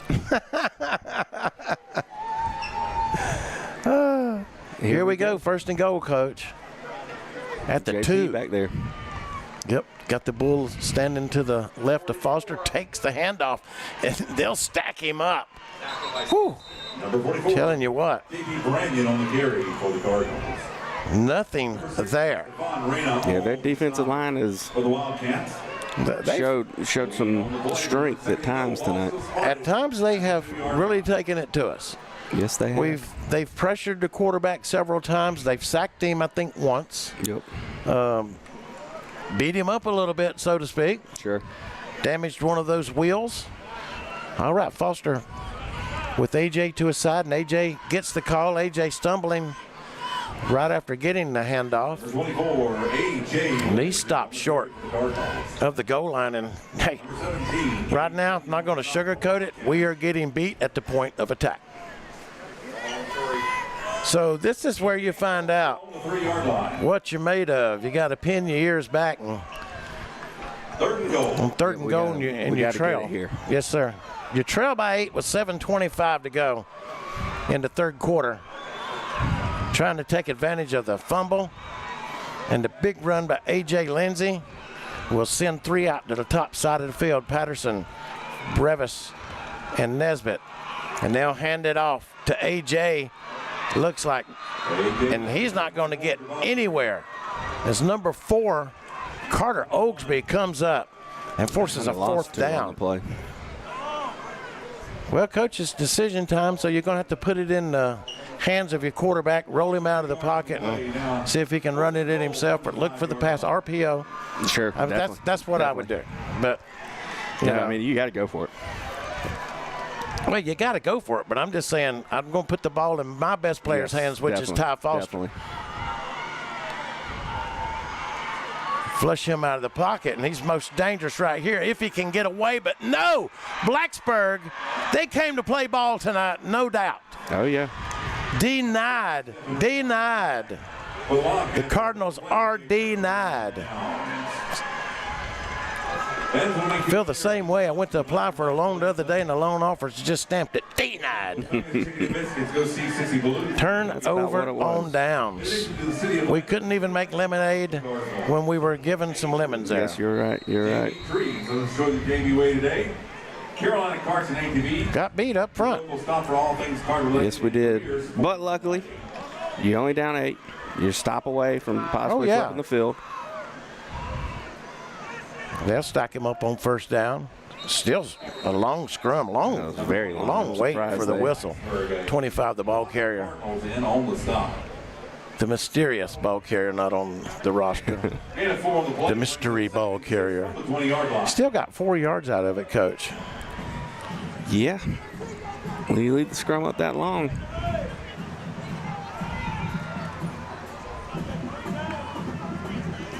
Here we go, first and goal, Coach. At the JP 2. back there. Yep, got the bull standing to the left of Foster, takes the handoff, and they'll stack him up. Whew. Number 44. Telling you what. J.P. Brannion on the carry for the Cardinals. Nothing there. Yeah, their defensive line is for the Wildcats. Showed some strength at times tonight. At times they have really taken it to us. Yes, they have. They've pressured the quarterback several times. They've sacked him, I think, once. Yep. beat him up a little bit, so to speak. Sure. Damaged one of those wheels. All right, Foster with A.J. to his side, and A.J. gets the call. A.J. stumbling right after getting the handoff. 24, A.J. And he stopped short of the goal line. And, hey, right now, I'm not going to sugarcoat it. We are getting beat at the point of attack. So this is where you find out what you're made of. You got to pin your ears back and on third and goal, and you trail. Here. Yes, sir. You trail by 8 with 7:25 to go in the third quarter. Trying to take advantage of the fumble and the big run by A.J. Lindsey will send 3 out to the top side of the field. Patterson, Brevis, and Nesbitt. And they'll hand it off to A.J. Looks like, and he's not going to get anywhere as number 4, Carter Oaksby, comes up and forces a fourth down. Well, Coach, it's decision time, so you're going to have to put it in the hands of your quarterback, roll him out of the pocket, and see if he can run it in himself or look for the pass. RPO. Sure, I mean, that's what I would do. But, you know, I mean, you got to go for it. Well, you got to go for it, but I'm just saying I'm going to put the ball in my best player's hands, which is Ty Foster. Definitely. Flush him out of the pocket, and he's most dangerous right here if he can get away. But no, Blacksburg, they came to play ball tonight, no doubt. Oh, yeah. Denied. The Cardinals are denied. Feel the same way. I went to apply for a loan the other day, and the loan offers just stamped it denied. Turnover on downs. We couldn't even make lemonade when we were given some lemons there. Yes, you're right. You're right. Carolina Carson ATV. Got beat up front. We'll stop for all things Cardinals. Yes, we did. But luckily, you're only down 8. You're a stop away from possibly flipping the field. They'll stack him up on first down. Still a long scrum, very long wait for the whistle. 25, the ball carrier. The mysterious ball carrier, not on the roster. The mystery ball carrier. Still got 4 yards out of it, Coach. Yeah. When you leave the scrum up that long.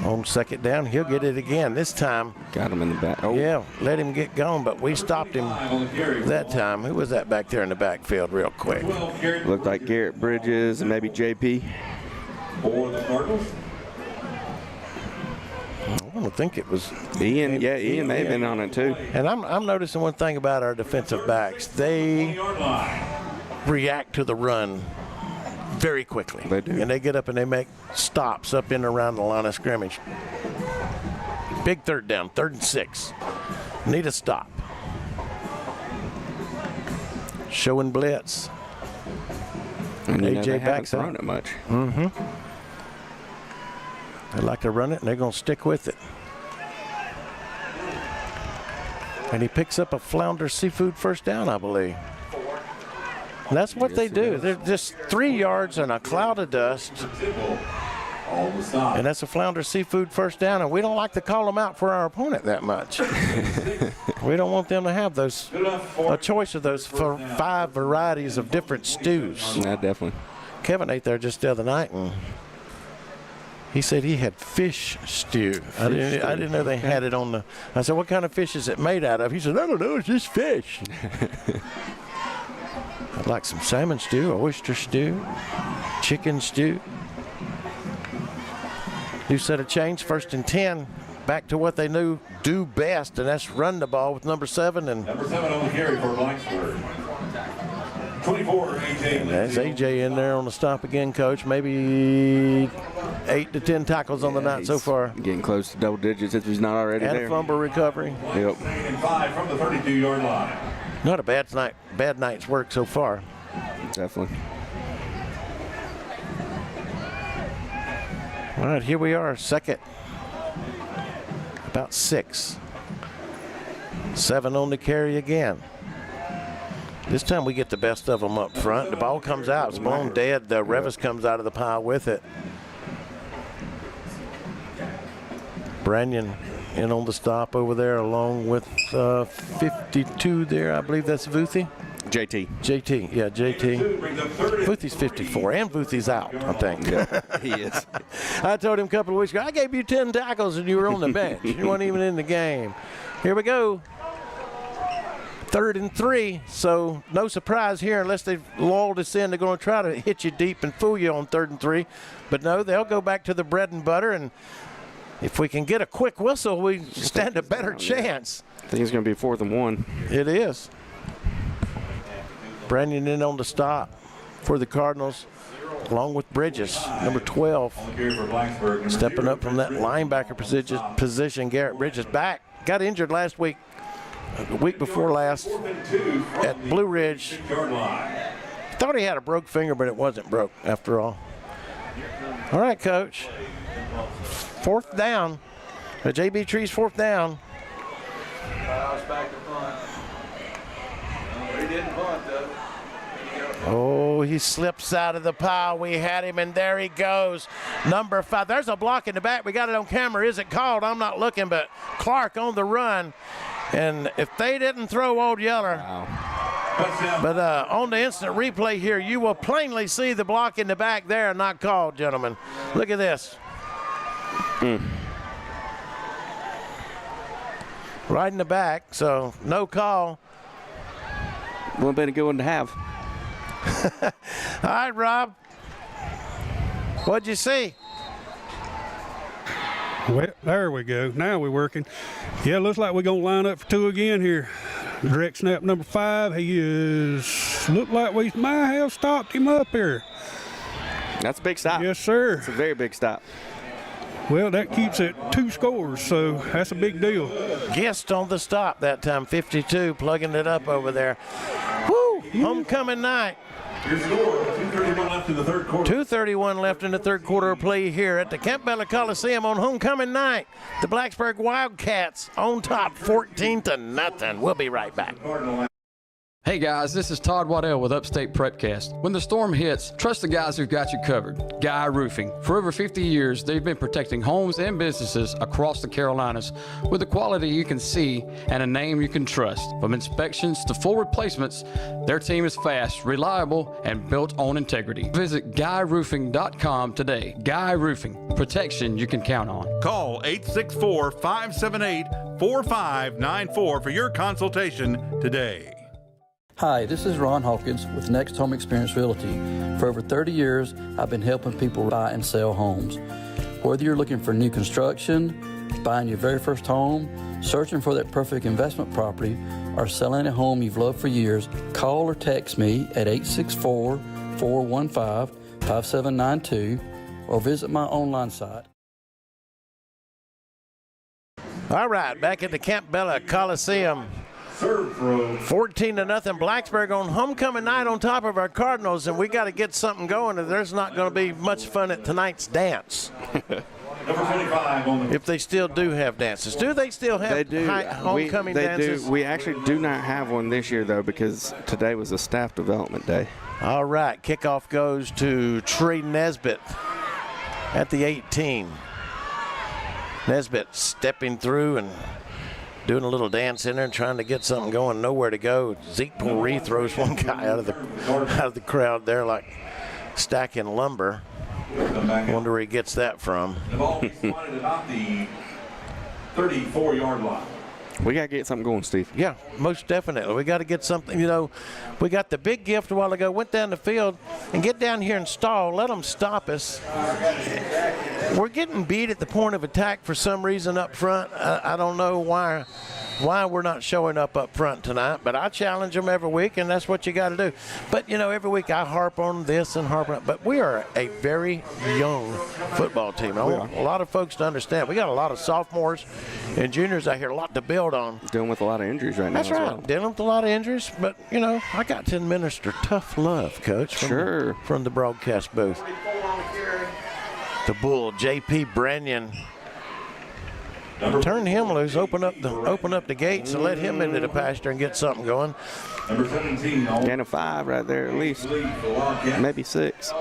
On second down, he'll get it again. This time. Got him in the back. Oh. Yeah, let him get going, but we stopped him that time. Who was that back there in the backfield real quick? Looked like Garrett Bridges and maybe JP. For the Cardinals. I don't think it was Ian. Yeah, Ian may have been on it too. And I'm noticing one thing about our defensive backs. They react to the run very quickly. They do. And they get up and they make stops up in and around the line of scrimmage. Big third down, 3rd and 6. Need a stop. Showing blitz. And AJ backs up. up. It much. Mm-hmm. They like to run it, and they're going to stick with it. And he picks up a Flounder Seafood first down, I believe. And that's what they do. They're just 3 yards in a cloud of dust. And that's a Flounder Seafood first down, and we don't like to call them out for our opponent that much. We don't want them to have a choice of those 5 varieties of different stews. Yeah, definitely. Kevin ate there just the other night, and he said he had fish stew. I didn't know they had it on the. I said, what kind of fish is it made out of? He said, I don't know, it's just fish. I'd like some salmon stew, oyster stew, chicken stew. New set of change, 1st and 10. Back to what they do best, and that's run the ball with number 7. And number 7 on the carry for Blacksburg. 24, AJ. And that's AJ in there on the stop again, Coach. Maybe 8 to 10 tackles on the night so far. Getting close to double digits if he's not already and there. And a fumble recovery. Yep. 5 from the 32-yard line. Not a bad night's work so far. Definitely. All right, here we are, second. About 6. 7 on the carry again. This time we get the best of them up front. The ball comes out. It's blown dead. Revis comes out of the pile with it. Brannion in on the stop over there along with 52 there. I believe that's Vuthi. JT, yeah, JT. Vuthi's 54, and Vuthi's out, I think. Yeah, he is. I told him a couple of weeks ago, I gave you 10 tackles and you were on the bench. You weren't even in the game. Here we go. 3rd and 3, so no surprise here unless they've lulled us in. They're going to try to hit you deep and fool you on 3rd and 3. But no, they'll go back to the bread and butter, and if we can get a quick whistle, we stand a better chance. I think it's going to be 4th and 1. It is. Brannion in on the stop for the Cardinals, along with Bridges, number 12. Stepping up from that linebacker position, Garrett Bridges back. Got injured last week, the week before last at Blue Ridge. Thought he had a broke finger, but it wasn't broke after all. All right, Coach. 4th down. JB Tree's 4th down. Oh, he slips out of the pile. We had him, and there he goes. Number 5. There's a block in the back. We got it on camera. Is it called? I'm not looking, but Clark on the run. And if they didn't throw Old Yeller, but on the instant replay here, you will plainly see the block in the back there, not called, gentlemen. Look at this. Right in the back, so no call. Would have been a good one to have. All right, Rob. What'd you see? Well, there we go. Now we're working. Yeah, looks like we're going to line up for 2 again here. Direct snap number 5. He is, look like we might have stopped him up here. That's a big stop. Yes, sir. It's a very big stop. Well, that keeps it 2 scores, so that's a big deal. Guest on the stop that time, 52, plugging it up over there. Woo! Homecoming night. Your score, 2:31 left in the 3rd quarter. 2:31 left in the 3rd quarter of play here at the Campbell Coliseum on homecoming night. The Blacksburg Wildcats on top, 14-0. We'll be right back. Hey guys, this is Todd Waddell with Upstate Prepcast. When the storm hits, trust the guys who've got you covered. Guy Roofing. For over 50 years, they've been protecting homes and businesses across the Carolinas with a quality you can see and a name you can trust. From inspections to full replacements, their team is fast, reliable, and built on integrity. Visit GuyRoofing.com today. Guy Roofing. Protection you can count on. Call 864-578-4594 for your consultation today. Hi, this is Ron Hawkins with Next Home Experience Realty. For over 30 years, I've been helping people buy and sell homes. Whether you're looking for new construction, buying your very first home, searching for that perfect investment property, or selling a home you've loved for years, call or text me at 864-415-5792 or visit my online site. All right, back at the Campbell Coliseum. 14-0 Blacksburg on homecoming night on top of our Cardinals, and we got to get something going, or there's not going to be much fun at tonight's dance. Number 25 on the if they still do have dances. Do they still have homecoming dances? They do. We actually do not have one this year, though, because today was a staff development day. All right, kickoff goes to Trey Nesbitt at the 18. Nesbitt stepping through and doing a little dance in there and trying to get something going, nowhere to go. Zeke Pourri throws one guy out of the crowd there like stacking lumber. Wonder where he gets that from. The ball is spotted about the 34-yard line. We got to get something going, Steve. Yeah, most definitely. We got to get something, you know. We got the big gift a while ago, went down the field and get down here and stall, let them stop us. We're getting beat at the point of attack for some reason up front. I don't know why we're not showing up front tonight, but I challenge them every week, and that's what you got to do. But, you know, every week I harp on this and harp on it. But we are a very young football team. I want a lot of folks to understand. We got a lot of sophomores and juniors out here, a lot to build on. Dealing with a lot of injuries right now. That's right. Dealing with a lot of injuries. But, you know, I got to administer tough love, Coach, from the broadcast booth. The Bull, J.P. Brannion. Turn him loose, open up the gates and let him into the pasture and get something going. Number 17. Gain of 5 right there at least. Maybe 6.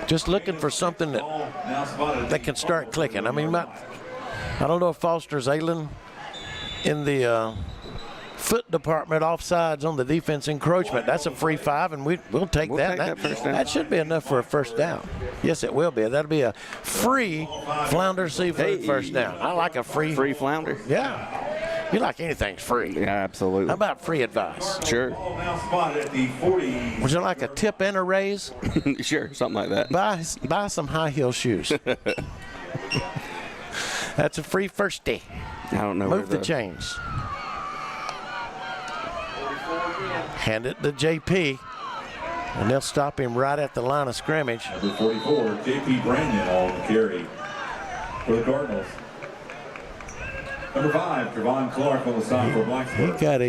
Just looking for something that can start clicking. I mean, I don't know if Foster's ailing in the foot department, offsides on the defense encroachment. That's a free 5, and we'll take that. Take that first down. That should be enough for a first down. Yes, it will be. That'll be a free flounder seafood first down. I like a free flounder. Yeah. You like anything's free. Yeah, absolutely. How about free advice? Sure. Would you like a tip and a raise? Sure, something like that. Buy some high heel shoes. That's a free firstie. I don't know. Move the chains. Hand it to JP, and they'll stop him right at the line of scrimmage. Number 44, JP Brandon on the carry for the Cardinals. Number 5, Trevon Clark on the side for Blacksburg. He got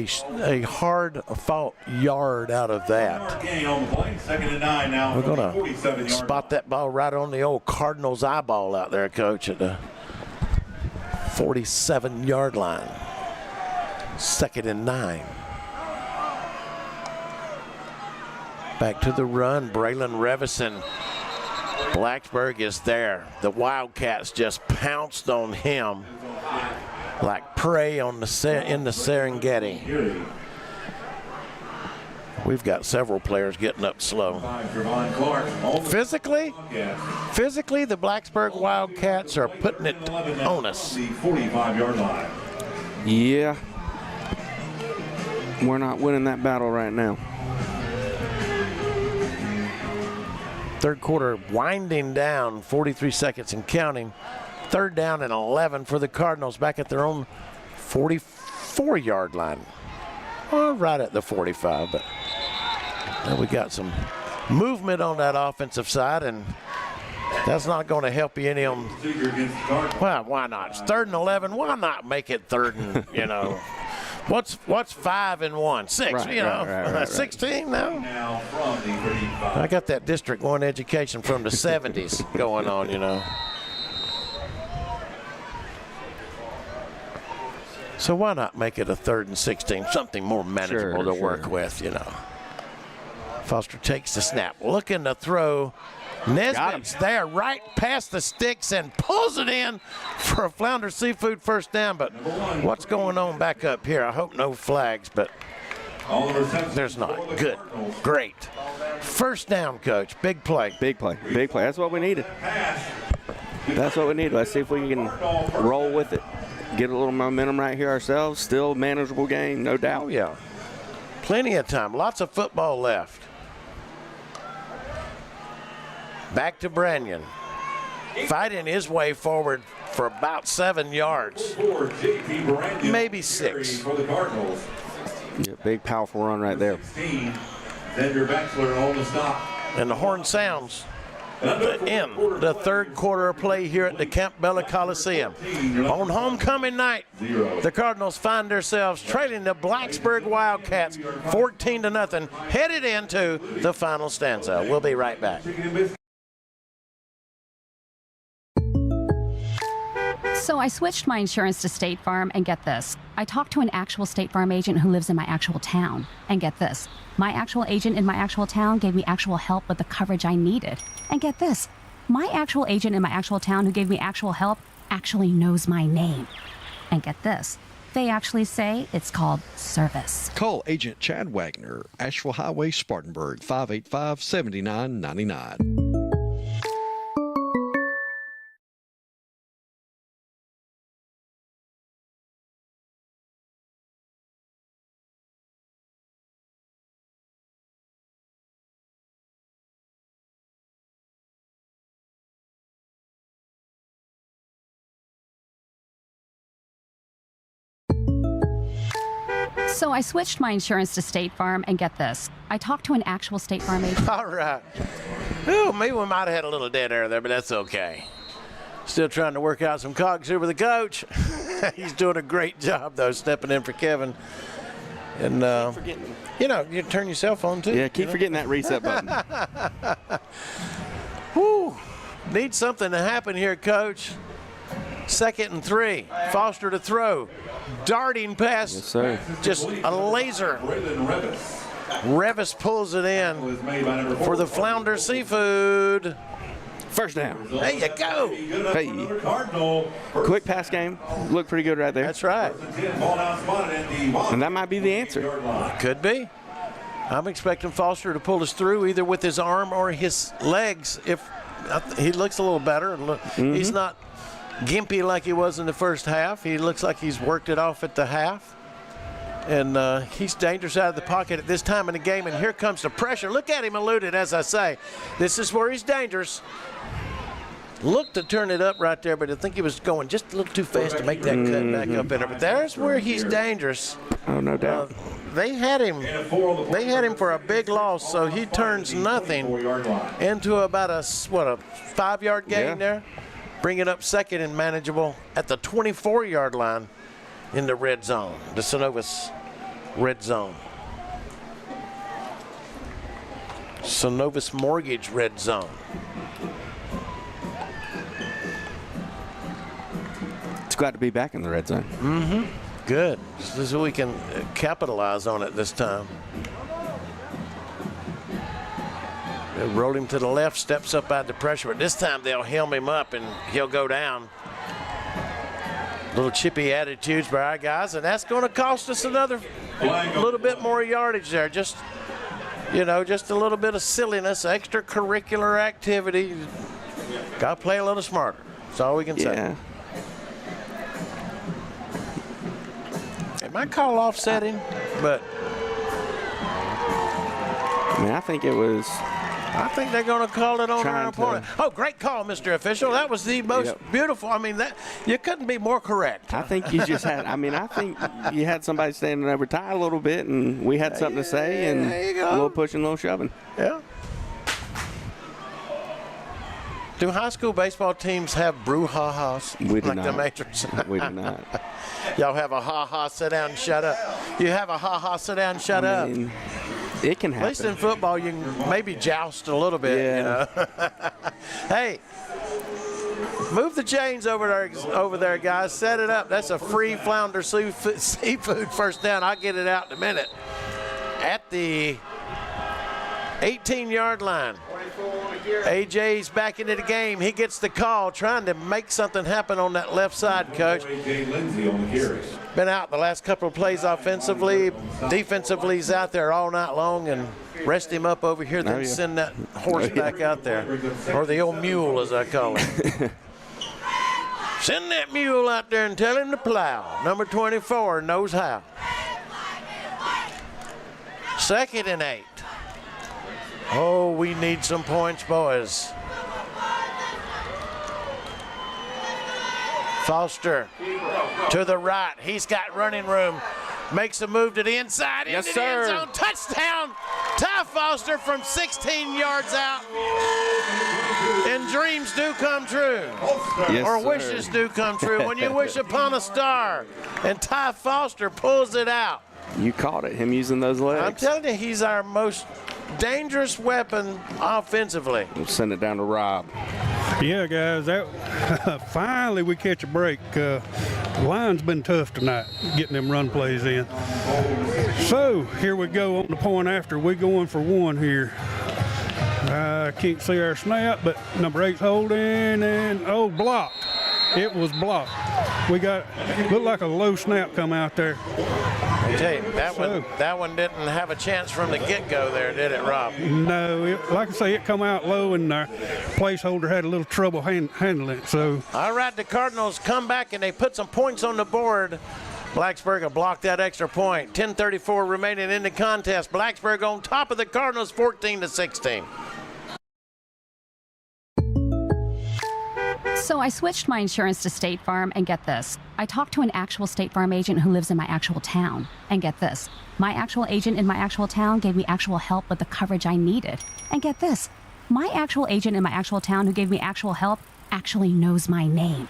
a hard-fought yard out of that. Gain on the play, 2nd and 9 now. We're going to spot that ball right on the old Cardinals eyeball out there, Coach, at the 47-yard line. 2nd and 9. Back to the run, Braylon Revison. Blacksburg is there. The Wildcats just pounced on him like prey on in the Serengeti. We've got several players getting up slow. Physically, the Blacksburg Wildcats are putting it on us. The 45-yard line. Yeah. We're not winning that battle right now. Third quarter winding down, 43 seconds and counting. 3rd down and 11 for the Cardinals back at their own 44-yard line. Well, right at the 45, but we got some movement on that offensive side, and that's not going to help you any on. Well, why not? It's 3rd and 11. Why not make it 3rd and, you know? What's 5 and 1? 6, right, you know. Right. 16 now. I got that District 1 education from the 70s going on, you know. So why not make it a 3rd and 16? Something more manageable to work with, you know. Foster takes the snap, looking to throw. Nesbitt's there right past the sticks and pulls it in for a Flounder Seafood first down. But what's going on back up here? I hope no flags, but there's not. Good. Great. First down, Coach. Big play. Big play. Big play. That's what we needed. That's what we need. Let's see if we can roll with it. Get a little momentum right here ourselves. Still manageable game, no doubt. Oh, yeah. Plenty of time. Lots of football left. Back to Branyan. Fighting his way forward for about 7 yards. Maybe 6. Yeah, big, powerful run right there. And the horn sounds. The end, the 3rd quarter of play here at the Campbell Coliseum. On homecoming night, the Cardinals find themselves trailing the Blacksburg Wildcats 14-0, headed into the final stanza. We'll be right back. So I switched my insurance to State Farm, and get this. I talked to an actual State Farm agent who lives in my actual town. And get this. My actual agent in my actual town gave me actual help with the coverage I needed. And get this. My actual agent in my actual town who gave me actual help actually knows my name. And get this. They actually say it's called service. Call Agent Chad Wagner, Asheville Highway, Spartanburg, 585-7999. So I switched my insurance to State Farm, and get this. I talked to an actual State Farm agent. All right. Ooh, maybe we might have had a little dead air there, but that's okay. Still trying to work out some cogs here with the coach. He's doing a great job, though, stepping in for Kevin. And, you know, you turn your cell phone, too. Yeah, keep forgetting that reset button. Woo. Need something to happen here, Coach. 2nd and 3. Foster to throw. Darting pass. Yes, sir. Just a laser. Revis pulls it in for the Flounder Seafood. First down. There you go. Hey. Quick pass game. Looked pretty good right there. That's right. And that might be the answer. Could be. I'm expecting Foster to pull us through either with his arm or his legs. If he looks a little better. He's not gimpy like he was in the first half. He looks like he's worked it off at the half. And he's dangerous out of the pocket at this time in the game. And here comes the pressure. Look at him eluded, as I say. This is where he's dangerous. Looked to turn it up right there, but I think he was going just a little too fast to make that cut back up in there. But there's where he's dangerous. Oh, no doubt. They had him for a big loss, so he turns nothing into about a 5-yard gain there. Bring it up second and manageable at the 24-yard line in the red zone, the Synovus red zone. Synovus Mortgage red zone. It's glad to be back in the red zone. Mm-hmm. Good. So we can capitalize on it this time. They roll him to the left, steps up out the pressure, but this time they'll helm him up and he'll go down. Little chippy attitudes by our guys, and that's going to cost us another little bit more yardage there. Just a little bit of silliness, extracurricular activity. Got to play a little smarter. That's all we can say. It might call offsetting, but I think it was. I think they're going to call it on our opponent. Oh, great call, Mr. Official. That was the most beautiful. I mean, that you couldn't be more correct. I think you just had. I think you had somebody standing over Ty a little bit, and we had something to say, and a little pushing, a little shoving. Yeah. Do high school baseball teams have brouhahas? We do like not. The Matrix? We do not. Y'all have a ha-ha, sit down and shut up. You have a ha-ha, sit down and shut up. It can happen. At least in football, you can maybe joust a little bit, you know. Hey, move the chains over there, guys. Set it up. That's a free flounder seafood first down. I'll get it out in a minute. At the 18-yard line. AJ's back into the game. He gets the call, trying to make something happen on that left side, Coach. Been out the last couple of plays offensively. Defensively, he's out there all night long, and rest him up over here, then send that horse back out there. Or the old mule, as I call it. Send that mule out there and tell him to plow. Number 24 knows how. 2nd and 8. Oh, we need some points, boys. Foster to the right. He's got running room. Makes a move to the inside. Yes, into the end zone. Touchdown. Ty Foster from 16 yards out. And dreams do come true. Yes, or sir. wishes do come true. When you wish upon a star. And Ty Foster pulls it out. You caught it, him using those legs. I'm telling you, he's our most dangerous weapon offensively. We'll send it down to Rob. Yeah, guys, that finally we catch a break. The line's been tough tonight, getting them run plays in. So here we go on the point after. We're going for one here. I can't see our snap, but number 8's holding, and blocked. It was blocked. We got looked like a low snap come out there. I tell you, that one didn't have a chance from the get-go there, did it, Rob? No, like I say, it come out low, and our placeholder had a little trouble handling it. So, all right, the Cardinals come back and they put some points on the board. Blacksburg will block that extra point. 10:34 remaining in the contest. Blacksburg on top of the Cardinals, 14-16. So I switched my insurance to State Farm, and get this. I talked to an actual State Farm agent who lives in my actual town. And get this. My actual agent in my actual town gave me actual help with the coverage I needed. And get this. My actual agent in my actual town who gave me actual help actually knows my name.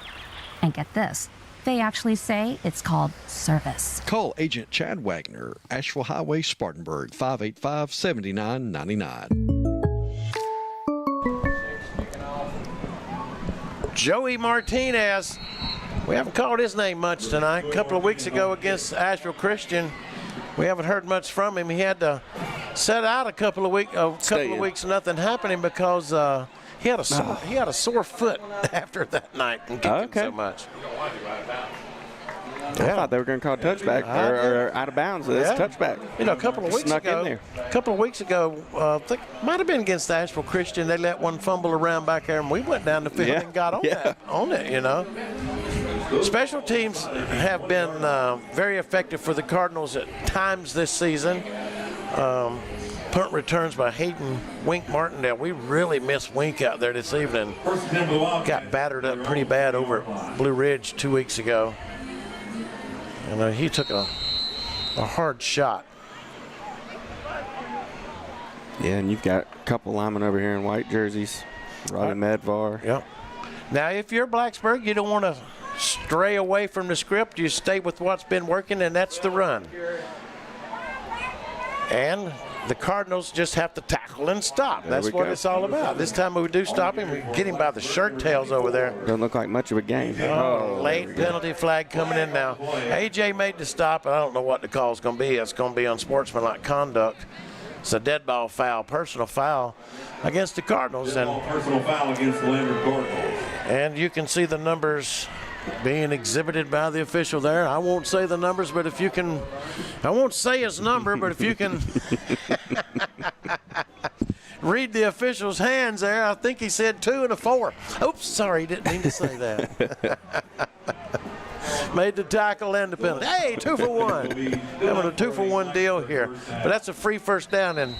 And get this. They actually say it's called service. Call Agent Chad Wagner, Asheville Highway, Spartanburg, 585-7999. Joey Martinez. We haven't called his name much tonight. A couple of weeks ago against Asheville Christian, we haven't heard much from him. He had to set out a couple of weeks, nothing happening because he had a sore foot after that night and kicked him so much. I thought they were going to call a touchback or out of bounds. That's a touchback. You know, a couple of weeks ago, I think might have been against Asheville Christian. They let one fumble around back there, and we went down the field and got on it. You know, special teams have been very effective for the Cardinals at times this season. Punt returns by Hayden Wink Martindale. We really missed Wink out there this evening. Got battered up pretty bad over at Blue Ridge 2 weeks ago. And he took a hard shot. Yeah, and you've got a couple linemen over here in white jerseys. Robin Medvar. Yep. Now, if you're Blacksburg, you don't want to stray away from the script. You stay with what's been working, and that's the run. And the Cardinals just have to tackle and stop. That's what it's all about. This time we do stop him. We get him by the shirt tails over there. Doesn't look like much of a game. Late penalty flag coming in now. AJ made the stop. I don't know what the call is going to be. It's going to be unsportsmanlike conduct. It's a dead ball foul, personal foul against the Cardinals. Personal foul against the Landrum Cardinals. And you can see the numbers being exhibited by the official there. I won't say the numbers, but if you can, I won't say his number, but if you can read the official's hands there, I think he said 2 and a 4. Oops, sorry, didn't mean to say that. Made the tackle and the penalty. Hey, 2 for 1. Having a 2 for 1 deal here. But that's a free first down, and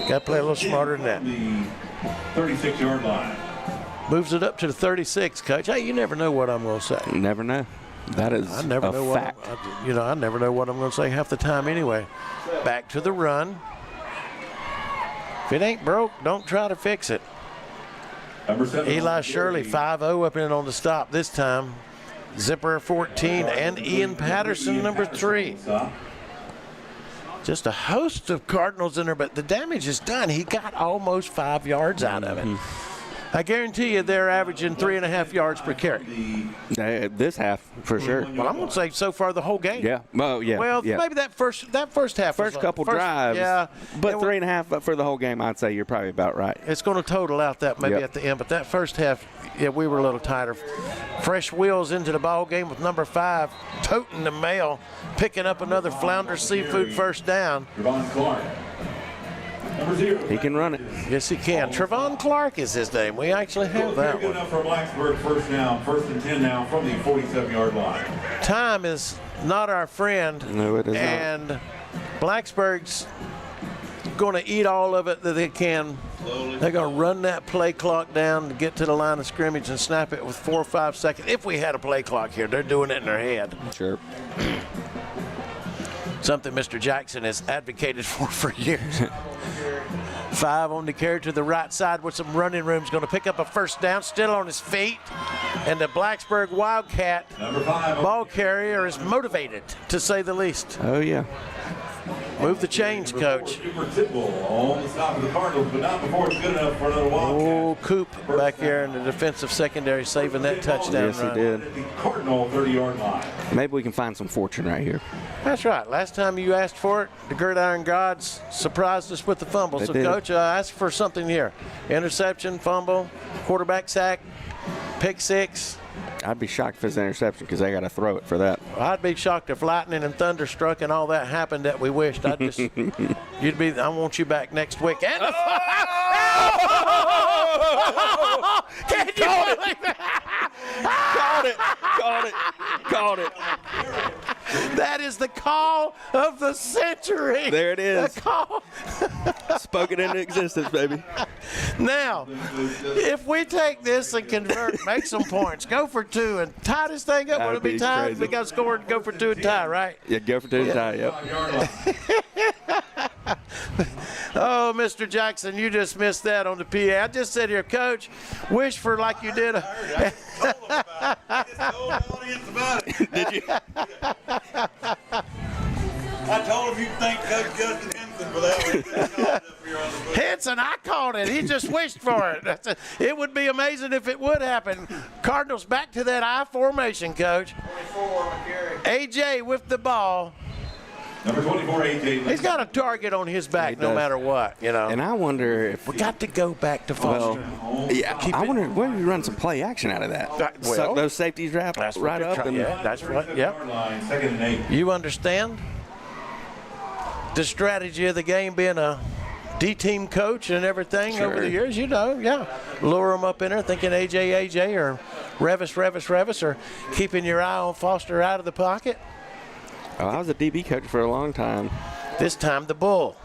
got to play a little smarter than that. The 36-yard line. Moves it up to the 36, Coach. Hey, you never know what I'm going to say. You never know. That is I never know fact. I never know what I'm going to say half the time anyway. Back to the run. If it ain't broke, don't try to fix it. Eli Shirley, 5-0 up in on the stop this time. Zipper, 14, and Ian Patterson, number 3. Just a host of Cardinals in there, but the damage is done. He got almost 5 yards out of it. I guarantee you they're averaging 3.5 yards per carry. This half, for sure. Well, I'm going to say so far the whole game. Yeah. Well, yeah. Well, yeah. maybe that first half. First couple drives. Yeah. But 3.5 for the whole game, I'd say you're probably about right. It's going to total out that maybe at the end. But that first half, we were a little tighter. Fresh wheels into the ball game with number 5, toting the mail, picking up another Flounder Seafood first down. Trevon Clark. Number 0. He can run it. Yes, he can. Trevon Clark is his name. We actually have that one. Good enough for Blacksburg first down. 1st and 10 now from the 47-yard line. Time is not our friend. No, it is not. And Blacksburg's going to eat all of it that they can. They're going to run that play clock down to get to the line of scrimmage and snap it with 4 or 5 seconds. If we had a play clock here, they're doing it in their head. Sure. Something Mr. Jackson has advocated for years. 5 on the carry to the right side with some running room. Is going to pick up a first down, still on his feet. And the Blacksburg Wildcat ball carrier is motivated, to say the least. Oh, yeah. Move the chains, Coach. On the stop of the Cardinals, but not before it's good enough for another Wildcat. Oh, Coop back there in the defensive secondary saving that touchdown Yes, run. he did. The Cardinal 30-yard line. Maybe we can find some fortune right here. That's right. Last time you asked for it, the Gridiron Gods surprised us with the fumble. They So, did. Coach, ask for something here. Interception, fumble, quarterback sack, pick 6. I'd be shocked if it's an interception because they got to throw it for that. I'd be shocked if lightning and thunder struck and all that happened that we wished. I want you back next week. And can you believe that? Called it. That is the call of the century. There it is. The call. Spoke it into existence, baby. Now, if we take this and convert, make some points, go for 2 and tie this thing up, would it be tied? Crazy. We got to score and go for 2 and tie, right? Yeah, go for 2 and tie, yep. Oh, Mr. Jackson, you just missed that on the PA. I just said here, Coach, wish for like you did. Did you? I told him you thank Coach Justin Henson for that. Henson, I called it. He just wished for it. It would be amazing if it would happen. Cardinals back to that I formation, Coach. AJ with the ball. Number 24, AJ. He's got a target on his back no matter what, you know. And I wonder if we got to go back to Foster. Well, yeah, I wonder where we run some play action out of that. Suck those safeties right up. And yeah, that's what. Yep. You understand the strategy of the game, being a D-team coach and everything over the years, you know, lure them up in there thinking AJ, or Revis, or keeping your eye on Foster out of the pocket. Oh, I was a DB coach for a long time. This time the Bull.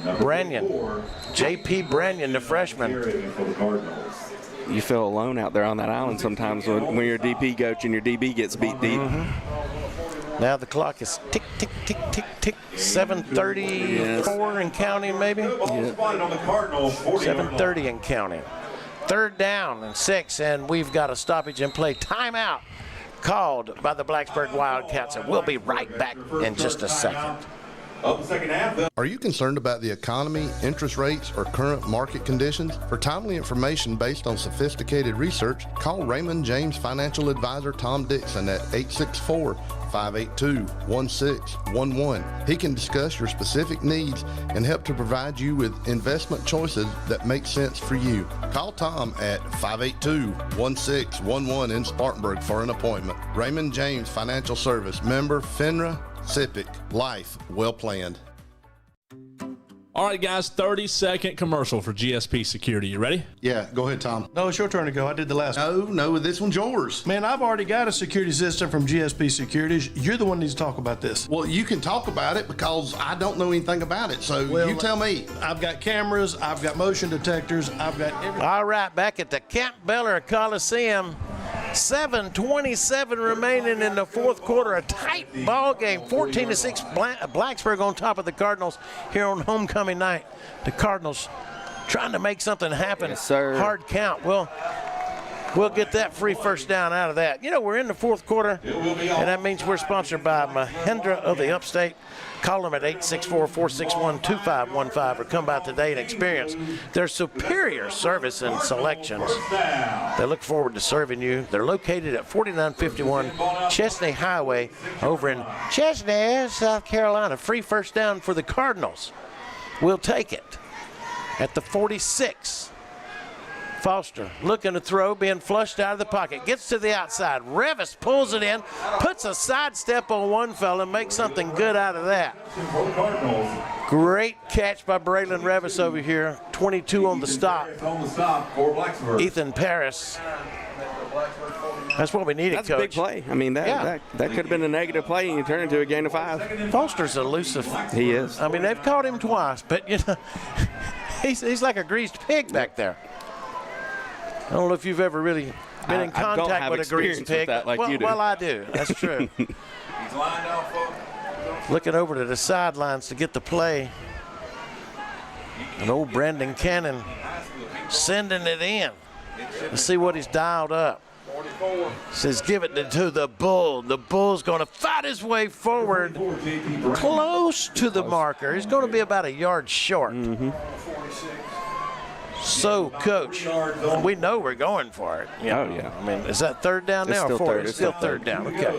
Branyan. J.P. Branyan, the freshman. You feel alone out there on that island sometimes when you're a DB coach and your DB gets beat deep. Now the clock is tick, tick, tick, tick, tick. 7:34 and counting, maybe? 7:30 and counting. 3rd down and 6, and we've got a stoppage in play. Timeout called by the Blacksburg Wildcats, and we'll be right back in just a second. Are you concerned about the economy, interest rates, or current market conditions? For timely information based on sophisticated research, call Raymond James Financial Advisor Tom Dixon at 864-582-1611. He can discuss your specific needs and help to provide you with investment choices that make sense for you. Call Tom at 582-1611 in Spartanburg for an appointment. Raymond James Financial Service, member FINRA, SIPC, life well planned. All right, guys, 30-second commercial for GSP Security. You ready? Yeah, go ahead, Tom. No, it's your turn to go. I did the last one. No, this one's yours. Man, I've already got a security system from GSP Securities. You're the one who needs to talk about this. Well, you can talk about it because I don't know anything about it, so you tell me. I've got cameras, I've got motion detectors, I've got everything. All right, back at the Camp Beller Coliseum. 7:27 remaining in the fourth quarter. A tight ball game. 14-6. Blacksburg on top of the Cardinals here on homecoming night. The Cardinals trying to make something happen. Yes, sir. Hard count. We'll get that free first down out of that. You know, we're in the fourth quarter, and that means we're sponsored by Mahindra of the Upstate. Call them at 864-461-2515 or come by today and experience their superior service and selections. They look forward to serving you. They're located at 4951 Chesney Highway over in Chesney, South Carolina. Free first down for the Cardinals. We'll take it at the 46. Foster looking to throw, being flushed out of the pocket. Gets to the outside. Revis pulls it in, puts a sidestep on one fella, and makes something good out of that. Great catch by Braylon Revis over here. 22 on the stop. Ethan Paris. That's what we needed, Coach. That's a big play. I mean, that could have been a negative play, and you turn it into a gain of 5. Foster's elusive. He is. I mean, they've caught him twice, but, you know, he's like a greased pig back there. I don't know if you've ever really been in contact with a greased pig. Well, I do. That's true. He's lined out, folks. Looking over to the sidelines to get the play. And old Brandon Cannon sending it in. Let's see what he's dialed up. Says give it to the Bull. The Bull's going to fight his way forward close to the marker. He's going to be about a yard short. So, Coach, we know we're going for it. You know? Oh, yeah. I mean, is that 3rd down now or 4th? It's still 3rd down. Okay.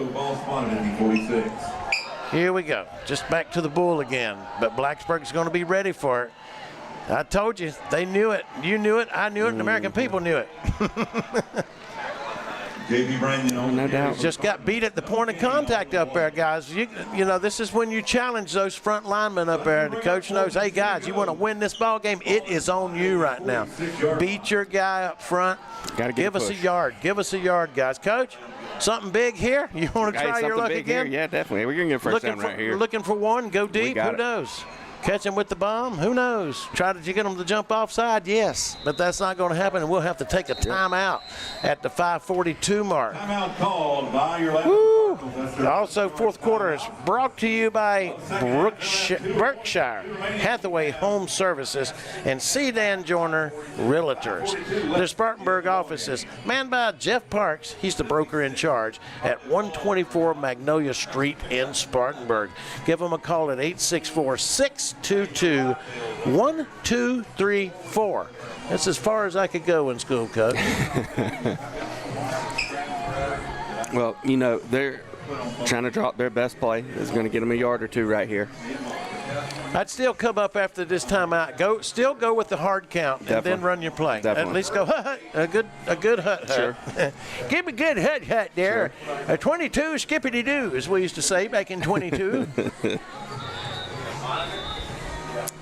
Here we go. Just back to the Bull again. But Blacksburg's going to be ready for it. I told you. They knew it. You knew it. I knew it. And the American people knew it. J.P. Branyan, no doubt. Just got beat at the point of contact up there, guys. You know, this is when you challenge those front linemen up there. The coach knows, hey, guys, you want to win this ball game? It is on you right now. Beat your guy up front. Give us a yard. Give us a yard, guys. Coach, something big here? You want to try your luck again? Here? Yeah, definitely. We're going to get first down right here. Looking for one. Go deep. Who knows? Catch him with the bomb? Who knows? Try to get him to jump offside? Yes. But that's not going to happen, and we'll have to take a timeout at the 5:42 mark. Timeout called by your Also, fourth quarter is brought to you by Berkshire Hathaway Home Services and Sedan Joyner Realtors. Their Spartanburg office is manned by Jeff Parks. He's the broker in charge at 124 Magnolia Street in Spartanburg. Give them a call at 864-622-1234. That's as far as I could go in school, Coach. Well, you know, trying to drop their best play. Is going to get them a yard or two right here. I'd still come up after this timeout. Still go with the hard count and then run your play. Definitely. At least go a good hut. Sure. Give me a good hut there. Sure. 22 skippity doo, as we used to say back in 22.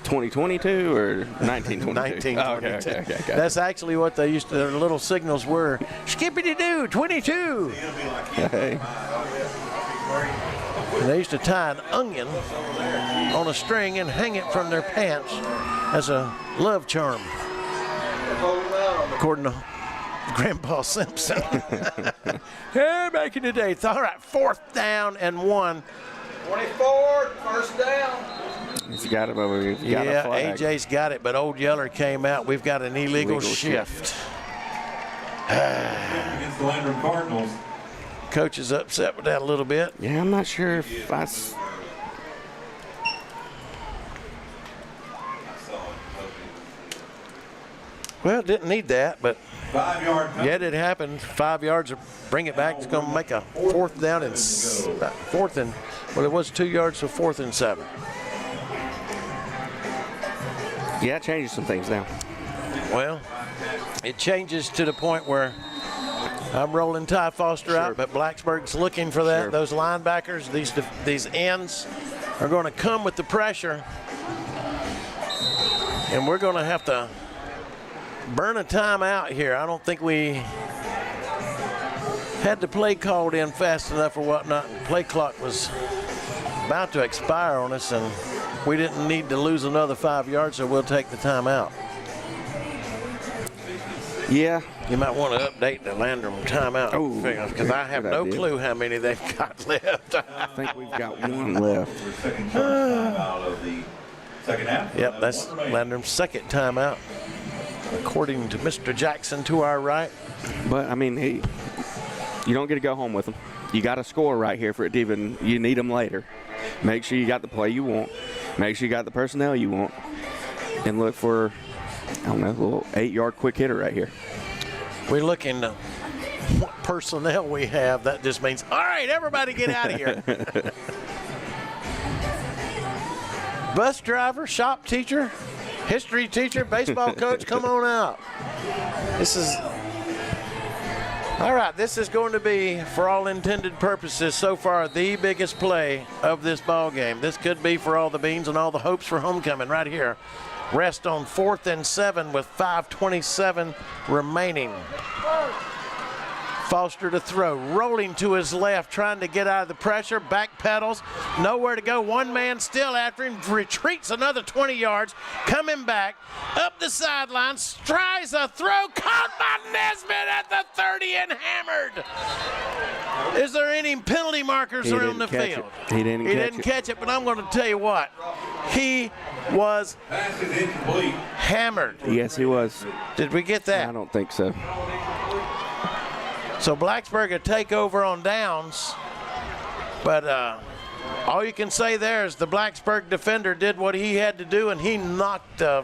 2022 or 1922? 1922. Oh, okay. That's actually what they used to, their little signals were. Skippity doo, 22. Hey. And they used to tie an onion on a string and hang it from their pants as a love charm, according to Grandpa Simpson. Hey, back in the day. All right, 4th down and 1. 24, first down. He's got it, but we've got yeah, a flag. AJ's got it, but Old Yeller came out. We've got an illegal shift. Against the Landrum Cardinals. Coach is upset with that a little bit. Yeah, I'm not sure if that's. Well, didn't need that, but 5 yard. yet it happened. 5 yards, bring it back. It's going to make a 4th down and 4th and, well, it was 2 yards, so 4th and 7. Yeah, it changes some things now. Well, it changes to the point where I'm rolling Ty Foster out, but Blacksburg's looking for that. Sure. Those linebackers, these ends are going to come with the pressure, and we're going to have to burn a timeout here. I don't think we had the play called in fast enough or whatnot. The play clock was about to expire on us, and we didn't need to lose another 5 yards, so we'll take the timeout. Yeah. You might want to update the Landrum timeout because I have no clue how many they've got left. I think we've got one left. Second timeout of the second half. Yep, that's Landrum's second timeout, according to Mr. Jackson to our right. But, I mean, you don't get to go home with them. You got to score right here for it to even, you need them later. Make sure you got the play you want. Make sure you got the personnel you want. And look for, I don't know, a little 8-yard quick hitter right here. We're looking at what personnel we have. That just means, all right, everybody get out of here. Bus driver, shop teacher, history teacher, baseball coach, come on out. All right, this is going to be, for all intended purposes, so far the biggest play of this ball game. This could be for all the beans and all the hopes for homecoming right here. Rest on 4th and 7 with 5:27 remaining. Foster to throw, rolling to his left, trying to get out of the pressure, back pedals, nowhere to go. One man still after him, retreats another 20 yards, coming back, up the sideline, tries a throw, caught by Nesbitt at the 30 and hammered. Is there any penalty markers around the field? He didn't catch it, but I'm going to tell you what, he was hammered. Yes, he was. Did we get that? I don't think so. So Blacksburg would take over on downs, but all you can say there is the Blacksburg defender did what he had to do, and he knocked the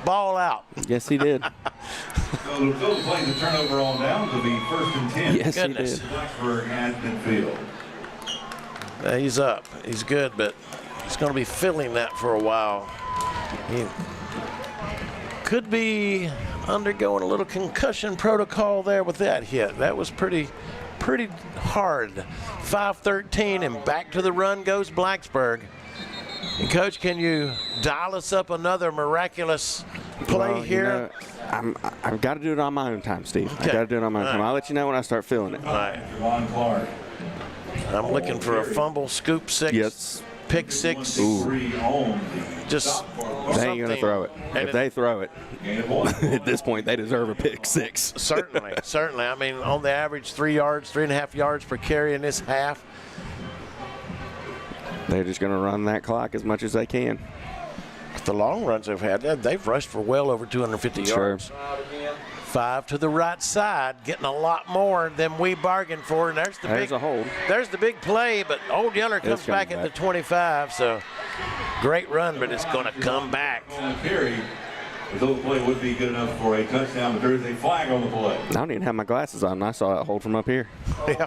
ball out. Yes, he did. So those playing the turnover on downs will be 1st and 10. Yes, he did. Blacksburg has midfield. He's up. He's good, but he's going to be filling that for a while. He could be undergoing a little concussion protocol there with that hit. That was pretty hard. 5:13 and back to the run goes Blacksburg. And Coach, can you dial us up another miraculous play here? I've got to do it on my own time, Steve. Okay. I've got to do it on my own time. I'll let you know when I start feeling it. All right. Javon Clark. I'm looking for a fumble, scoop six. Yes. Pick six. Just they ain't gonna throw it. If they throw it, at this point they deserve a pick six. Certainly. I mean, on the average 3.5 yards per carry in this half. They're just gonna run that clock as much as they can. The long runs they've had, they've rushed for well over 250 yards. 5 to the right side, getting a lot more than we bargained for. And there's a hold. There's the big play, but Old Yeller comes back at the 25. So great run, but it's going to come back. Carry, the little play would be good enough for a touchdown, but there is a flag on the play. I don't even have my glasses on. I saw that hold from up here. Yeah.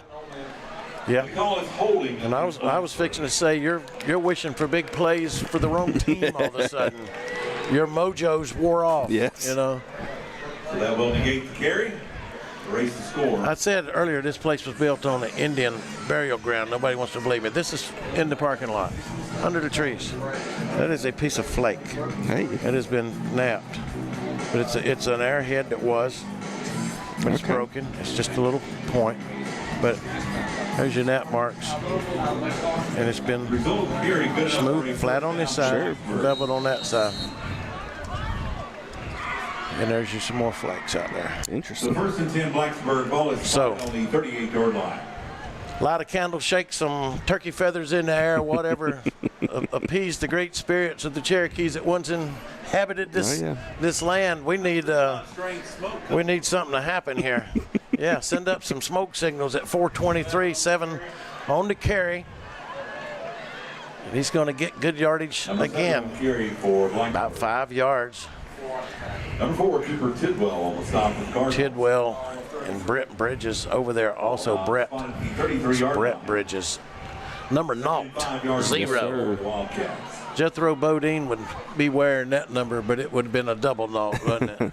Yeah. They call it holding. And I was fixing to say you're wishing for big plays for the wrong team all of a sudden. Your mojo's wore off. Yes. You know. So that will negate the carry. Erase the score. I said earlier this place was built on the Indian burial ground. Nobody wants to believe it. This is in the parking lot, under the trees. That is a piece of flake. Hey. It has been napped. But it's an airhead that was. But it's broken. It's just a little point. But there's your nap marks. And it's been smooth, flat on this side, beveled on that side. And there's you some more flakes out there. Interesting. The first and 10 Blacksburg, ball is on the 38-yard line. A lot of candle shakes, some turkey feathers in the air, whatever, appease the great spirits of the Cherokees that once inhabited this land. We need something to happen here. Yeah, send up some smoke signals at 4:23, 7 on the carry. And he's going to get good yardage again. About 5 yards. Number 4, Cooper Tidwell on the stop with Cardinals. Tidwell and Brett Bridges over there. Also Brett Bridges. Number 0. Jethro Bodine would be wearing that number, but it would have been a double 0, wouldn't it?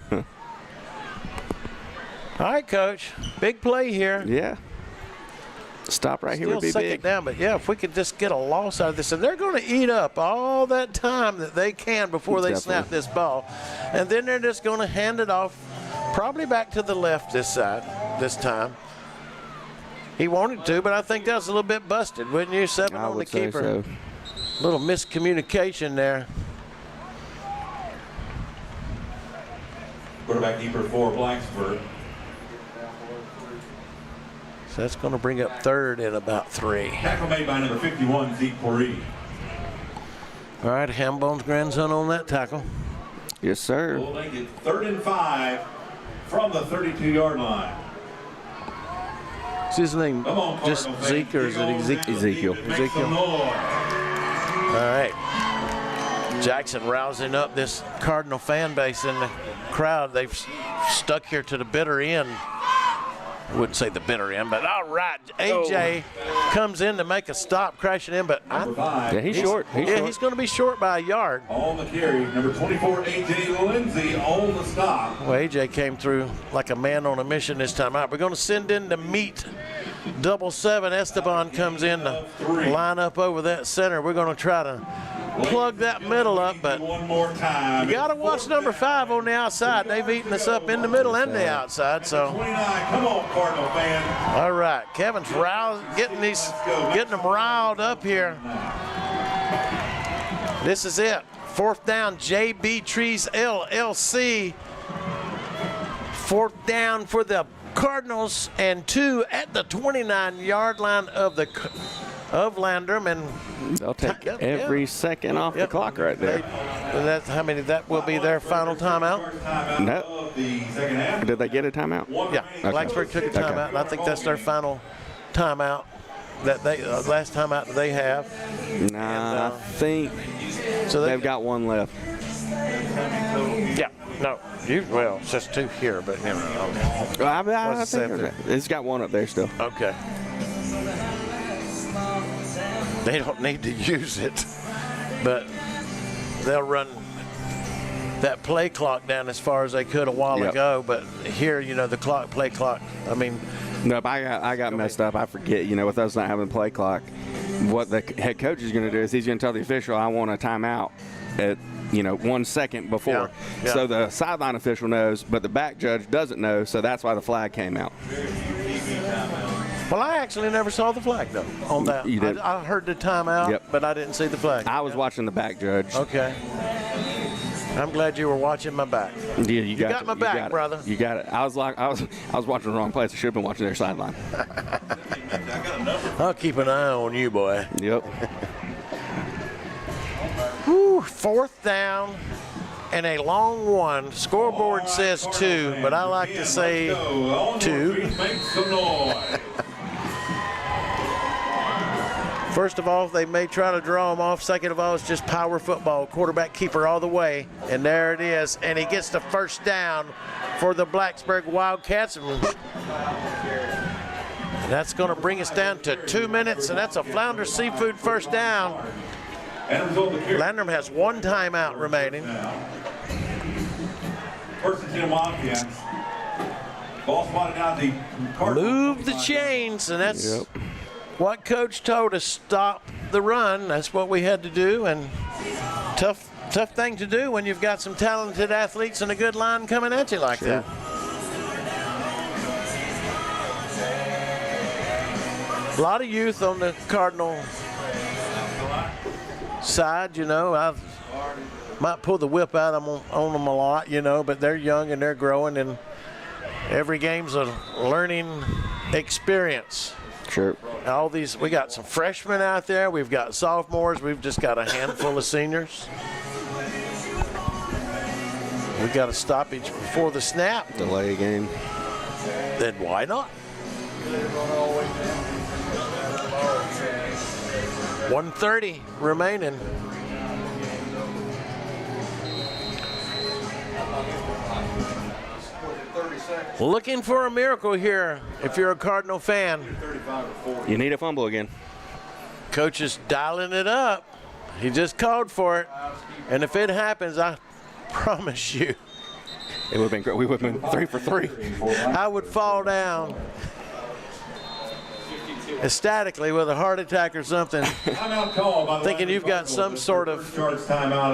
All right, Coach. Big play here. Yeah. Stop right here would be suck big. It down, but yeah, if we could just get a loss out of this, and they're going to eat up all that time that they can before they snap this ball, and then they're just going to hand it off, probably back to the left this time. He wanted to, but I think that was a little bit busted, wouldn't you? 7 on the keeper. So. Little miscommunication there. Quarterback keeper for Blacksburg. So that's going to bring up 3rd and about 3. Tackle made by number 51, Zeke Poree. All right, Hambone's grandson on that tackle. Yes, sir. We'll make it 3rd and 5 from the 32-yard line. Is his name just Zeke or is it Ezekiel? Ezekiel. All right. Jackson rousing up this Cardinal fan base in the crowd. They've stuck here to the bitter end. I wouldn't say the bitter end, but all right. AJ comes in to make a stop, crashing in, but he's short. He's going to be short by a yard. On the carry, number 24, AJ Lindsey on the stop. Well, AJ came through like a man on a mission this time out. We're going to send in the meat. 7-7. Esteban comes in to line up over that center. We're going to try to plug that middle up, but one more time. You got to watch number 5 on the outside. They've eaten us up in the middle and the outside. So 29, come on, Cardinal fan. All right, Kevin's getting them riled up here. This is it. 4th down, JB Trees LLC. 4th down for the Cardinals and 2 at the 29-yard line of Landrum, and they'll take every second off the clock right there. That's how many? That will be their final timeout. No. Did they get a timeout? Yeah, okay. Blacksburg took a timeout, and I think that's their final timeout. That they last timeout that they have. Nah, I think so. They've got one left. Yeah. No, well, it's just 2 here, but you know. I think it's got one up there still. Okay. They don't need to use it, but they'll run that play clock down as far as they could a while ago. But here, the play clock. I mean, no, I got messed up. I forget. With us not having play clock, what the head coach is going to do is he's going to tell the official, "I want a timeout at 1 second before." Yeah. So the sideline official knows, but the back judge doesn't know. So that's why the flag came out. Well, I actually never saw the flag, though, on that. You did? I heard the timeout, but I didn't see the flag. I was watching the back judge. Okay. I'm glad you were watching my back. Yeah, you got my back, brother. You got it. I was watching the wrong place. I should have been watching their sideline. I'll keep an eye on you, boy. Yep. Whew, 4th down and a long one. Scoreboard says 2, but I like to say 2. First of all, they may try to draw him off. Second of all, it's just power football. Quarterback keeper all the way. And there it is. And he gets the 1st down for the Blacksburg Wildcats. That's going to bring us down to 2 minutes, and that's a Flounder Seafood first down. Landrum has 1 timeout remaining. First and 10 Wildcats. Ball spotted down the Cardinals. Move the chains, and that's what Coach told us, stop the run. That's what we had to do, and tough thing to do when you've got some talented athletes and a good line coming at you like that. A lot of youth on the Cardinal side, you know. I might pull the whip out on them a lot, you know, but they're young and they're growing, and every game's a learning experience. Sure. All these, we got some freshmen out there. We've got sophomores. We've just got a handful of seniors. We got a stoppage before the snap. Delay game. Then why not? 1:30 remaining. Looking for a miracle here if you're a Cardinal fan. You need a fumble again. Coach is dialing it up. He just called for it. And if it happens, I promise you, it would have been great. We would have been 3 for 3. I would fall down ecstatically with a heart attack or something, thinking you've got some sort of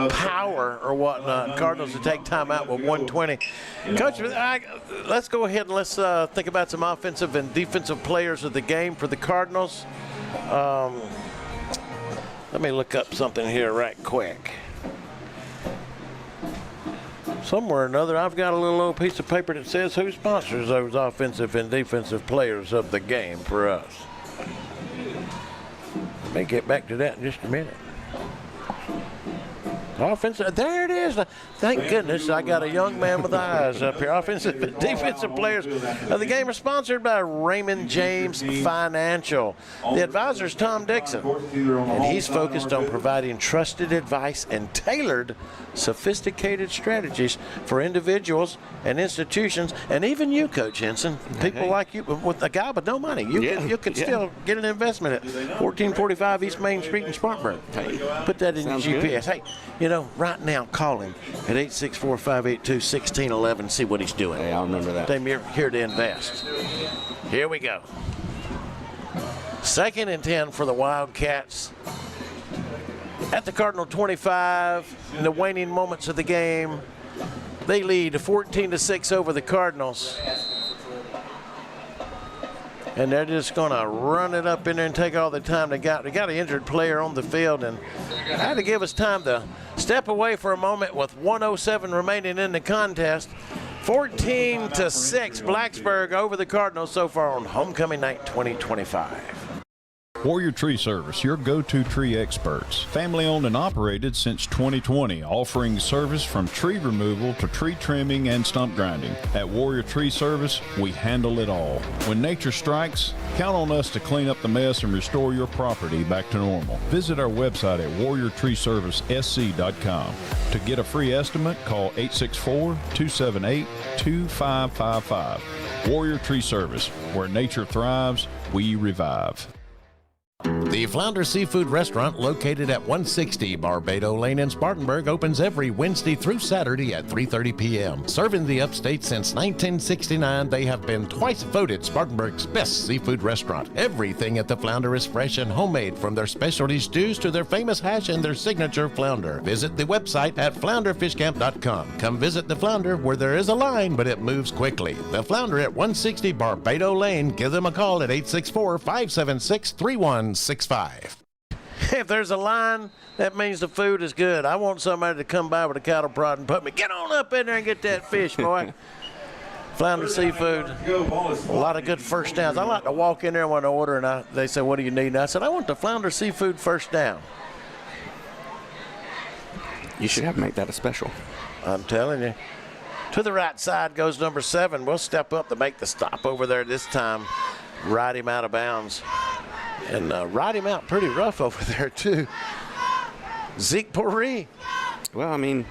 power or whatnot. Cardinals to take timeout with 1:20. Coach, let's go ahead and let's think about some offensive and defensive players of the game for the Cardinals. Let me look up something here right quick. Somewhere or another, I've got a little old piece of paper that says who sponsors those offensive and defensive players of the game for us. Let me get back to that in just a minute. Offensive, there it is. Thank goodness I got a young man with eyes up here. Offensive and defensive players of the game are sponsored by Raymond James Financial. The advisor is Tom Dixon, and he's focused on providing trusted advice and tailored, sophisticated strategies for individuals and institutions, and even you, Coach Henson. People like you, with a guy with no money, you could still get an investment at 1445 East Main Street in Spartanburg. Put that in your GPS. Hey, you know, right now, call him at 864-582-1611. See what he's doing. Hey, I'll remember that. They're here to invest. Here we go. 2nd and 10 for the Wildcats. At the Cardinal 25, in the waning moments of the game, they lead 14-6 over the Cardinals. And they're just going to run it up in there and take all the time they got. They got an injured player on the field, and had to give us time to step away for a moment with 1:07 remaining in the contest. 14-6, Blacksburg over the Cardinals so far on Homecoming Night 2025. Warrior Tree Service, your go-to tree experts. Family owned and operated since 2020, offering service from tree removal to tree trimming and stump grinding. At Warrior Tree Service, we handle it all. When nature strikes, count on us to clean up the mess and restore your property back to normal. Visit our website at warriortreeservicesc.com. To get a free estimate, call 864-278-2555. Warrior Tree Service, where nature thrives, we revive. The Flounder Seafood Restaurant, located at 160 Barbado Lane in Spartanburg, opens every Wednesday through Saturday at 3:30 p.m. Serving the upstate since 1969, they have been twice voted Spartanburg's best seafood restaurant. Everything at the Flounder is fresh and homemade, from their specialty stews to their famous hash and their signature flounder. Visit the website at flounderfishcamp.com. Come visit the Flounder, where there is a line, but it moves quickly. The Flounder at 160 Barbado Lane. Give them a call at 864-576-3165. If there's a line, that means the food is good. I want somebody to come by with a cattle prod and put me, get on up in there and get that fish, boy. Flounder Seafood, a lot of good first downs. I like to walk in there when I order, and they say, what do you need? And I said, I want the Flounder Seafood first down. You should have to make that a special. I'm telling you. To the right side goes number 7. We'll step up to make the stop over there this time. Ride him out of bounds. And ride him out pretty rough over there, too. Zeke Poree. Well, I mean,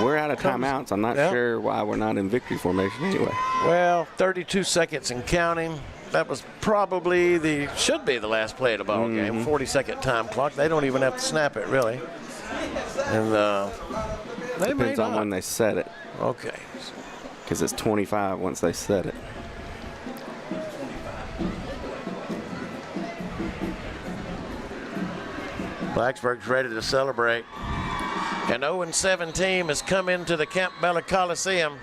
we're out of timeouts. I'm not sure why we're not in victory formation anyway. Well, 32 seconds and counting. that was probably should be the last play of the ball game. 40-second time clock. They don't even have to snap it, really. And they depends on when they set it. Okay. Because it's 25 once they set it. Blacksburg's ready to celebrate. An 0-7 team has come into the Campbell Coliseum,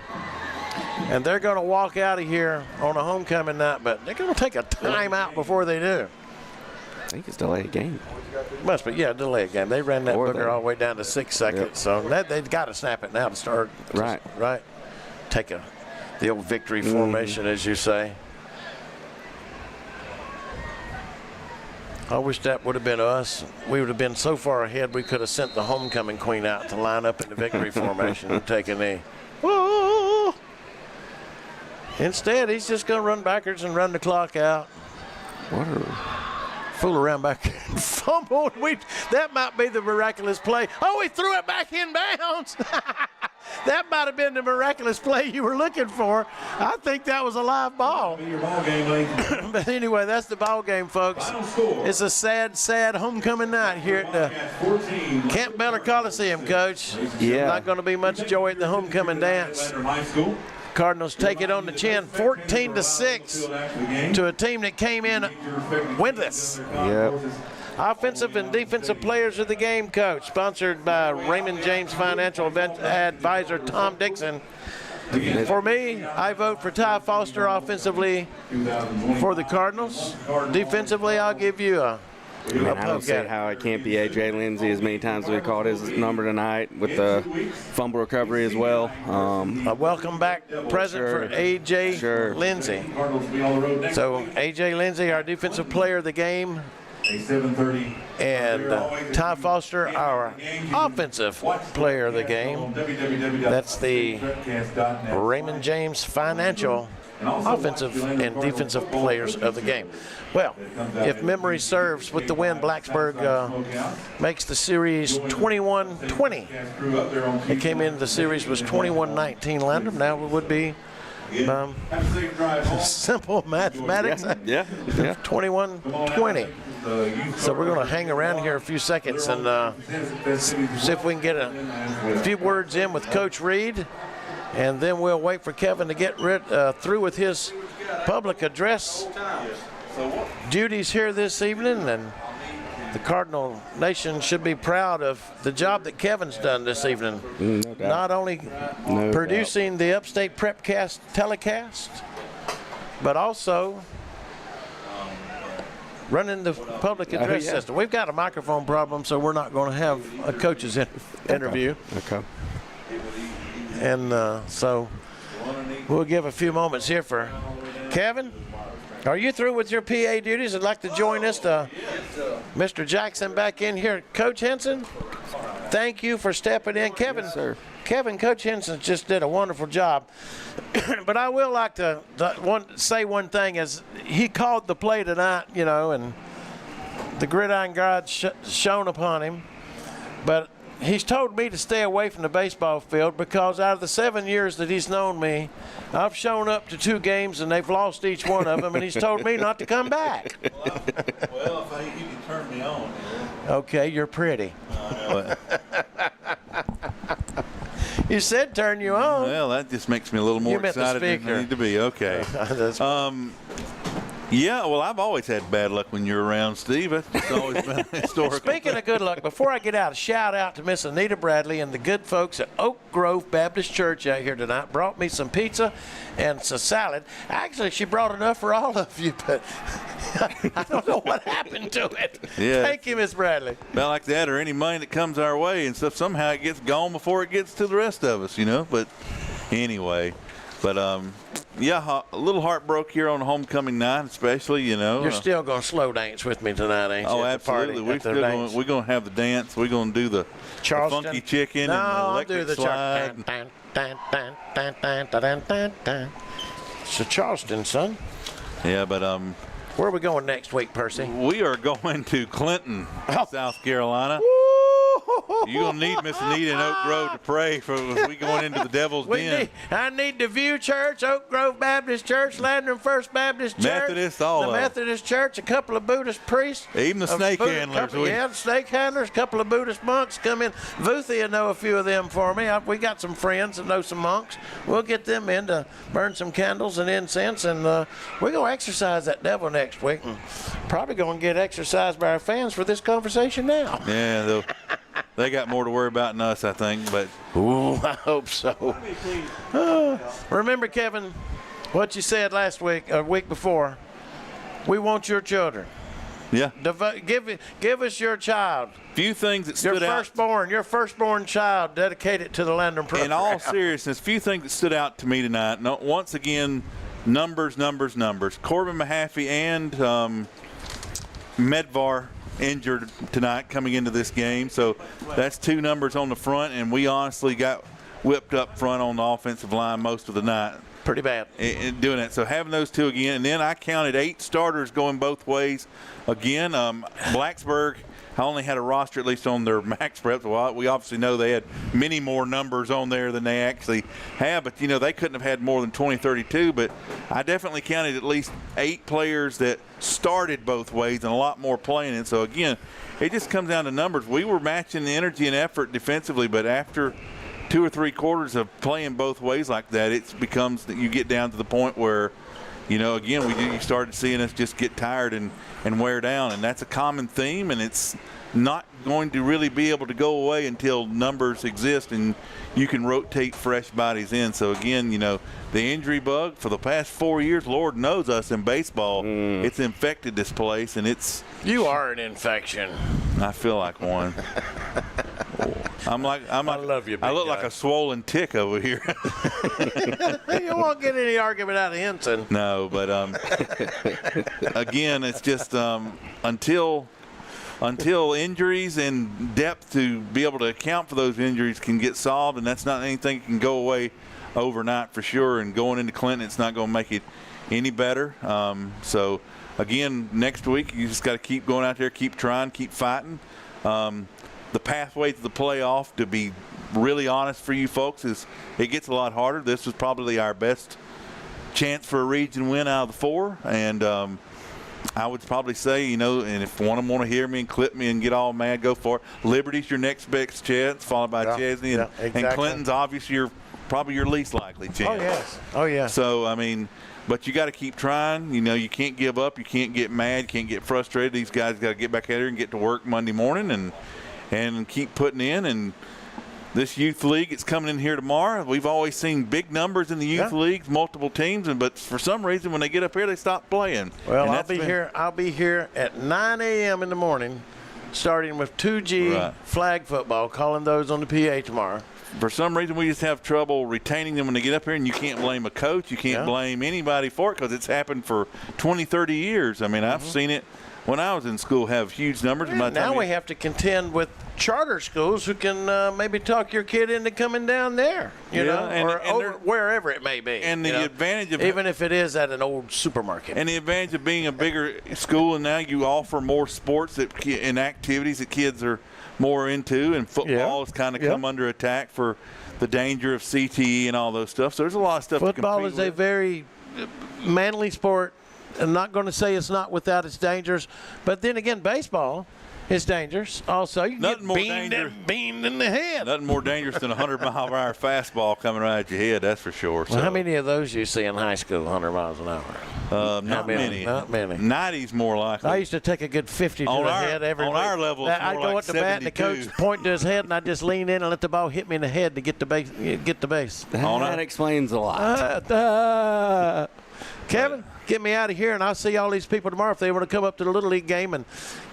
and they're going to walk out of here on a homecoming night, but they're going to take a timeout before they do. I think it's delayed game. Must be, yeah, delayed game. They ran that booger all the way down to 6 seconds, so they've got to snap it now to start. Right. Right. Take the old victory formation, as you say. I wish that would have been us. We would have been so far ahead we could have sent the homecoming queen out to line up in the victory formation and take a knee. Whoa! Instead, he's just going to run backwards and run the clock out. Fool around back there and fumbled. That might be the miraculous play. Oh, he threw it back in bounds. That might have been the miraculous play you were looking for. I think that was a live ball. But anyway, that's the ball game, folks. It's a sad, sad homecoming night here at the Campbell Coliseum, Coach. Yeah. Not going to be much joy at the homecoming dance. Cardinals take it on the chin, 14-6 to a team that came in winless. Yep. Offensive and defensive players of the game, Coach, sponsored by Raymond James Financial Advisor Tom Dixon. For me, I vote for Ty Foster offensively for the Cardinals. Defensively, I'll give you a I don't see how it can't be A.J. Lindsey as many times as we called his number tonight with the fumble recovery as well. A welcome back present for A.J. Lindsey. So A.J. Lindsey, our defensive player of the game. And Ty Foster, our offensive player of the game. That's the Raymond James Financial offensive and defensive players of the game. Well, if memory serves, with the win, Blacksburg makes the series 21-20. It came into the series was 21-19 Landrum. Now it would be simple mathematics. Yeah. 21-20. So we're going to hang around here a few seconds and see if we can get a few words in with Coach Reed, and then we'll wait for Kevin to get through with his public address duties here this evening. And the Cardinal Nation should be proud of the job that Kevin's done this evening. Not only producing the Upstate Prepcast telecast, but also running the public address system. We've got a microphone problem, so we're not going to have a coach's interview. Okay. And so we'll give a few moments here for Kevin. Are you through with your PA duties? I'd like to join us, Mr. Jackson back in here. Coach Henson, thank you for stepping in. Kevin, sir. Kevin, Coach Henson just did a wonderful job. But I will like to say one thing, is he called the play tonight, you know, and the gridiron God shone upon him. But he's told me to stay away from the baseball field because out of the 7 years that he's known me, I've shown up to 2 games and they've lost each one of them, and he's told me not to come back. Well, if you can turn me on. Okay, you're pretty. You said turn you on. Well, that just makes me a little more excited than I need to be. Okay. Yeah, well, I've always had bad luck when you're around, Steve. It's always been historical. Speaking of good luck, before I get out, a shout out to Miss Anita Bradley and the good folks at Oak Grove Baptist Church out here tonight. Brought me some pizza and some salad. Actually, she brought enough for all of you, but I don't know what happened to it. Yeah. Thank you, Miss Bradley. Well, like that, or any money that comes our way and stuff, somehow it gets gone before it gets to the rest of us, you know. But anyway, yeah, a little heartbroken here on homecoming night, especially, you know. You're still going to slow dance with me tonight, ain't you? Oh, absolutely. We're going to have the dance. We're going to do the funky chicken and the electric slide. It's a Charleston, son. Yeah, but where are we going next week, Percy? We are going to Clinton, South Carolina. Woo-hoo-hoo. You're going to need Miss Anita in Oak Grove to pray for if we going into the Devil's Den. I need the View Church, Oak Grove Baptist Church, Landrum First Baptist Church. Methodist, all the of them. Methodist Church, a couple of Buddhist priests. Even the snake handlers. The snake handlers, a couple of Buddhist monks come in. Vuthi will know a few of them for me. We got some friends that know some monks. We'll get them in to burn some candles and incense, and we're going to exercise that devil next week. And probably going to get exercised by our fans for this conversation now. Yeah, they got more to worry about than us, I think. But ooh, I hope so. Remember, Kevin, what you said last week, or week before. We want your children. Yeah. Give us your child. Few things that stood out. Your firstborn child, dedicated to the Landrum program. In all seriousness, few things that stood out to me tonight. No, once again, numbers. Corbin Mahaffey and Medvar injured tonight coming into this game. So that's 2 numbers on the front, and we honestly got whipped up front on the offensive line most of the night. Pretty bad. In doing that. So having those 2 again, and then I counted 8 starters going both ways. Again, Blacksburg only had a roster, at least on their max reps. Well, we obviously know they had many more numbers on there than they actually have, but, they couldn't have had more than 20, 32. But I definitely counted at least 8 players that started both ways and a lot more playing. And so, again, it just comes down to numbers. We were matching the energy and effort defensively, but after 2 or 3 quarters of playing both ways like that, it becomes that you get down to the point where, again, you started seeing us just get tired and wear down, and that's a common theme, and it's not going to really be able to go away until numbers exist and you can rotate fresh bodies in. So, again, the injury bug for the past 4 years, Lord knows us in baseball, it's infected this place, and it's... You are an infection. I feel like one. I love you, I look like a swollen tick over here. You won't get any argument out of Henson. No, but again, it's just until injuries and depth to be able to account for those injuries can get solved, and that's not anything that can go away overnight for sure. And going into Clinton, it's not going to make it any better. So, again, next week you just got to keep going out there, keep trying, keep fighting. The pathway to the playoff, to be really honest for you folks, is it gets a lot harder. This was probably our best chance for a region win out of the 4, and I would probably say, and if one of them want to hear me and clip me and get all mad, go for it. Liberty's your next best chance, followed by Chesney, and Clinton's obviously probably your least likely chance. Oh, yes. So, but you got to keep trying. You can't give up. You can't get mad. You can't get frustrated. These guys got to get back out here and get to work Monday morning and keep putting in. And this youth league, it's coming in here tomorrow. We've always seen big numbers in the youth leagues, multiple teams, but for some reason when they get up here, they stop playing. Well, I'll be here at 9 a.m. in the morning, starting with 2G flag football, calling those on the PA tomorrow. For some reason, we just have trouble retaining them when they get up here, and you can't blame a coach. You can't blame anybody for it because it's happened for 20, 30 years. I've seen it when I was in school have huge numbers. Now we have to contend with charter schools who can maybe talk your kid into coming down there, or wherever it may be. And the advantage of even if it is at an old supermarket. And the advantage of being a bigger school, and now you offer more sports and activities that kids are more into, and football has kind of come under attack for the danger of CTE and all those stuff. So there's a lot of stuff. Football is a very manly sport. I'm not going to say it's not without its dangers, but then again, baseball is dangerous. Also, you can get beamed in the head. Nothing more dangerous than a 100-mile-an-hour fastball coming right at your head, that's for sure. Well, how many of those you see in high school, 100 miles an hour? Not many. Not many. 90's more likely. I used to take a good 50 to the head every week. On our level, it's I'd more go like at the bat, and the coach point to his head, and I'd just lean in and let the ball hit me in the head to get the base. That explains a lot. Kevin, get me out of here, and I'll see all these people tomorrow if they want to come up to the Little League game and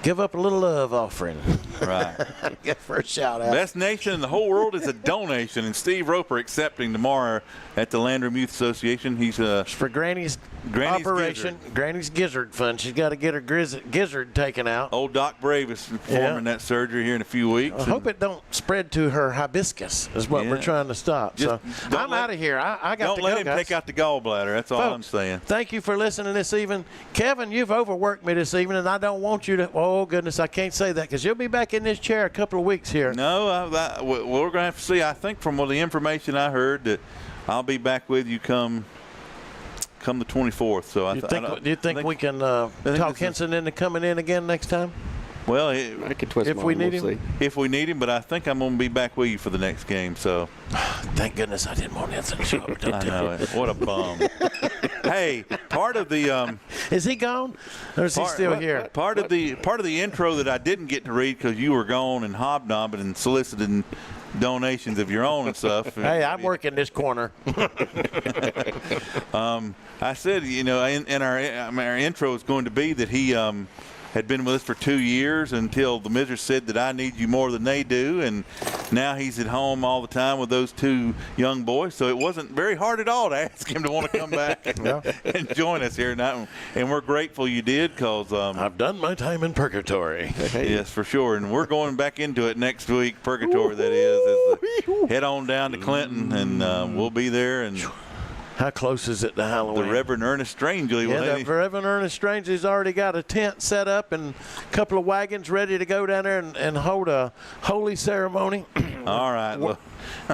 give up a little love offering. Right. Get for a shout out. Best nation in the whole world is a donation, and Steve Roper accepting tomorrow at the Landrum Youth Association. He's for Granny's operation, gizzard. Granny's gizzard fund. She's got to get her gizzard taken out. Old Doc Brave is performing that surgery here in a few weeks. I hope it don't spread to her hibiscus is what we're trying to stop. So I'm out of here. I got to go, Don't let him take out the gallbladder. That's all I'm saying. Thank you for listening. listening this evening. Kevin, you've overworked me this evening, and I don't want you to. Oh, goodness, I can't say that because you'll be back in this chair a couple of weeks here. No, we're going to have to see. I think from the information I heard that I'll be back with you come the 24th. So do you think we can talk Henson into coming in again next time? Well, I could twist if we need him. If we need him, but I think I'm going to be back with you for the next game. So, thank goodness I didn't want Henson to show up. I know it. What a bum. Hey, part of the is he gone, or is he still here? Part of the intro that I didn't get to read because you were gone and hobnobbing and soliciting donations of your own and stuff. Hey, I'm working this corner. I said, in our intro is going to be that he had been with us for 2 years until the Mizers said that I need you more than they do, and now he's at home all the time with those 2 young boys. So it wasn't very hard at all to ask him to want to come back and join us here tonight. And we're grateful you did because I've done my time in purgatory. Yes, for sure. And we're going back into it next week, purgatory that is. Head on down to Clinton, and we'll be there. And how close is it to Halloween? The Reverend Ernest Strangely. Yeah, the Reverend Ernest Strangely's already got a tent set up and a couple of wagons ready to go down there and hold a holy ceremony. All right. Well.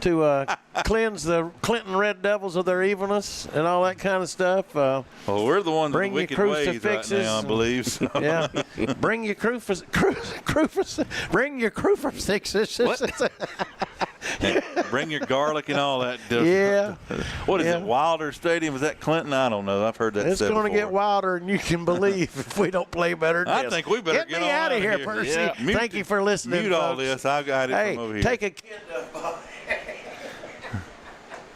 To cleanse the Clinton Red Devils of their evilness and all that kind of stuff. Well, we're the ones bring with the your wicked ways right now, I believe. So. Yeah. Bring your bring your crucifixes. Bring your garlic and all that. Yeah. What is it, Wilder Stadium? Is that Clinton? I don't know. I've heard that. It's going to get wilder than you can believe if we don't play better than I this. think we better get me out of here, Percy. Yeah. Thank you for listening, Mute folks. all this. I got it from over here. Take a kid to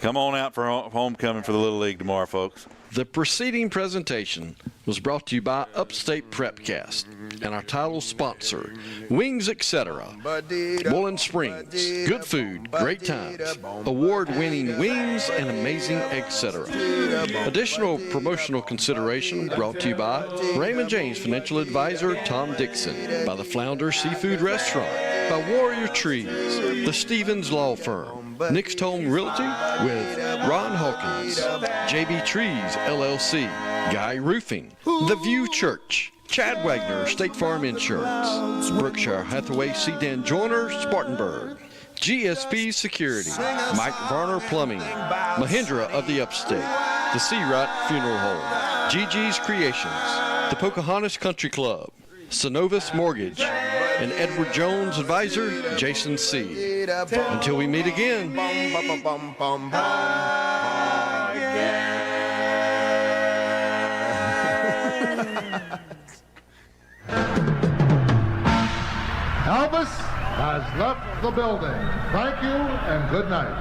Come on out for homecoming for the Little League tomorrow, folks. The preceding presentation was brought to you by Upstate Prepcast and our title sponsor, Wings Etc., Bowling Springs, good food, great times, award-winning wings, and amazing etc. Additional promotional consideration brought to you by Raymond James Financial Advisor Tom Dixon, by the Flounder Seafood Restaurant, by Warrior Trees, the Stevens Law Firm, Nick's Home Realty with Ron Hawkins, JB Trees LLC, Guy Roofing, The View Church, Chad Wagner State Farm Insurance, Berkshire Hathaway Sedan Joiner Spartanburg, GSP Security, Mike Varner Plumbing, Mahindra of the Upstate, the Seawright Funeral Home, Gigi's Creations, the Pocahontas Country Club, Synovus Mortgage, and Edward Jones Advisor Jason C. Until we meet again. Elvis has left the building. Thank you and good night.